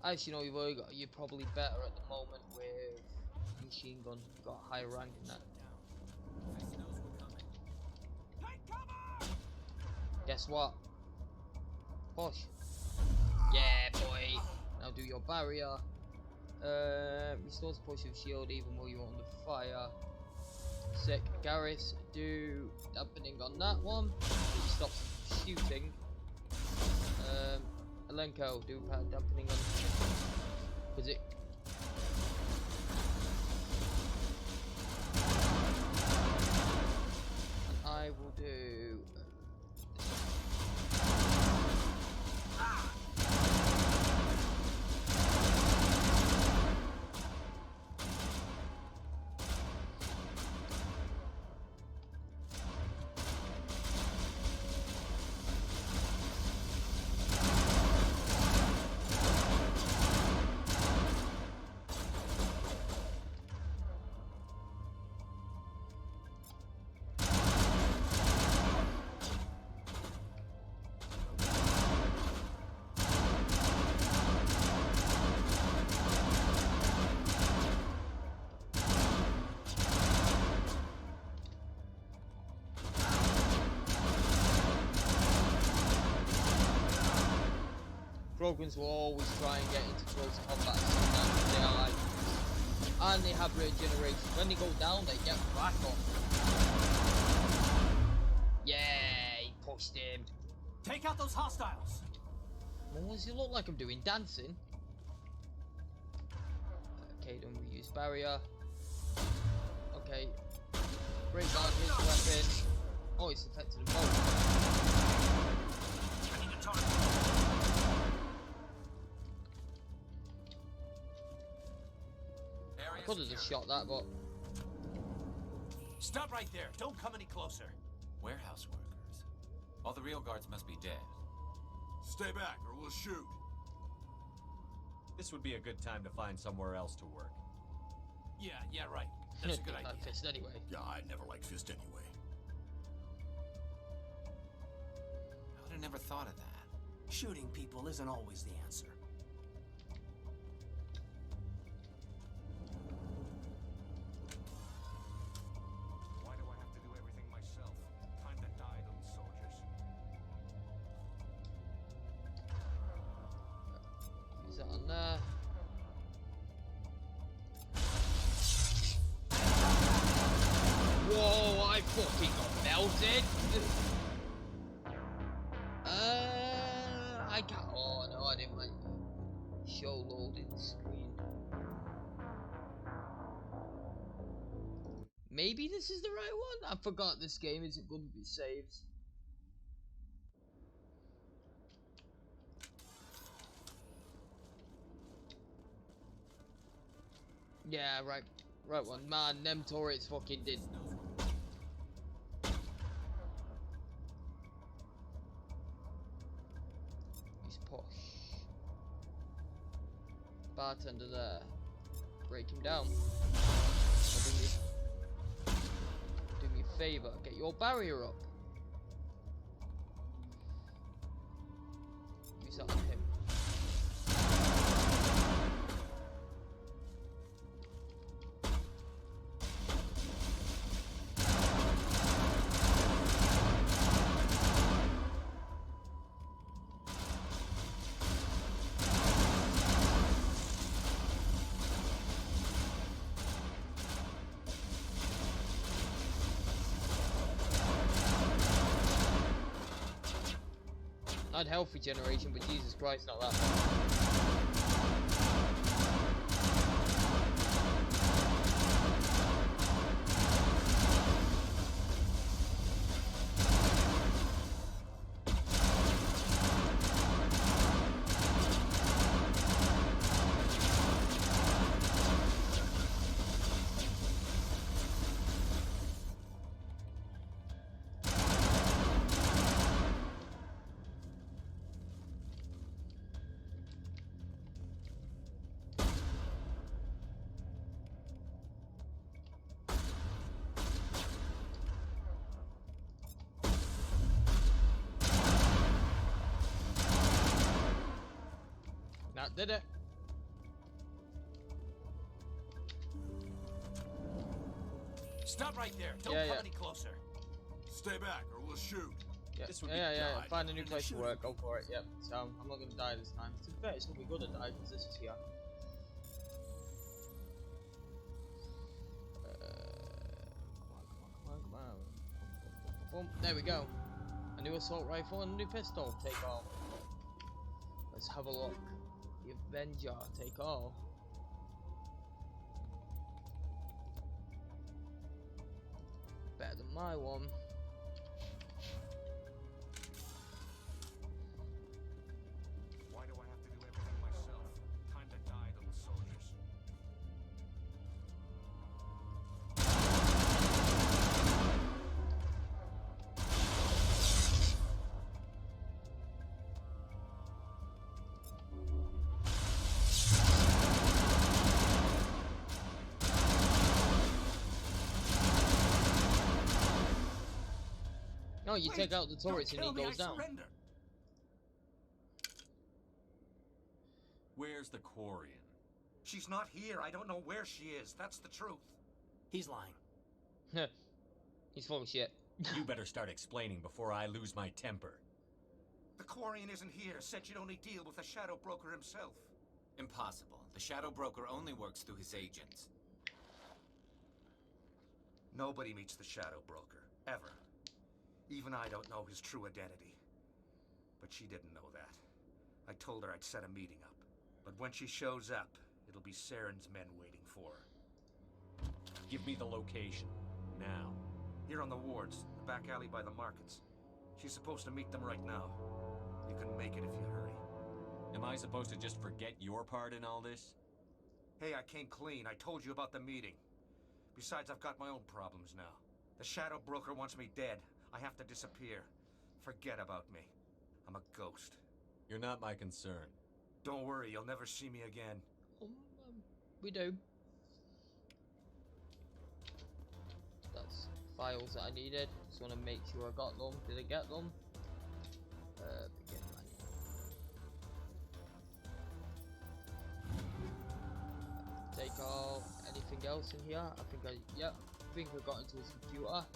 As you know, you're probably better at the moment with machine gun. You've got higher rank than that. Guess what? Push. Yeah, boy. Now do your barrier. Restores push of shield even while you're under fire. Sick. Garrus, do dampening on that one. It stops shooting. Elenko, do dampening on. Was it? And I will do. Krogans will always try and get into close combat, sometimes they are like, and they have regeneration. When they go down, they get back up. Yeah, he pushed him. Take out those hostiles. What does it look like I'm doing? Dancing? Okay, don't reuse barrier. Okay. Break down his weapon. Oh, it's affected them both. I need to target. I could have just shot that, but... Stop right there. Don't come any closer. Warehouse workers. All the real guards must be dead. Stay back, or we'll shoot. This would be a good time to find somewhere else to work. Yeah, right. That's a good idea. Fist anyway. Yeah, I never liked Fist anyway. I would have never thought of that. Shooting people isn't always the answer. Why do I have to do everything myself? Time to die, little soldiers. Is that on there? Whoa, I fucking got melted! I can't. Oh no, I didn't like show loading screen. Maybe this is the right one? I forgot this game isn't good with its saves. Yeah, right one. Man, them turrets fucking did. He's push. Bartender there. Break him down. Do me a favor. Get your barrier up. Use that on him. Not health regeneration, but Jesus Christ, not that bad. That did it. Stop right there. Don't come any closer. Stay back or we'll shoot. Yeah, This would be yeah. God. Find a new place to work. Go for it. Yep. So I'm not gonna die this time. To be fair, it's gonna be good to die because this is here. Come on. Boom. There we go. A new assault rifle and a new pistol. Take all. Let's have a look. The Avenger. Take all. Better than my one. Why do I have to do everything myself? Time to die, little soldiers. No, you take out the turrets and he goes down. Surrender. Where's the Quarian? She's not here. I don't know where she is. That's the truth. He's lying. He's full of shit. You better start explaining before I lose my temper. The Quarian isn't here. Said she'd only deal with the Shadow Broker himself. Impossible. The Shadow Broker only works through his agents. Nobody meets the Shadow Broker. Ever. Even I don't know his true identity. But she didn't know that. I told her I'd set a meeting up. But when she shows up, it'll be Saren's men waiting for her. Give me the location. Now. Here on the wards, the back alley by the markets. She's supposed to meet them right now. You can make it if you hurry. Am I supposed to just forget your part in all this? Hey, I came clean. I told you about the meeting. Besides, I've got my own problems now. The Shadow Broker wants me dead. I have to disappear. Forget about me. I'm a ghost. You're not my concern. Don't worry, you'll never see me again. We do. That's files that I needed. Just want to make sure I got them. Did I get them? Begin manual. Take all. Anything else in here? I think I got into his computer.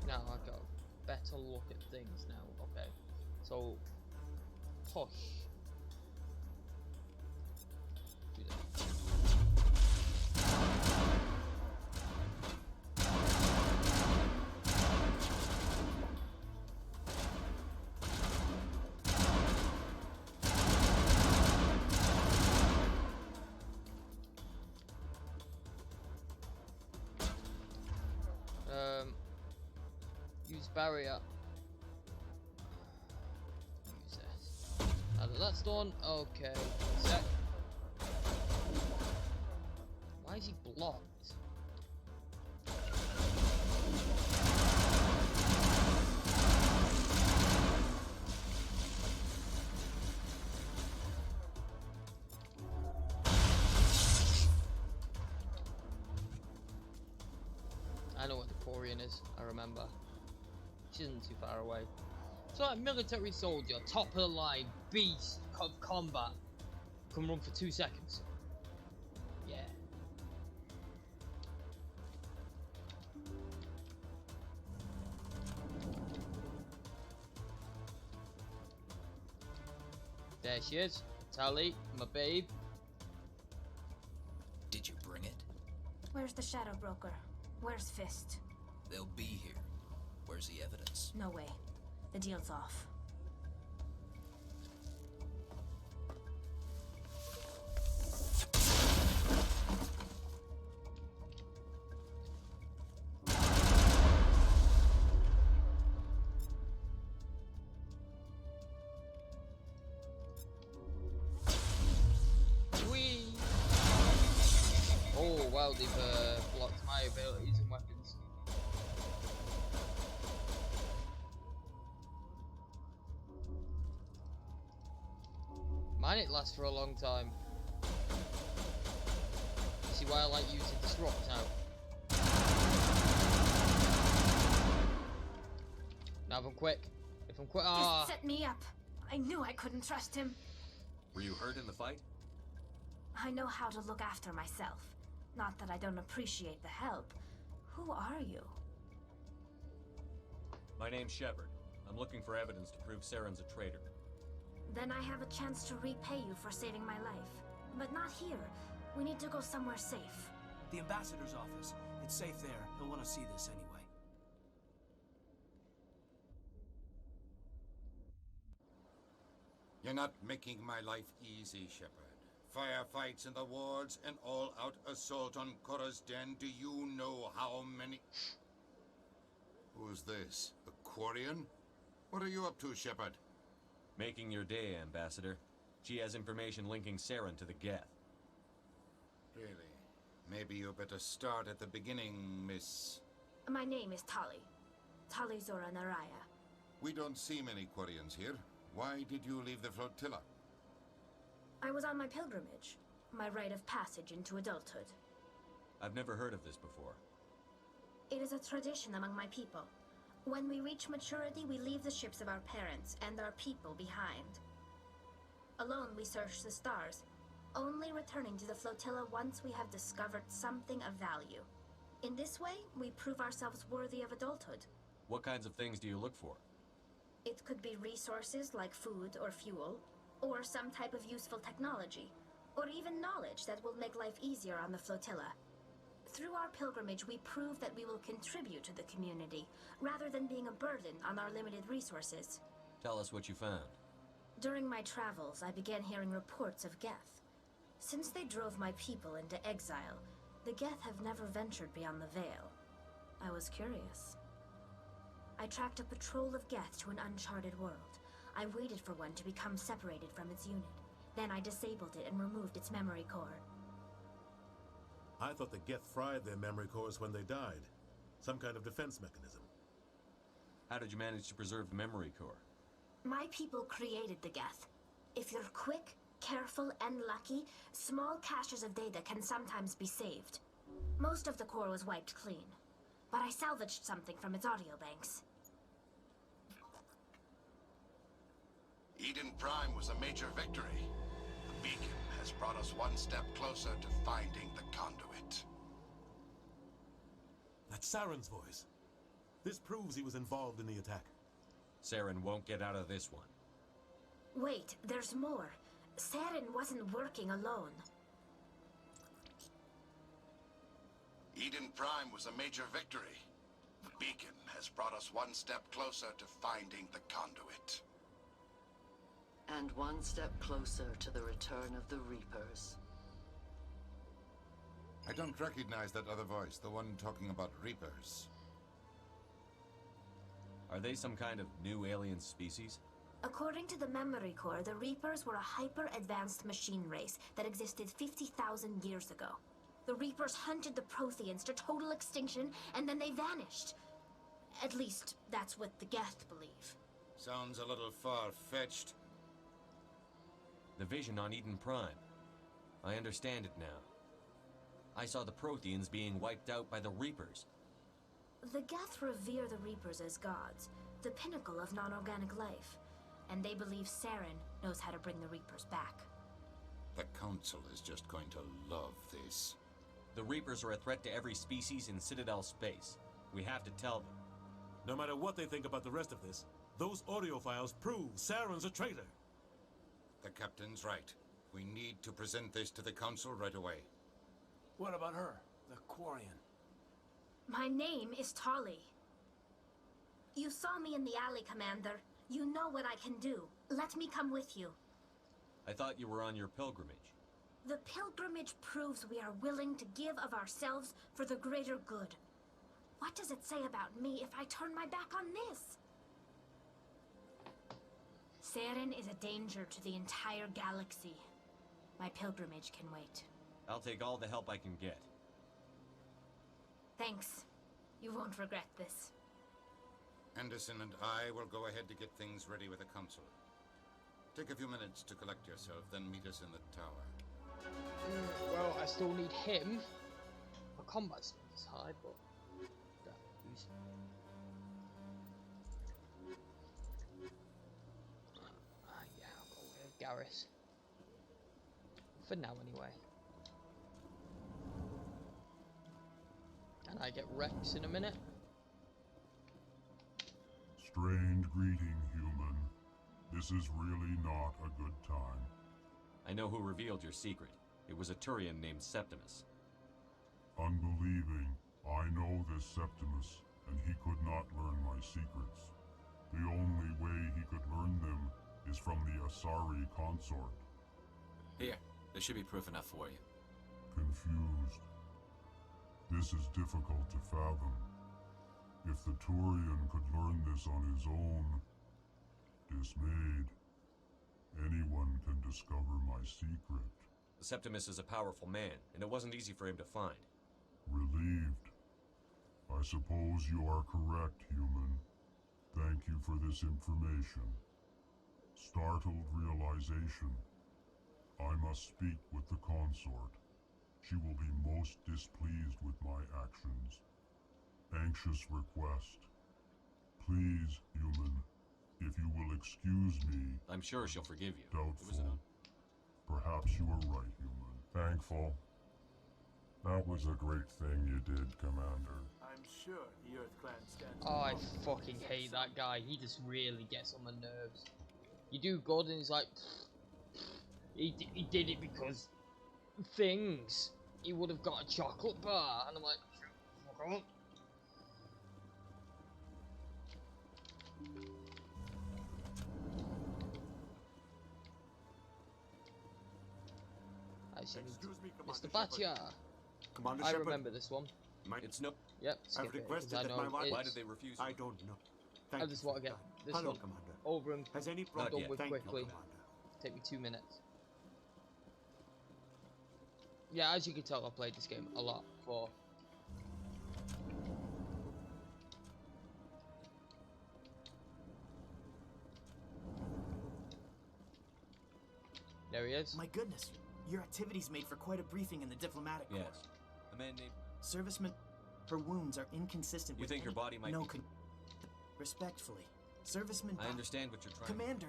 Now I got a better look at things now. Okay, so push. Do that. Use barrier. Use this. Now that that's done, okay. Set. Why is he blocked? I know what the Quarian is, I remember. Which isn't too far away. It's like military soldier, top of the line, beast of combat. Can run for 2 seconds. Yeah. There she is. Tally, my babe. Did you bring it? Where's the Shadow Broker? Where's Fist? They'll be here. Where's the evidence? No way. The deal's off. Wow, they've blocked my abilities and weapons. Mine it lasts for a long time. You see why I like using disrupt now. Now if I'm quick. If I'm quick, Just set me up. I knew I couldn't trust him. Were you hurt in the fight? I know how to look after myself. Not that I don't appreciate the help. Who are you? My name's Shepard. I'm looking for evidence to prove Saren's a traitor. Then I have a chance to repay you for saving my life. But not here. We need to go somewhere safe. The ambassador's office. It's safe there. He'll want to see this anyway. You're not making my life easy, Shepard. Firefights in the wards, an all-out assault on Korra's den. Do you know how many... Who's this? A Quarian? What are you up to, Shepard? Making your day, Ambassador. She has information linking Saren to the Geth. Really? Maybe you better start at the beginning, Miss... My name is Tali. Tali Zora Naraya. We don't see many Quarians here. Why did you leave the flotilla? I was on my pilgrimage. My rite of passage into adulthood. I've never heard of this before. It is a tradition among my people. When we reach maturity, we leave the ships of our parents and our people behind. Alone, we search the stars, only returning to the flotilla once we have discovered something of value. In this way, we prove ourselves worthy of adulthood. What kinds of things do you look for? It could be resources like food or fuel, or some type of useful technology, or even knowledge that will make life easier on the flotilla. Through our pilgrimage, we prove that we will contribute to the community, rather than being a burden on our limited resources. Tell us what you found. During my travels, I began hearing reports of Geth. Since they drove my people into exile, the Geth have never ventured beyond the Veil. I was curious. I tracked a patrol of Geth to an uncharted world. I waited for one to become separated from its unit. Then I disabled it and removed its memory core. I thought the Geth fried their memory cores when they died. Some kind of defense mechanism. How did you manage to preserve the memory core? My people created the Geth. If you're quick, careful, and lucky, small caches of data can sometimes be saved. Most of the core was wiped clean, but I salvaged something from its audio banks. Eden Prime was a major victory. The beacon has brought us one step closer to finding the conduit. That's Saren's voice. This proves he was involved in the attack. Saren won't get out of this one. Wait, there's more. Saren wasn't working alone. Eden Prime was a major victory. The beacon has brought us one step closer to finding the conduit. And one step closer to the return of the Reapers. I don't recognize that other voice, the one talking about Reapers. Are they some kind of new alien species? According to the memory core, the Reapers were a hyper-advanced machine race that existed 50,000 years ago. The Reapers hunted the Protheans to total extinction, and then they vanished. At least, that's what the Geth believe. Sounds a little far-fetched. The vision on Eden Prime. I understand it now. I saw the Protheans being wiped out by the Reapers. The Geth revere the Reapers as gods, the pinnacle of non-organic life, and they believe Saren knows how to bring the Reapers back. The Council is just going to love this. The Reapers are a threat to every species in Citadel space. We have to tell them. No matter what they think about the rest of this, those audio files prove Saren's a traitor. The Captain's right. We need to present this to the Council right away. What about her, the Quarian? My name is Tali. You saw me in the alley, Commander. You know what I can do. Let me come with you. I thought you were on your pilgrimage. The pilgrimage proves we are willing to give of ourselves for the greater good. What does it say about me if I turn my back on this? Saren is a danger to the entire galaxy. My pilgrimage can wait. I'll take all the help I can get. Thanks. You won't regret this. Anderson and I will go ahead to get things ready with the Council. Take a few minutes to collect yourself, then meet us in the tower. Well, I still need him. My combat strength is high, but that use. Yeah, I'll go with Garrus. For now, anyway. And I get Rex in a minute. Strange greeting, human. This is really not a good time. I know who revealed your secret. It was a Turian named Septimus. Unbelieving, I know this Septimus, and he could not learn my secrets. The only way he could learn them is from the Asari consort. Here, there should be proof enough for you. Confused. This is difficult to fathom. If the Turian could learn this on his own, dismayed, anyone can discover my secret. Septimus is a powerful man, and it wasn't easy for him to find. Relieved. I suppose you are correct, human. Thank you for this information. Startled realization. I must speak with the consort. She will be most displeased with my actions. Anxious request. Please, human, if you will excuse me... I'm sure she'll forgive you. Doubtful. Perhaps you are right, human. Thankful. That was a great thing you did, Commander. I'm sure the Earth Clan stands. Oh, I fucking hate that guy. He just really gets on my nerves. You do good and he's like... He did it because... things. He would have got a chocolate bar. And I'm like... Fuck off. Excuse me, Mr. Commander Batia. Commander I Shepard. remember this one. It's no. Yep. Skip I've it, requested 'cause I that know my wife. Why did they refuse you? I don't know. Thank I you just for want to your get time. this Hello, one Commander. over and Has any done problem? with Thank you, quickly. Commander. Take me 2 minutes. Yeah, as you can tell, I played this game a lot before. There he is. My goodness, your activities made for quite a briefing in the diplomatic corps. Yes. A man named... Serviceman, her wounds are inconsistent You with think her body might no, be... respectfully, Serviceman I understand what you're trying Commander,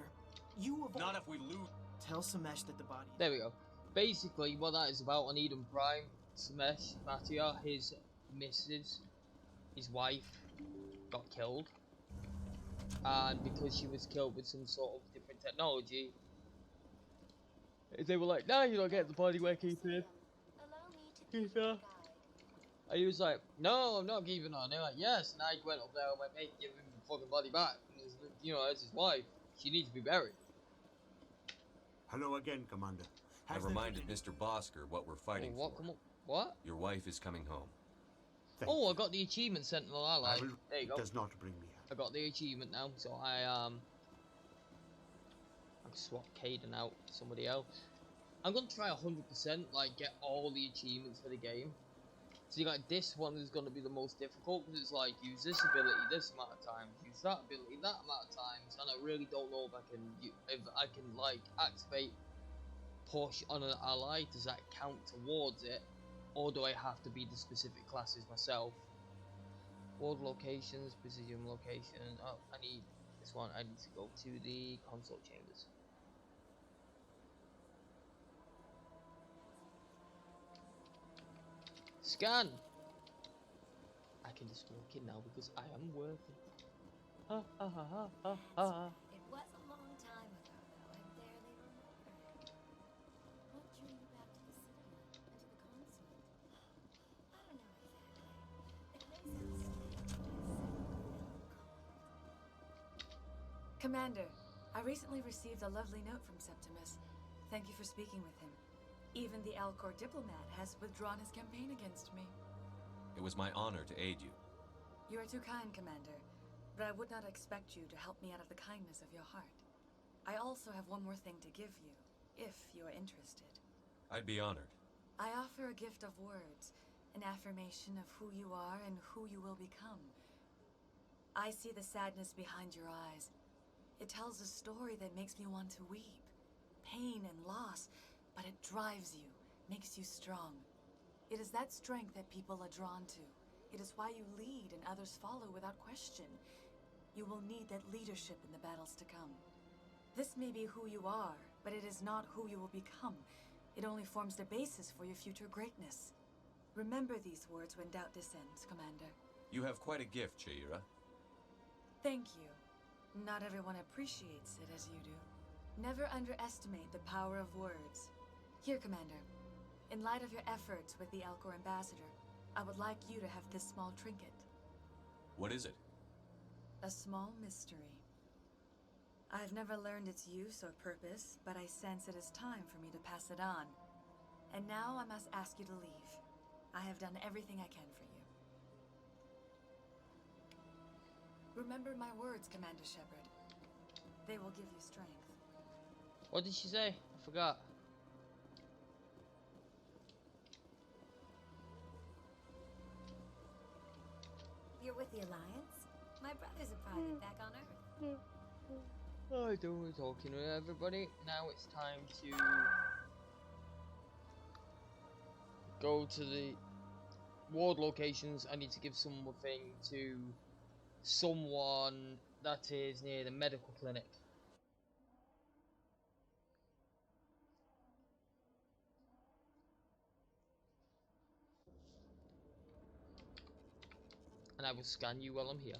you of Not all... if we lose... Tell Samesh that the body... There we go. Basically, what that is about on Eden Prime, Samesh Bhatia, his missus, his wife, got killed. And because she was killed with some sort of different technology, they were like, "No, you don't get the body, we're keeping it. Keep her." And he was like, "No, I'm not keeping her." And they're like, "Yes." And I went up there and went, "Mate, give him the fucking body back. And it's, you know, it's his wife. She needs to be buried." Hello again, Commander. I reminded Mr. Bosker what we're fighting what? for. Come on. What? Your wife is coming home. Oh, I got the achievement Sentinel Ally. There you go. Does not bring me I got the achievement now, so I swap Caden out to somebody else. I'm gonna try 100%, like get all the achievements for the game. See, like this one is gonna be the most difficult because it's like use this ability this amount of times, use that ability that amount of times, and I really don't know if I can like activate push on an ally. Does that count towards it, or do I have to be the specific classes myself? World locations, precision location. Oh, I need this one. I need to go to the consult chambers. Scan! I can just walk in now because I am worthy. Ha ha ha ha ha ha. It was a long time ago, though. I barely remember it. What drew you back to the city and to the consulate? I don't know exactly. It may sound strange, but I suddenly felt called. Commander, I recently received a lovely note from Septimus. Thank you for speaking with him. Even the Alcor diplomat has withdrawn his campaign against me. It was my honor to aid you. You are too kind, Commander, but I would not expect you to help me out of the kindness of your heart. I also have one more thing to give you, if you are interested. I'd be honored. I offer a gift of words, an affirmation of who you are and who you will become. I see the sadness behind your eyes. It tells a story that makes me want to weep. Pain and loss, but it drives you, makes you strong. It is that strength that people are drawn to. It is why you lead and others follow without question. You will need that leadership in the battles to come. This may be who you are, but it is not who you will become. It only forms the basis for your future greatness. Remember these words when doubt descends, Commander. You have quite a gift, Chaira. Thank you. Not everyone appreciates it as you do. Never underestimate the power of words. Here, Commander. In light of your efforts with the Alcor ambassador, I would like you to have this small trinket. What is it? A small mystery. I've never learned its use or purpose, but I sense it is time for me to pass it on. And now I must ask you to leave. I have done everything I can for you. Remember my words, Commander Shepard. They will give you strength. What did she say? I forgot. You're with the Alliance? My brother's a private back on Earth. I don't want talking with everybody. Now it's time to go to the ward locations. I need to give something to someone that is near the medical clinic. And I will scan you while I'm here.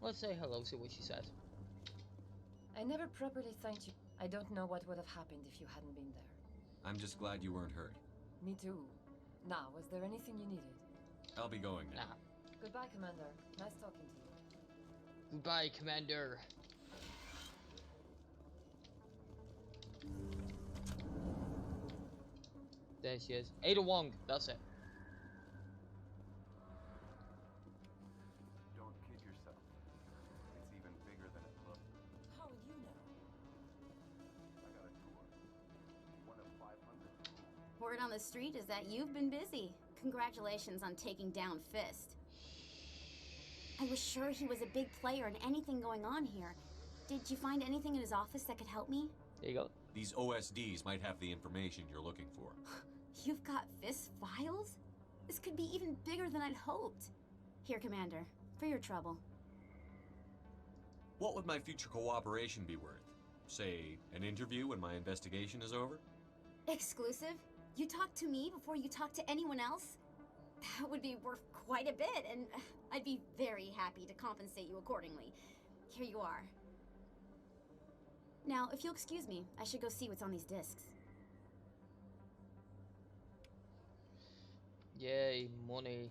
Let's say hello, see what she says. I never properly thanked you. I don't know what would have happened if you hadn't been there. I'm just glad you weren't hurt. Me too. Now, was there anything you needed? I'll be going now. Goodbye, Commander. Nice talking to you. Goodbye, Commander. There she is. Ada Wong, that's it. Don't kid yourself. It's even bigger than it looks. How would you know? I got a tour. One of 500. Word on the street is that you've been busy. Congratulations on taking down Fist. I was sure he was a big player in anything going on here. Did you find anything in his office that could help me? There you go. These OSDs might have the information you're looking for. You've got Fist's files? This could be even bigger than I'd hoped. Here, Commander, for your trouble. What would my future cooperation be worth? Say, an interview when my investigation is over? Exclusive? You talk to me before you talk to anyone else? That would be worth quite a bit, and I'd be very happy to compensate you accordingly. Here you are. Now, if you'll excuse me, I should go see what's on these discs. Yay, money.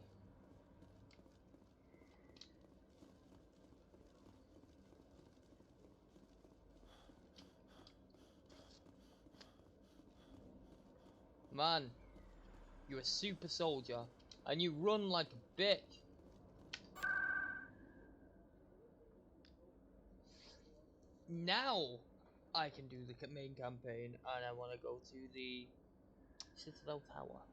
Man, you're a super soldier, and you run like a bitch. Now, I can do the main campaign, and I want to go to the Citadel Tower.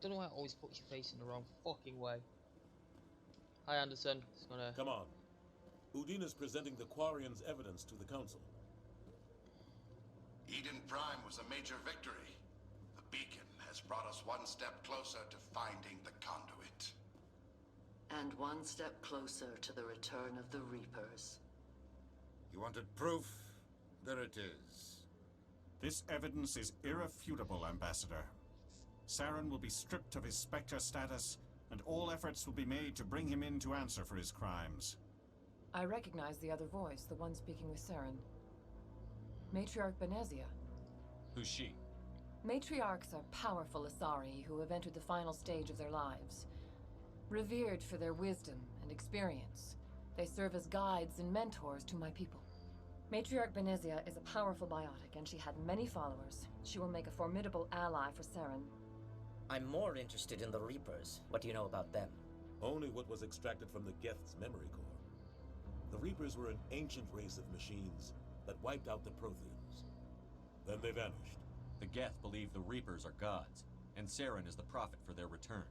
Don't know why it always puts your face in the wrong fucking way. Hi, Anderson. Just gonna... Come on. Udina's presenting the Quarian's evidence to the Council. Eden Prime was a major victory. The beacon has brought us one step closer to finding the conduit. And one step closer to the return of the Reapers. You wanted proof? There it is. This evidence is irrefutable, Ambassador. Saren will be stripped of his Spectre status, and all efforts will be made to bring him in to answer for his crimes. I recognize the other voice, the one speaking with Saren. Matriarch Benezia. Who's she? Matriarchs are powerful Asari who have entered the final stage of their lives. Revered for their wisdom and experience, they serve as guides and mentors to my people. Matriarch Benezia is a powerful biotic, and she had many followers. She will make a formidable ally for Saren. I'm more interested in the Reapers. What do you know about them? Only what was extracted from the Geth's memory core. The Reapers were an ancient race of machines that wiped out the Protheans. Then they vanished. The Geth believe the Reapers are gods, and Saren is the prophet for their return.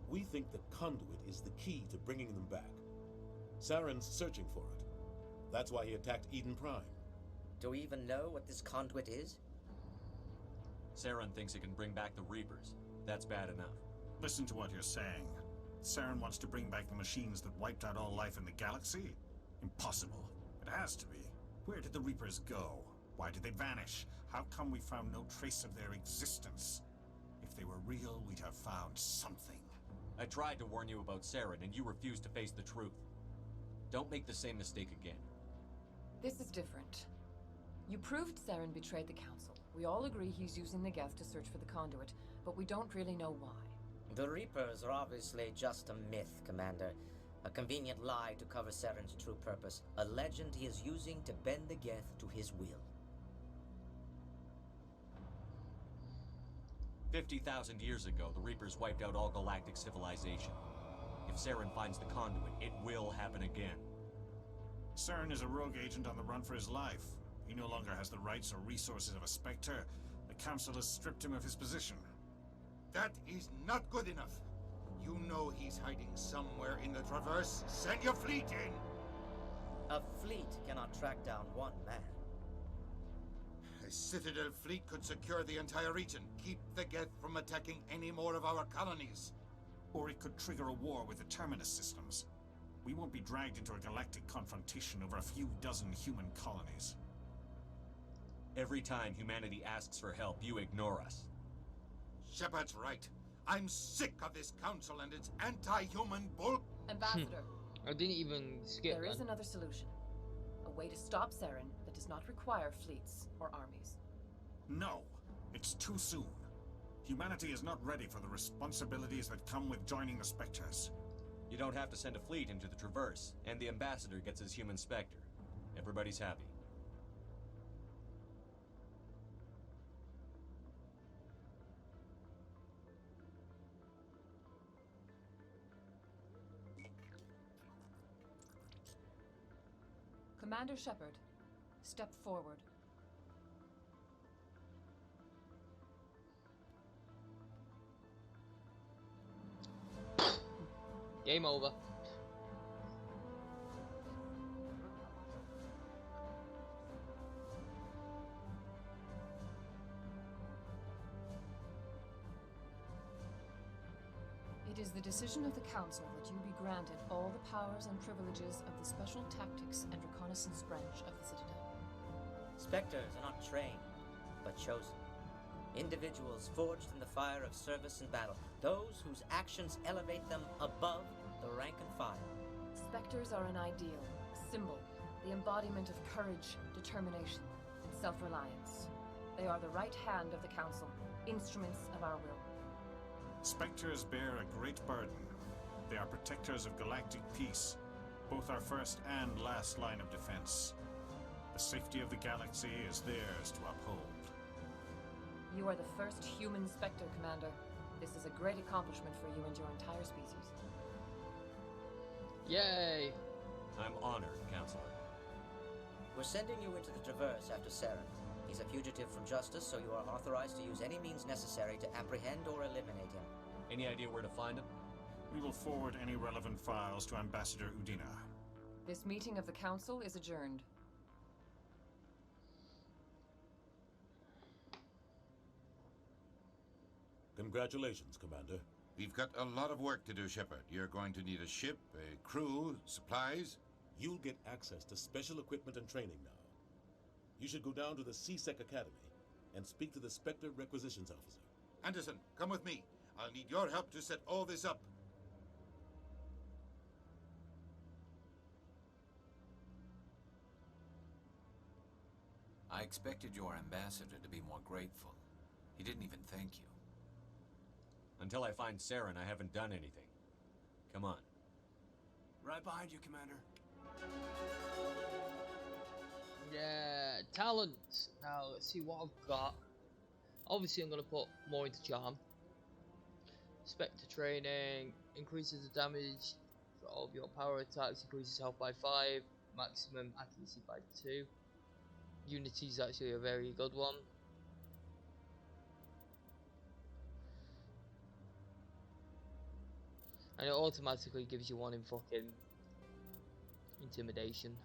We think the conduit is the key to bringing them back. Saren's searching for it. That's why he attacked Eden Prime. Do we even know what this conduit is? Saren thinks it can bring back the Reapers. That's bad enough. Listen to what you're saying. Saren wants to bring back the machines that wiped out all life in the galaxy? Impossible. It has to be. Where did the Reapers go? Why did they vanish? How come we found no trace of their existence? If they were real, we'd have found something. I tried to warn you about Saren, and you refused to face the truth. Don't make the same mistake again. This is different. You proved Saren betrayed the Council. We all agree he's using the Geth to search for the conduit, but we don't really know why. The Reapers are obviously just a myth, Commander. A convenient lie to cover Saren's true purpose. A legend he is using to bend the Geth to his will. 50,000 years ago, the Reapers wiped out all galactic civilization. If Saren finds the conduit, it will happen again. Saren is a rogue agent on the run for his life. He no longer has the rights or resources of a Spectre. The Council has stripped him of his position. That is not good enough. You know he's hiding somewhere in the Traverse. Send your fleet in! A fleet cannot track down one man. A Citadel fleet could secure the entire region, keep the Geth from attacking any more of our colonies. Or it could trigger a war with the Terminus systems. We won't be dragged into a galactic confrontation over a few dozen human colonies. Every time humanity asks for help, you ignore us. Shepard's right. I'm sick of this council and its anti-human bull... Ambassador. I didn't even skip There is another solution. A way to stop Saren that does not require fleets or armies. No, it's too soon. Humanity is not ready for the responsibilities that come with joining the Spectres. You don't have to send a fleet into the Traverse, and the Ambassador gets his human Spectre. Everybody's happy. Commander Shepard, step forward. Game over. It is the decision of the Council that you be granted all the powers and privileges of the Special Tactics and Reconnaissance branch of the Citadel. Spectres are not trained, but chosen. Individuals forged in the fire of service and battle. Those whose actions elevate them above the rank and file. Spectres are an ideal, a symbol, the embodiment of courage, determination, and self-reliance. They are the right hand of the Council, instruments of our will. Spectres bear a great burden. They are protectors of galactic peace, both our first and last line of defense. The safety of the galaxy is theirs to uphold. You are the first human Spectre, Commander. This is a great accomplishment for you and your entire species. Yay! I'm honored, Counselor. We're sending you into the Traverse after Saren. He's a fugitive from justice, so you are authorized to use any means necessary to apprehend or eliminate him. Any idea where to find him? We will forward any relevant files to Ambassador Udina. This meeting of the Council is adjourned. Congratulations, Commander. We've got a lot of work to do, Shepard. You're going to need a ship, a crew, supplies. You'll get access to special equipment and training now. You should go down to the CSEC Academy and speak to the Spectre Requisitions Officer. Anderson, come with me. I'll need your help to set all this up. I expected your ambassador to be more grateful. He didn't even thank you. Until I find Saren, I haven't done anything. Come on. Right behind you, Commander. Yeah, talents. Now, let's see what I've got. Obviously, I'm going to put more into charm. Spectre training increases the damage for all of your power attacks, increases health by 5, maximum accuracy by 2. Unity is actually a very good one. And it automatically gives you one in fucking intimidation.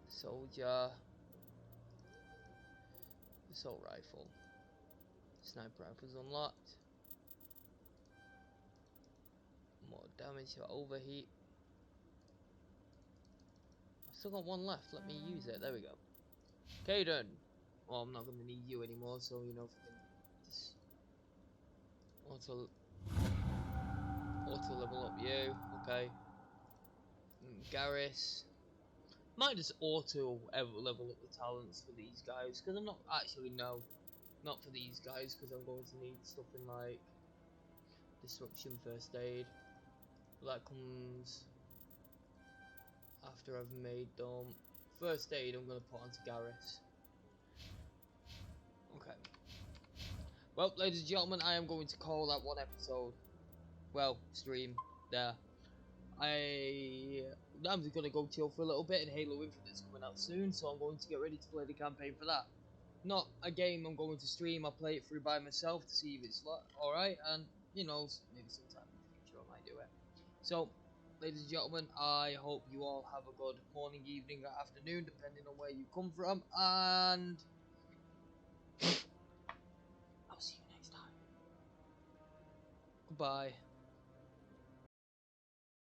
Soldier. Assault rifle. Sniper rifles unlocked. More damage to overheat. I've still got one left. Let me use it. There we go. Caden. Well, I'm not going to need you anymore, so you know if I can just auto level up you. Okay. Garrus. Might just auto level up the talents for these guys, because I'm not actually not for these guys, because I'm going to need stuff in like disruption, first aid. But that comes after I've made them. First aid I'm going to put onto Garrus. Okay. Well, ladies and gentlemen, I am going to call that one episode. Well, stream there. I'm just going to go chill for a little bit, and Halo Infinite's coming out soon, so I'm going to get ready to play the campaign for that. Not a game I'm going to stream, I'll play it through by myself to see if it's alright, and, you know, maybe sometime in the future I might do it. So, ladies and gentlemen, I hope you all have a good morning, evening, or afternoon, depending on where you come from, and I'll see you next time. Goodbye.